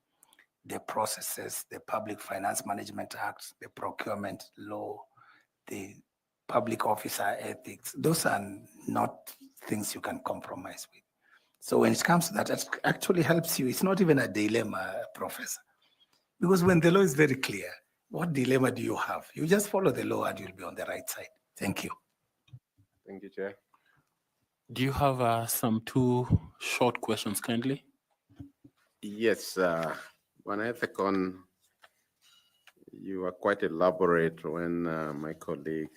the processes, the Public Finance Management Act, the procurement law, the public officer ethics, those are not things you can compromise with. So when it comes to that, it actually helps you. It's not even a dilemma, Professor. Because when the law is very clear, what dilemma do you have? You just follow the law and you'll be on the right side. Thank you. Thank you, Chair. Do you have some 2 short questions, kindly? Yes, on Ethekon, you were quite elaborate when my colleague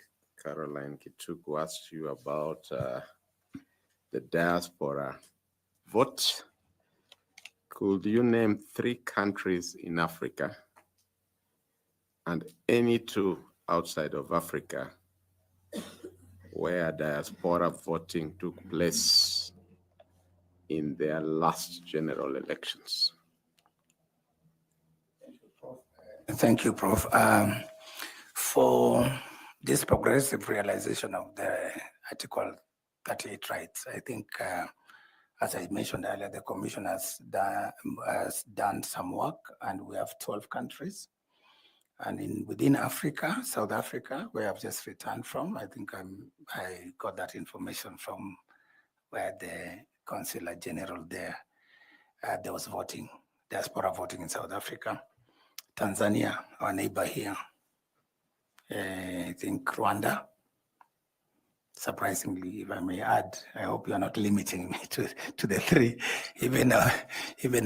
Caroline Kituku asked you about the diaspora vote. Could you name 3 countries in Africa and any 2 outside of Africa where diaspora voting took place in their last general elections? Thank you, Prof. For this progressive realization of the Article 38 rights, I think, as I mentioned earlier, the Commission has done some work, and we have 12 countries. And within Africa, South Africa, where I've just returned from, I think I got that information from where the Consular General there was voting, diaspora voting in South Africa. Tanzania, our neighbor here. I think Rwanda. Surprisingly, if I may add, I hope you are not limiting me to the 3. Even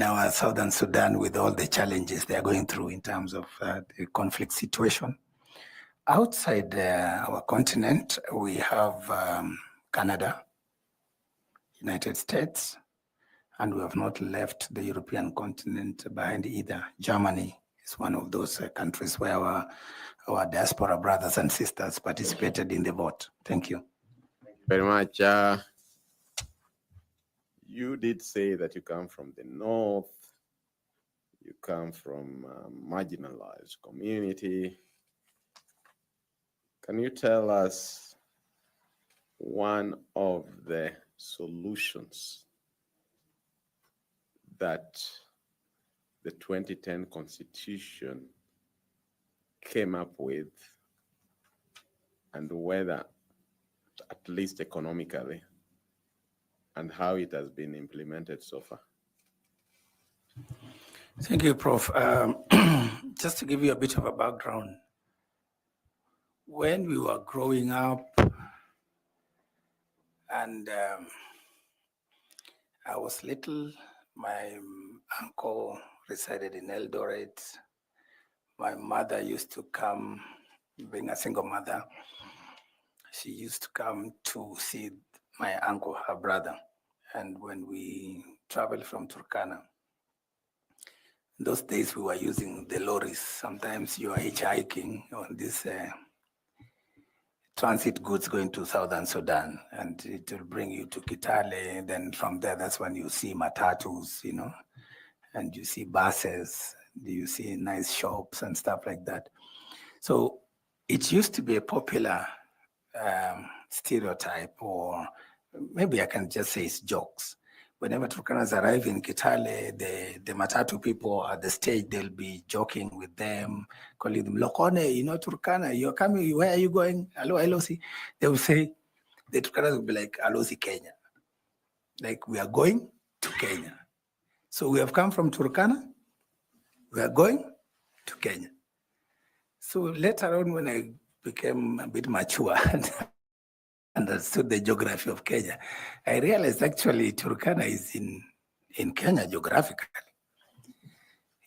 our Southern Sudan, with all the challenges they are going through in terms of the conflict situation. Outside our continent, we have Canada, United States, and we have not left the European continent behind either. Germany is one of those countries where our diaspora brothers and sisters participated in the vote. Thank you. Thank you very much. You did say that you come from the north, you come from a marginalized community. Can you tell us one of the solutions that the 2010 Constitution came up with, and whether, at least economically, and how it has been implemented so far? Thank you, Prof. Just to give you a bit of a background, when we were growing up and I was little, my uncle resided in Eldoret. My mother used to come, being a single mother, she used to come to see my uncle, her brother. And when we traveled from Turkana, in those days we were using the lorries. Sometimes you are hitchhiking on this transit goods going to Southern Sudan, and it will bring you to Kitale. Then from there, that's when you see matatus, you know, and you see buses, you see nice shops and stuff like that. So it used to be a popular stereotype, or maybe I can just say it's jokes. Whenever Turkanas arrive in Kitale, the Matatu people at the stage, they'll be joking with them, calling them, Lokone, you know, Turkana, you're coming, where are you going? Hello, Alosi. They will say, the Turkanas will be like, Alosi, Kenya. Like, we are going to Kenya. So we have come from Turkana, we are going to Kenya. So later on, when I became a bit mature and understood the geography of Kenya, I realized actually Turkana is in Kenya geographically.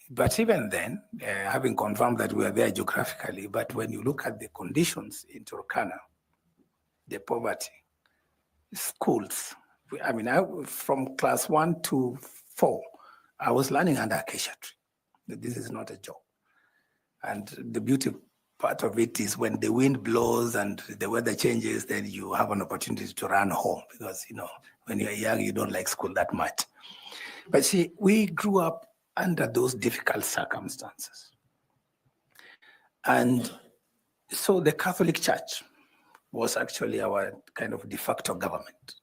But even then, having confirmed that we are there geographically, but when you look at the conditions in Turkana, the poverty, schools, I mean, from class 1 to 4, I was learning under acacia tree. This is not a joke. And the beauty part of it is when the wind blows and the weather changes, then you have an opportunity to run home because, you know, when you're young, you don't like school that much. But see, we grew up under those difficult circumstances. And so the Catholic Church was actually our kind of de facto government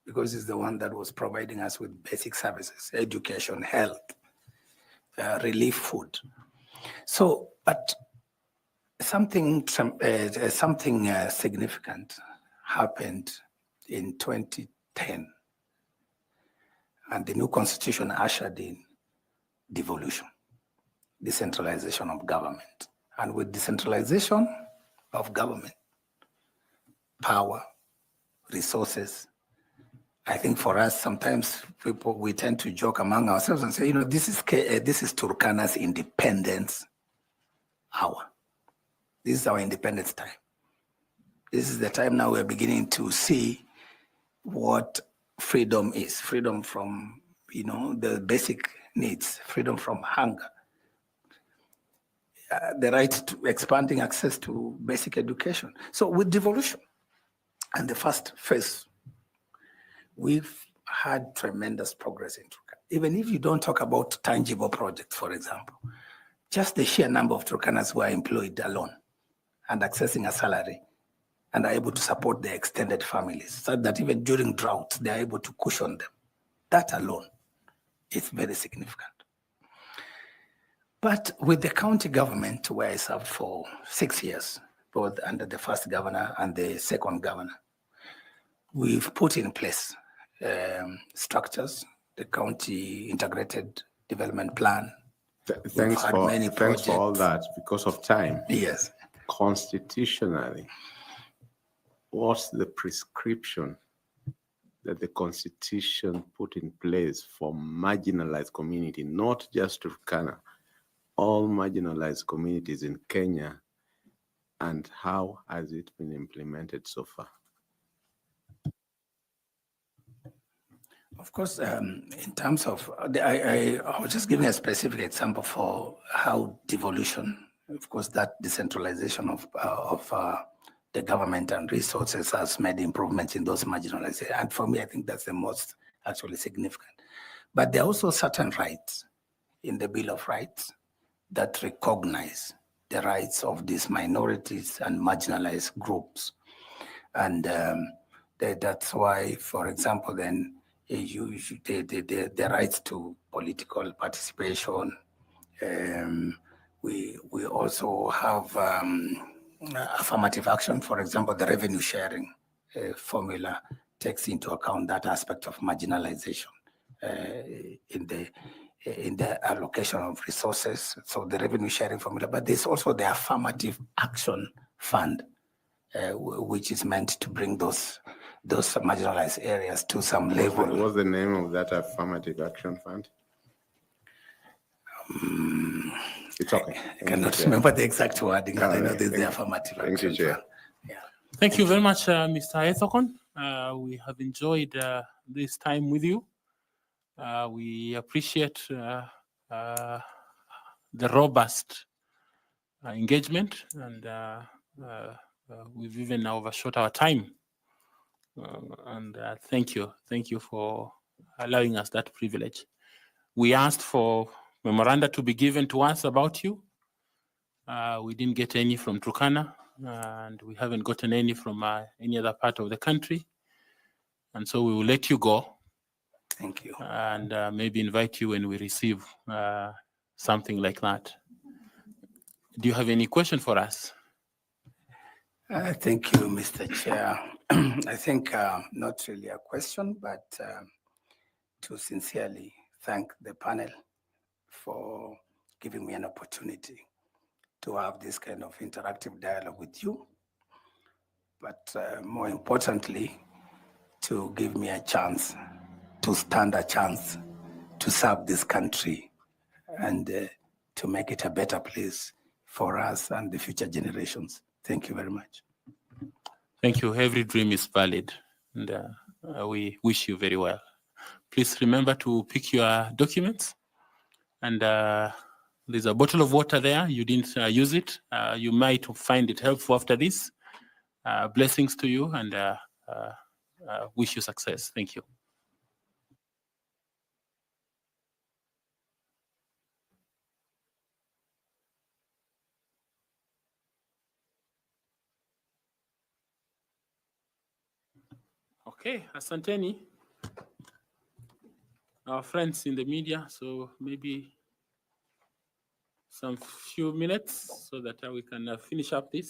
because it's the one that was providing us with basic services, education, health, relief food. So, but something significant happened in 2010, and the new constitution ushered in devolution, decentralization of government. And with decentralization of government, power, resources, I think for us, sometimes we tend to joke among ourselves and say, you know, this is Turkana's independence hour. This is our independence time. This is the time now we're beginning to see what freedom is. Freedom from, you know, the basic needs, freedom from hunger, the right to expanding access to basic education. So with devolution and the first phase, we've had tremendous progress in Turkana. Even if you don't talk about tangible projects, for example, just the sheer number of Turkanas who are employed alone and accessing a salary and are able to support their extended families, so that even during drought, they are able to cushion them. That alone is very significant. But with the county government, where I served for 6 years, both under the first governor and the second governor, we've put in place structures, the county integrated development plan. Thanks for all that. Because of time. Yes. Constitutionally, what's the prescription that the Constitution put in place for marginalized community, not just Turkana, all marginalized communities in Kenya, and how has it been implemented so far? Of course, in terms of, I was just giving a specific example for how devolution, of course, that decentralization of the government and resources has made improvements in those marginalized areas. And for me, I think that's the most actually significant. But there are also certain rights in the Bill of Rights that recognize the rights of these minorities and marginalized groups. And That's why, for example, then the rights to political participation. We also have affirmative action. For example, the revenue sharing formula takes into account that aspect of marginalization in the allocation of resources. So the revenue sharing formula, but there's also the affirmative action fund, which is meant to bring those marginalized areas to some level. What's the name of that affirmative action fund? It's okay. I cannot remember the exact wording. I know there's the affirmative Thank you, action Chair. fund. Yeah. Thank you very much, Mr. Ethekon. We have enjoyed this time with you. We appreciate the robust engagement, and we've even overshot our time. And thank you for allowing us that privilege. We asked for memoranda to be given to us about you. We didn't get any from Turkana, and we haven't gotten any from any other part of the country. And so we will let you go. Thank you. And maybe invite you when we receive something like that. Do you have any question for us? Thank you, Mr. Chair. I think not really a question, but to sincerely thank the panel for giving me an opportunity to have this kind of interactive dialogue with you. But more importantly, to give me a chance, to stand a chance to serve this country and to make it a better place for us and the future generations. Thank you very much. Thank you. Every dream is valid, and we wish you very well. Please remember to pick your documents, and there's a bottle of water there. You didn't use it. You might find it helpful after this. Blessings to you, and wish you success. Thank you. Okay, asanteni, our friends in the media. So maybe some few minutes so that we can finish up this.